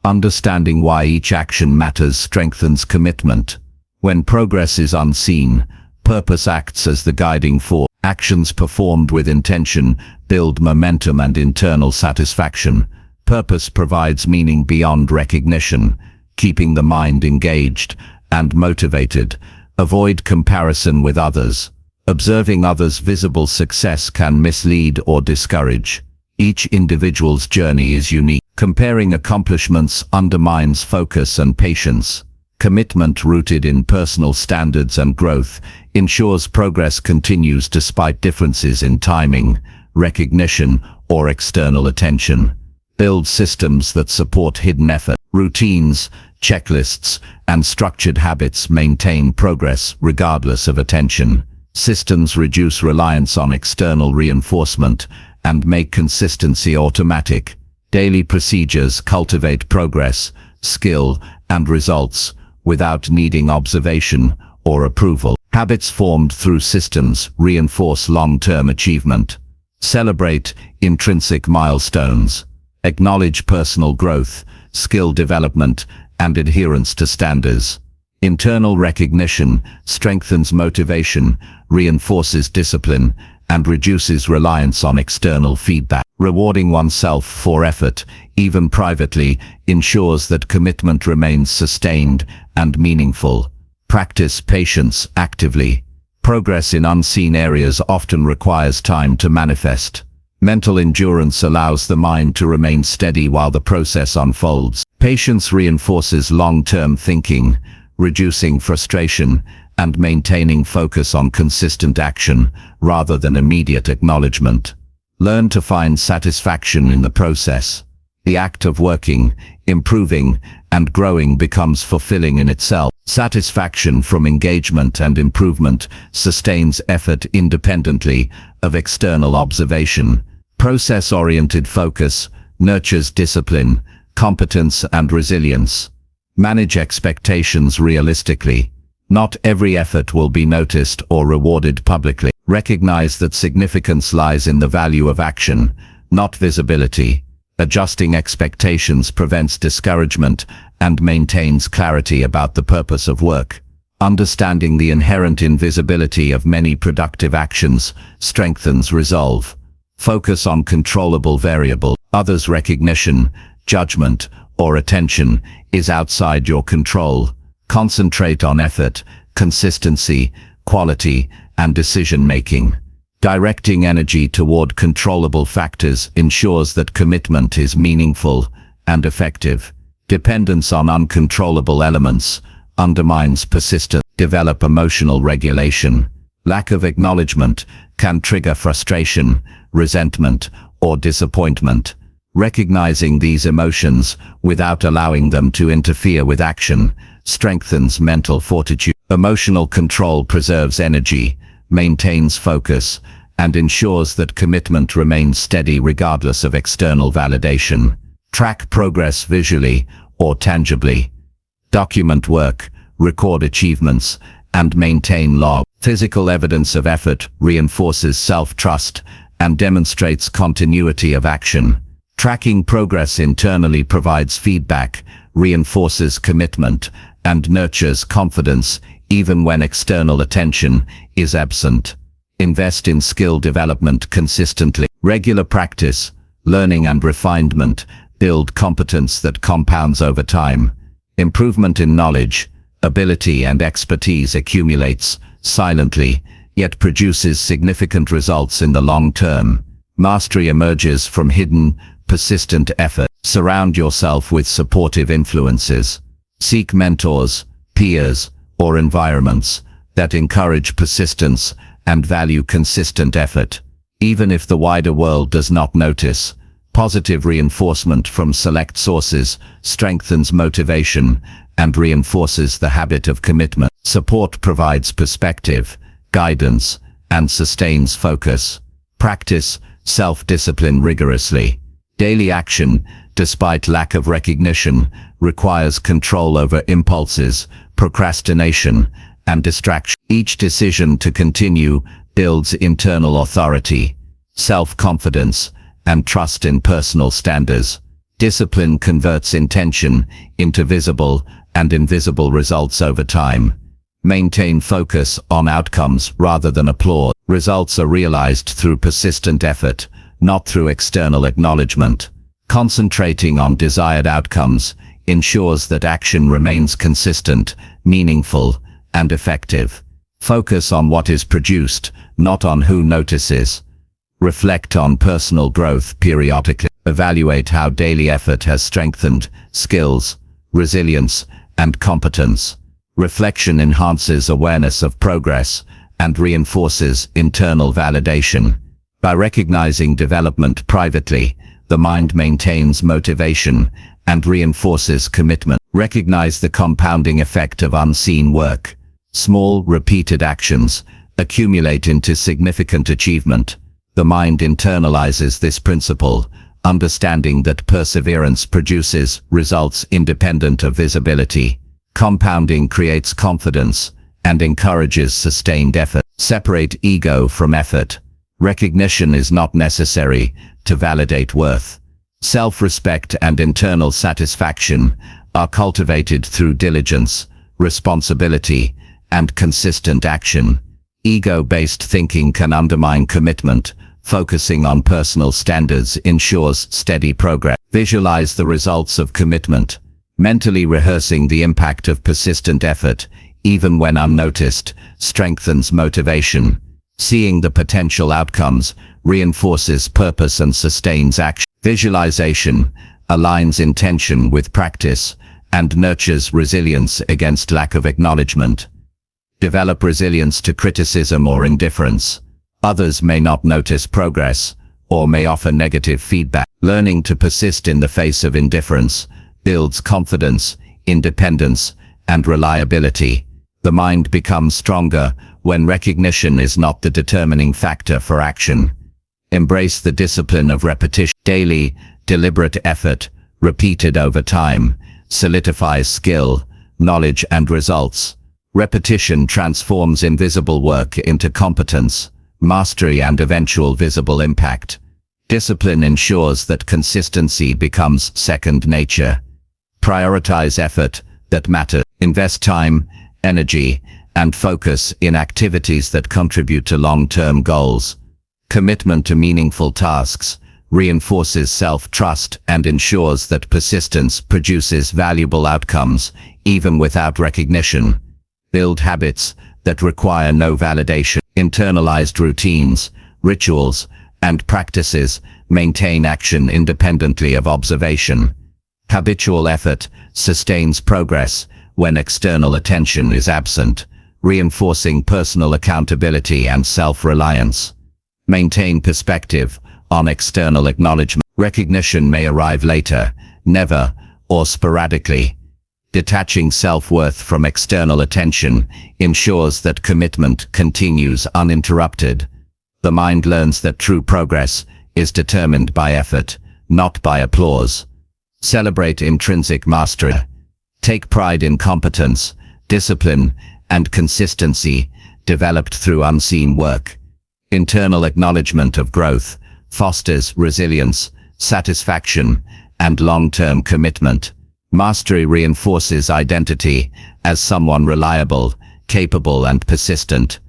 Understanding why each action matters strengthens commitment. When progress is unseen, purpose acts as the guiding force. Actions performed with intention build momentum and internal satisfaction. Purpose provides meaning beyond recognition, keeping the mind engaged and motivated. Avoid comparison with others. Observing others' visible success can mislead or discourage. Each individual's journey is unique. Comparing accomplishments undermines focus and patience. Commitment rooted in personal standards and growth ensures progress continues despite differences in timing, recognition, or external attention. Build systems that support hidden effort. Routines, checklists, and structured habits maintain progress regardless of attention. Systems reduce reliance on external reinforcement and make consistency automatic. Daily procedures cultivate progress, skill, and results without needing observation or approval. Habits formed through systems reinforce long-term achievement. Celebrate intrinsic milestones. Acknowledge personal growth, skill development, and adherence to standards. Internal recognition strengthens motivation, reinforces discipline, and reduces reliance on external feedback. Rewarding oneself for effort, even privately, ensures that commitment remains sustained and meaningful. Practice patience actively. Progress in unseen areas often requires time to manifest. Mental endurance allows the mind to remain steady while the process unfolds. Patience reinforces long-term thinking, reducing frustration and maintaining focus on consistent action rather than immediate acknowledgement. Learn to find satisfaction in the process. The act of working, improving, and growing becomes fulfilling in itself. Satisfaction from engagement and improvement sustains effort independently of external observation. Process-oriented focus nurtures discipline, competence, and resilience. Manage expectations realistically. Not every effort will be noticed or rewarded publicly. Recognize that significance lies in the value of action, not visibility. Adjusting expectations prevents discouragement and maintains clarity about the purpose of work. Understanding the inherent invisibility of many productive actions strengthens resolve. Focus on controllable variables. Others' recognition, judgment, or attention is outside your control. Concentrate on effort, consistency, quality, and decision-making. Directing energy toward controllable factors ensures that commitment is meaningful and effective. Dependence on uncontrollable elements undermines persistence. Develop emotional regulation. Lack of acknowledgement can trigger frustration, resentment, or disappointment. Recognizing these emotions without allowing them to interfere with action strengthens mental fortitude. Emotional control preserves energy, maintains focus, and ensures that commitment remains steady regardless of external validation. Track progress visually or tangibly. Document work, record achievements, and maintain log. Physical evidence of effort reinforces self-trust and demonstrates continuity of action. Tracking progress internally provides feedback, reinforces commitment, and nurtures confidence even when external attention is absent. Invest in skill development consistently. Regular practice, learning and refinement build competence that compounds over time. Improvement in knowledge, ability, and expertise accumulates silently, yet produces significant results in the long term. Mastery emerges from hidden, persistent effort. Surround yourself with supportive influences. Seek mentors, peers, or environments that encourage persistence and value consistent effort. Even if the wider world does not notice, positive reinforcement from select sources strengthens motivation and reinforces the habit of commitment. Support provides perspective, guidance, and sustains focus. Practice self-discipline rigorously. Daily action, despite lack of recognition, requires control over impulses, procrastination, and distraction. Each decision to continue builds internal authority, self-confidence, and trust in personal standards. Discipline converts intention into visible and invisible results over time. Maintain focus on outcomes rather than applause. Results are realized through persistent effort, not through external acknowledgement. Concentrating on desired outcomes ensures that action remains consistent, meaningful, and effective. Focus on what is produced, not on who notices. Reflect on personal growth periodically. Evaluate how daily effort has strengthened skills, resilience, and competence. Reflection enhances awareness of progress and reinforces internal validation. By recognizing development privately, the mind maintains motivation and reinforces commitment. Recognize the compounding effect of unseen work. Small, repeated actions accumulate into significant achievement. The mind internalizes this principle, understanding that perseverance produces results independent of visibility. Compounding creates confidence and encourages sustained effort. Separate ego from effort. Recognition is not necessary to validate worth. Self-respect and internal satisfaction are cultivated through diligence responsibility, and consistent action. Ego-based thinking can undermine commitment. Focusing on personal standards ensures steady progress. Visualize the results of commitment. Mentally rehearsing the impact of persistent effort, even when unnoticed, strengthens motivation. Seeing the potential outcomes reinforces purpose and sustains action. Visualization aligns intention with practice and nurtures resilience against lack of acknowledgement. Develop resilience to criticism or indifference. Others may not notice progress or may offer negative feedback. Learning to persist in the face of indifference builds confidence, independence, and reliability. The mind becomes stronger when recognition is not the determining factor for action. Embrace the discipline of repetition. Daily, deliberate effort, repeated over time, solidifies skill, knowledge, and results. Repetition transforms invisible work into competence, mastery, and eventual visible impact. Discipline ensures that consistency becomes second nature. Prioritize effort that matters. Invest time, energy, and focus in activities that contribute to long-term goals. Commitment to meaningful tasks reinforces self-trust and ensures that persistence produces valuable outcomes, even without recognition. Build habits that require no validation. Internalized routines, rituals, and practices maintain action independently of observation. Habitual effort sustains progress when external attention is absent, reinforcing personal accountability and self-reliance. Maintain perspective on external acknowledgement. Recognition may arrive later, never, or sporadically. Detaching self-worth from external attention ensures that commitment continues uninterrupted. The mind learns that true progress is determined by effort, not by applause. Celebrate intrinsic mastery. Take pride in competence, discipline, and consistency developed through unseen work. Internal acknowledgement of growth fosters resilience, satisfaction, and long-term commitment. Mastery reinforces identity as someone reliable, capable, and persistent.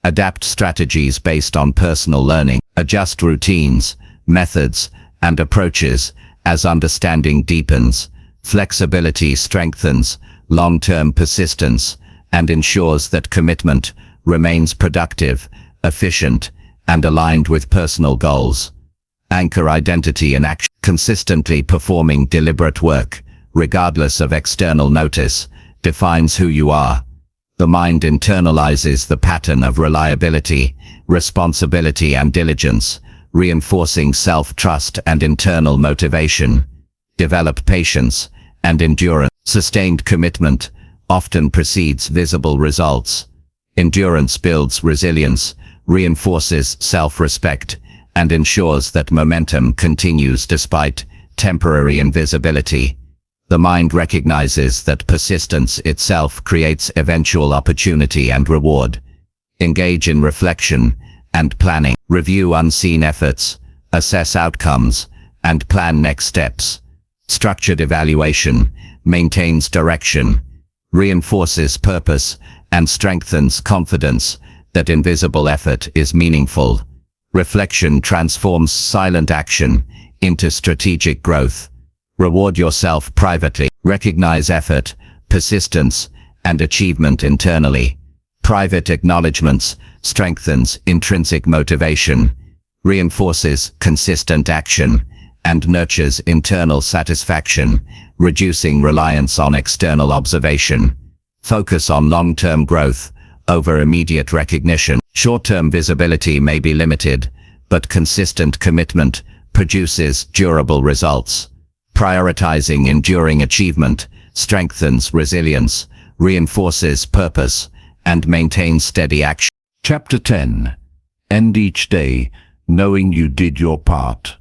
Adapt strategies based on personal learning. Adjust routines, methods, and approaches as understanding deepens. Flexibility strengthens long-term persistence and ensures that commitment remains productive, efficient, and aligned with personal goals. Anchor identity in action. Consistently performing deliberate work, regardless of external notice, defines who you are. The mind internalizes the pattern of reliability, responsibility, and diligence, reinforcing self-trust and internal motivation. Develop patience and endurance. Sustained commitment often precedes visible results. Endurance builds resilience, reinforces self-respect, and ensures that momentum continues despite temporary invisibility. The mind recognizes that persistence itself creates eventual opportunity and reward. Engage in reflection and planning. Review unseen efforts, assess outcomes, and plan next steps. Structured evaluation maintains direction, reinforces purpose, and strengthens confidence that invisible effort is meaningful. Reflection transforms silent action into strategic growth. Reward yourself privately. Recognize effort, persistence, and achievement internally. Private acknowledgements strengthens intrinsic motivation, reinforces consistent action, and nurtures internal satisfaction, reducing reliance on external observation. Focus on long-term growth over immediate recognition. Short-term visibility may be limited, but consistent commitment produces durable results. Prioritizing enduring achievement strengthens resilience, reinforces purpose, and maintains steady action. Chapter 10. End each day knowing you did your part.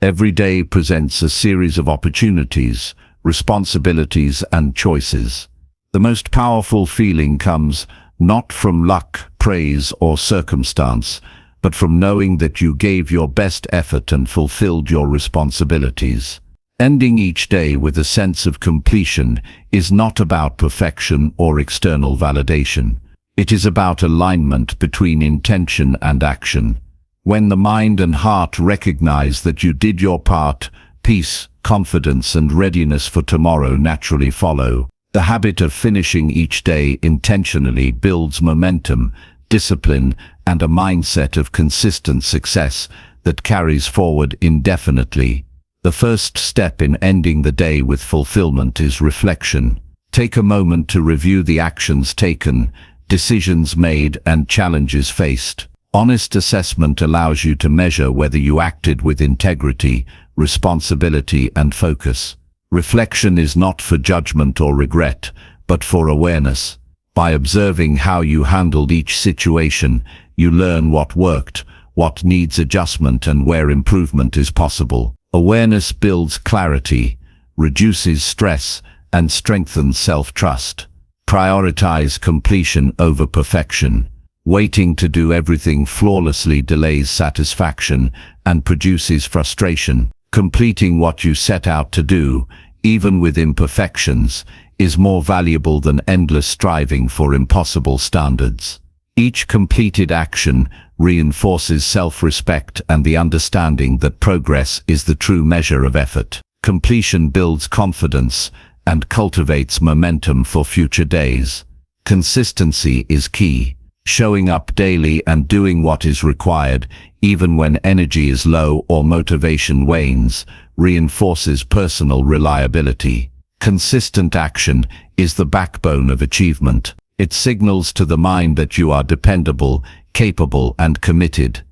Every day presents a series of opportunities, responsibilities, and choices. The most powerful feeling comes not from luck, praise, or circumstance, but from knowing that you gave your best effort and fulfilled your responsibilities. Ending each day with a sense of completion is not about perfection or external validation. It is about alignment between intention and action. When the mind and heart recognize that you did your part, peace, confidence and readiness for tomorrow naturally follow. The habit of finishing each day intentionally builds momentum, discipline, and a mindset of consistent success that carries forward indefinitely. The first step in ending the day with fulfillment is reflection. Take a moment to review the actions taken, decisions made, and challenges faced. Honest assessment allows you to measure whether you acted with integrity, responsibility, and focus. Reflection is not for judgment or regret, but for awareness. By observing how you handled each situation, you learn what worked, what needs adjustment, and where improvement is possible. Awareness builds clarity, reduces stress, and strengthens self-trust. Prioritize completion over perfection. Waiting to do everything flawlessly delays satisfaction and produces frustration. Completing what you set out to do, even with imperfections, is more valuable than endless striving for impossible standards. Each completed action reinforces self-respect and the understanding that progress is the true measure of effort. Completion builds confidence and cultivates momentum for future days. Consistency is key. Showing up daily and doing what is required, even when energy is low or motivation wanes, reinforces personal reliability. Consistent action is the backbone of achievement. It signals to the mind that you are dependable, capable, and committed.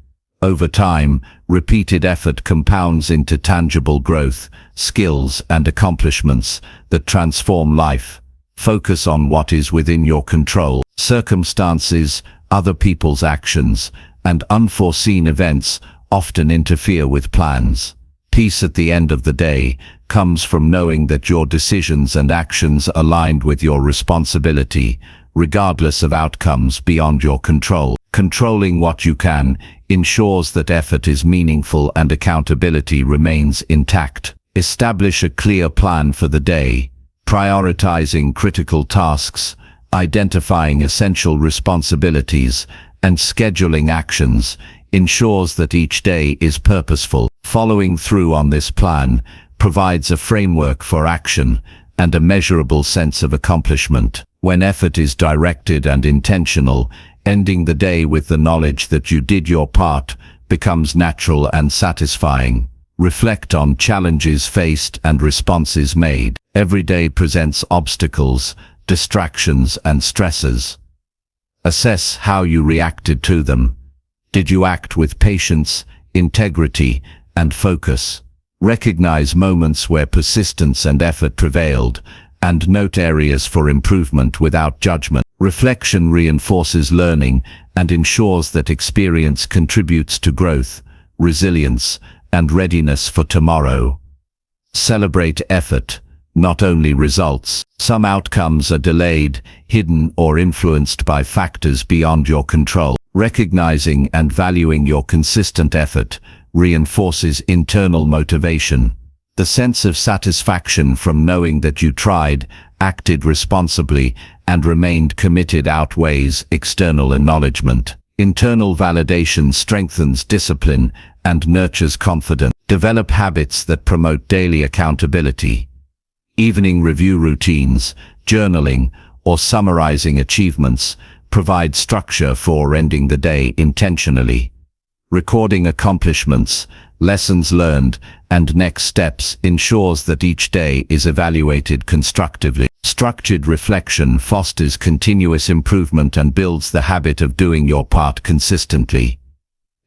Over time, repeated effort compounds into tangible growth, skills, and accomplishments that transform life. Focus on what is within your control. Circumstances, other people's actions, and unforeseen events often interfere with plans. Peace at the end of the day comes from knowing that your decisions and actions aligned with your responsibility, regardless of outcomes beyond your control. Controlling what you can ensures that effort is meaningful and accountability remains intact. Establish a clear plan for the day, prioritizing critical tasks, identifying essential responsibilities, and scheduling actions ensures that each day is purposeful. Following through on this plan provides a framework for action and a measurable sense of accomplishment. When effort is directed and intentional, ending the day with the knowledge that you did your part becomes natural and satisfying. Reflect on challenges faced and responses made. Every day presents obstacles, distractions, and stresses. Assess how you reacted to them. Did you act with patience, integrity, and focus? Recognize moments where persistence and effort prevailed, and note areas for improvement without judgment. Reflection reinforces learning and ensures that experience contributes to growth, resilience, and readiness for tomorrow. Celebrate effort, not only results. Some outcomes are delayed, hidden, or influenced by factors beyond your control. Recognizing and valuing your consistent effort reinforces internal motivation. The sense of satisfaction from knowing that you tried, acted responsibly, and remained committed outweighs external acknowledgement. Internal validation strengthens discipline and nurtures confidence. Develop habits that promote daily accountability. Evening review routines, journaling, or summarizing achievements provide structure for ending the day intentionally. Recording accomplishments, lessons learned, and next steps ensures that each day is evaluated constructively. Structured reflection fosters continuous improvement and builds the habit of doing your part consistently.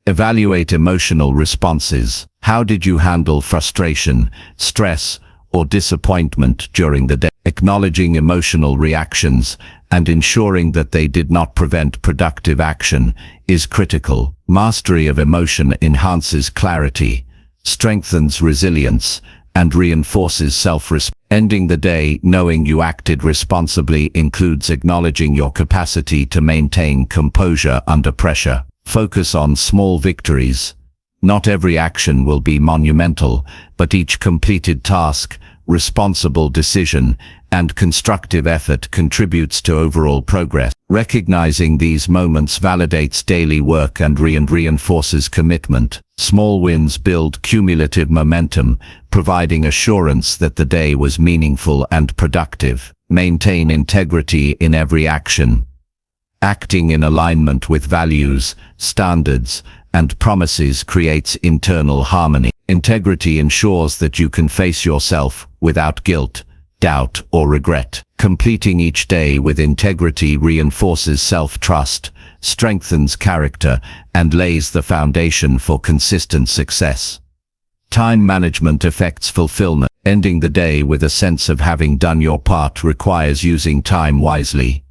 Evaluate emotional responses. How did you handle frustration, stress, or disappointment during the day? Acknowledging emotional reactions and ensuring that they did not prevent productive action is critical. Mastery of emotion enhances clarity, strengthens resilience, and reinforces self-respect. Ending the day knowing you acted responsibly includes acknowledging your capacity to maintain composure under pressure. Focus on small victories. Not every action will be monumental, but each completed task, responsible decision, and constructive effort contributes to overall progress. Recognizing these moments validates daily work and reinforces commitment. Small wins build cumulative momentum, providing assurance that the day was meaningful and productive. Maintain integrity in every action. Acting in alignment with values, standards, and promises creates internal harmony. Integrity ensures that you can face yourself without guilt, doubt, or regret. Completing each day with integrity reinforces self-trust, strengthens character, and lays the foundation for consistent success. Time management affects fulfillment. Ending the day with a sense of having done your part requires using time wisely.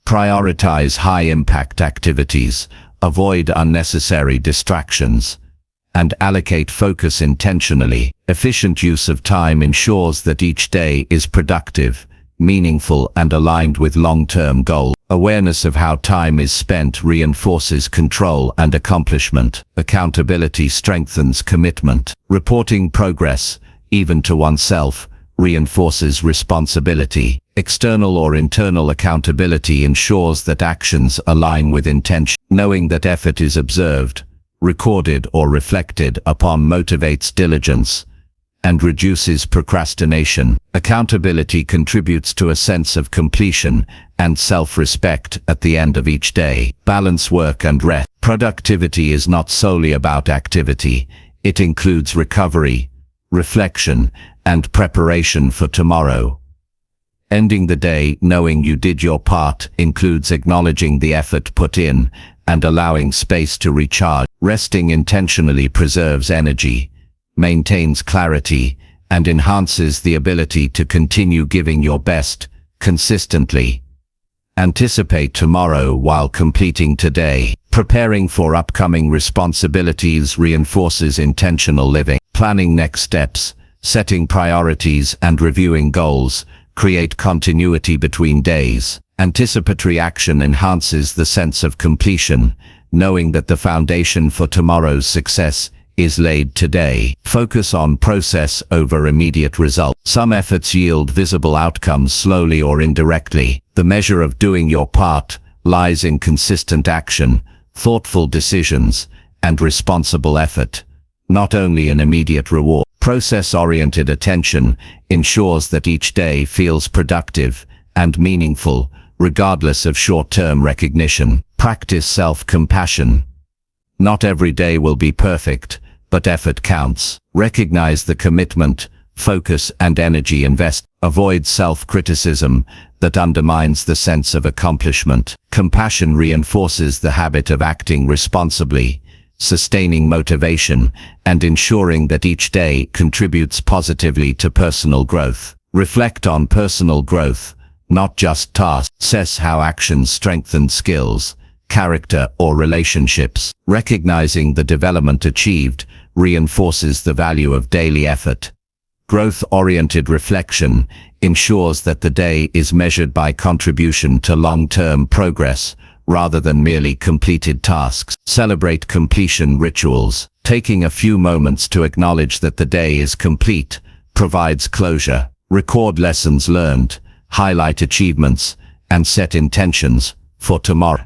Prioritize high-impact activities, avoid unnecessary distractions, and allocate focus intentionally. Efficient use of time ensures that each day is productive, meaningful, and aligned with long-term goals. Awareness of how time is spent reinforces control and accomplishment. Accountability strengthens commitment. Reporting progress, even to oneself, reinforces responsibility. External or internal accountability ensures that actions align with intention. Knowing that effort is observed, recorded, or reflected upon motivates diligence and reduces procrastination. Accountability contributes to a sense of completion and self-respect at the end of each day. Balance work and rest. Productivity is not solely about activity. It includes recovery, reflection, and preparation for tomorrow. Ending the day knowing you did your part includes acknowledging the effort put in and allowing space to recharge. Resting intentionally preserves energy, maintains clarity, and enhances the ability to continue giving your best, consistently. Anticipate tomorrow while completing today. Preparing for upcoming responsibilities reinforces intentional living. Planning next steps, setting priorities, and reviewing goals create continuity between days. Anticipatory action enhances the sense of completion, knowing that the foundation for tomorrow's success is laid today. Focus on process over immediate result. Some efforts yield visible outcomes slowly or indirectly. The measure of doing your part lies in consistent action, thoughtful decisions, and responsible effort, not only an immediate reward. Process-oriented attention ensures that each day feels productive and meaningful, regardless of short-term recognition. Practice self-compassion. Not every day will be perfect, but effort counts. Recognize the commitment, focus, and energy invested. Avoid self-criticism that undermines the sense of accomplishment. Compassion reinforces the habit of acting responsibly, sustaining motivation, and ensuring that each day contributes positively to personal growth. Reflect on personal growth, not just tasks. Assess how actions strengthen skills, character, or relationships. Recognizing the development achieved reinforces the value of daily effort. Growth-oriented reflection ensures that the day is measured by contribution to long-term progress, rather than merely completed tasks. Celebrate completion rituals. Taking a few moments to acknowledge that the day is complete provides closure. Record lessons learned, highlight achievements, and set intentions for tomorrow.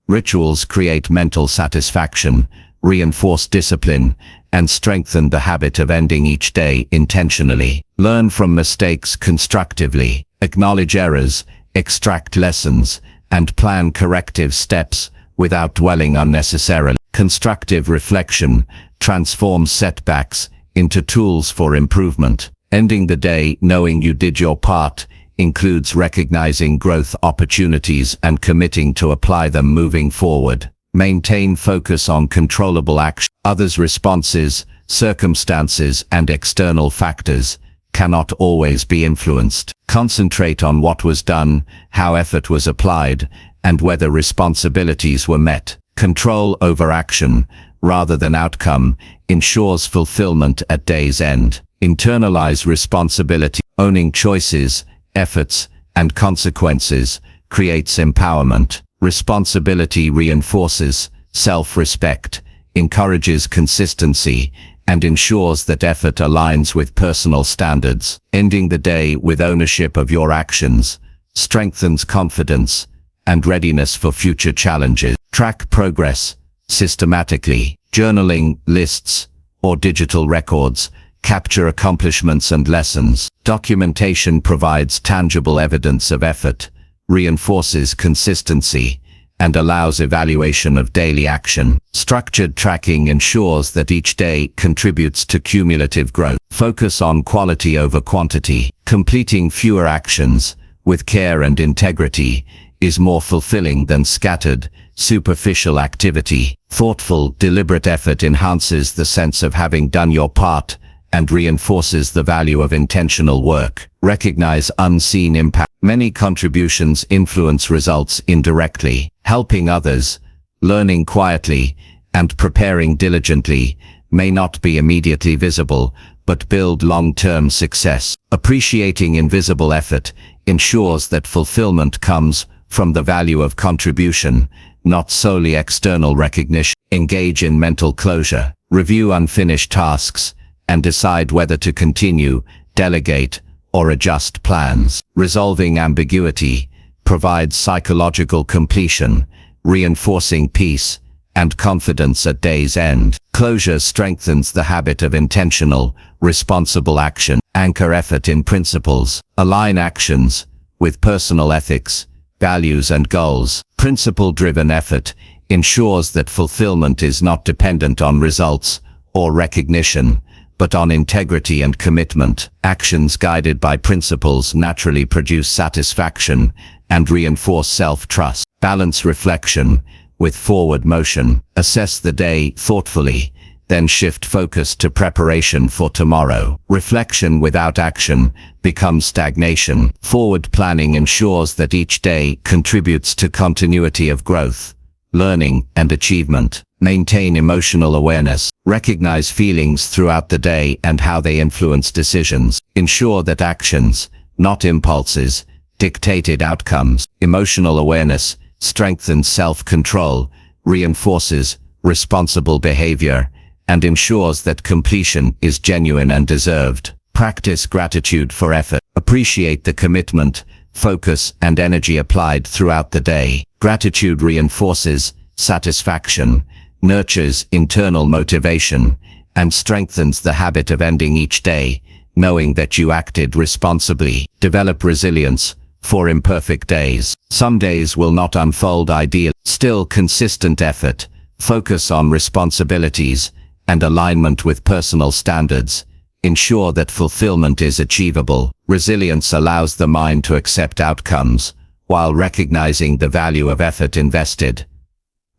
Rituals create mental satisfaction, reinforce discipline, and strengthen the habit of ending each day intentionally. Learn from mistakes constructively. Acknowledge errors, extract lessons, and plan corrective steps without dwelling unnecessarily. Constructive reflection transforms setbacks into tools for improvement. Ending the day knowing you did your part includes recognizing growth opportunities and committing to apply them moving forward. Maintain focus on controllable action. Others' responses, circumstances, and external factors cannot always be influenced. Concentrate on what was done, how effort was applied, and whether responsibilities were met. Control over action, rather than outcome, ensures fulfillment at day's end. Internalize responsibility. Owning choices, efforts, and consequences creates empowerment. Responsibility reinforces self-respect, encourages consistency, and ensures that effort aligns with personal standards. Ending the day with ownership of your actions strengthens confidence and readiness for future challenges. Track progress systematically. Journaling, lists, or digital records capture accomplishments and lessons. Documentation provides tangible evidence of effort, reinforces consistency, and allows evaluation of daily action. Structured tracking ensures that each day contributes to cumulative growth. Focus on quality over quantity. Completing fewer actions with care and integrity is more fulfilling than scattered, superficial activity. Thoughtful, deliberate effort enhances the sense of having done your part and reinforces the value of intentional work. Recognize unseen impact. Many contributions influence results indirectly. Helping others, learning quietly, and preparing diligently may not be immediately visible, but build long-term success. Appreciating invisible effort ensures that fulfillment comes from the value of contribution, not solely external recognition. Engage in mental closure. Review unfinished tasks and decide whether to continue, delegate, or adjust plans. Resolving ambiguity provides psychological completion, reinforcing peace and confidence at day's end. Closure strengthens the habit of intentional, responsible action. Anchor effort in principles. Align actions with personal ethics, values, and goals. Principle-driven effort ensures that fulfillment is not dependent on results or recognition, but on integrity and commitment. Actions guided by principles naturally produce satisfaction and reinforce self-trust. Balance reflection with forward motion. Assess the day thoughtfully, then shift focus to preparation for tomorrow. Reflection without action becomes stagnation. Forward planning ensures that each day contributes to continuity of growth, learning, and achievement. Maintain emotional awareness. Recognize feelings throughout the day and how they influence decisions. Ensure that actions, not impulses, dictated outcomes. Emotional awareness strengthens self-control, reinforces responsible behavior, and ensures that completion is genuine and deserved. Practice gratitude for effort. Appreciate the commitment, focus, and energy applied throughout the day. Gratitude reinforces satisfaction, nurtures internal motivation, and strengthens the habit of ending each day, knowing that you acted responsibly. Develop resilience for imperfect days. Some days will not unfold ideally. Still, consistent effort, focus on responsibilities, and alignment with personal standards ensure that fulfillment is achievable. Resilience allows the mind to accept outcomes while recognizing the value of effort invested.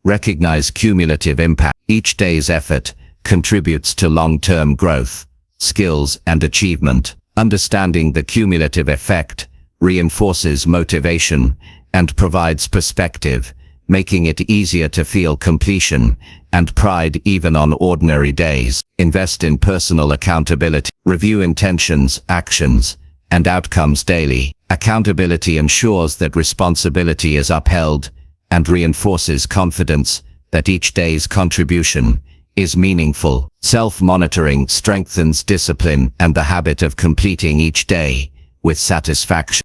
Recognize cumulative impact. Each day's effort contributes to long-term growth, skills, and achievement. Understanding the cumulative effect reinforces motivation and provides perspective, making it easier to feel completion and pride even on ordinary days. Invest in personal accountability. Review intentions, actions, and outcomes daily. Accountability ensures that responsibility is upheld and reinforces confidence that each day's contribution is meaningful. Self-monitoring strengthens discipline and the habit of completing each day with satisfaction.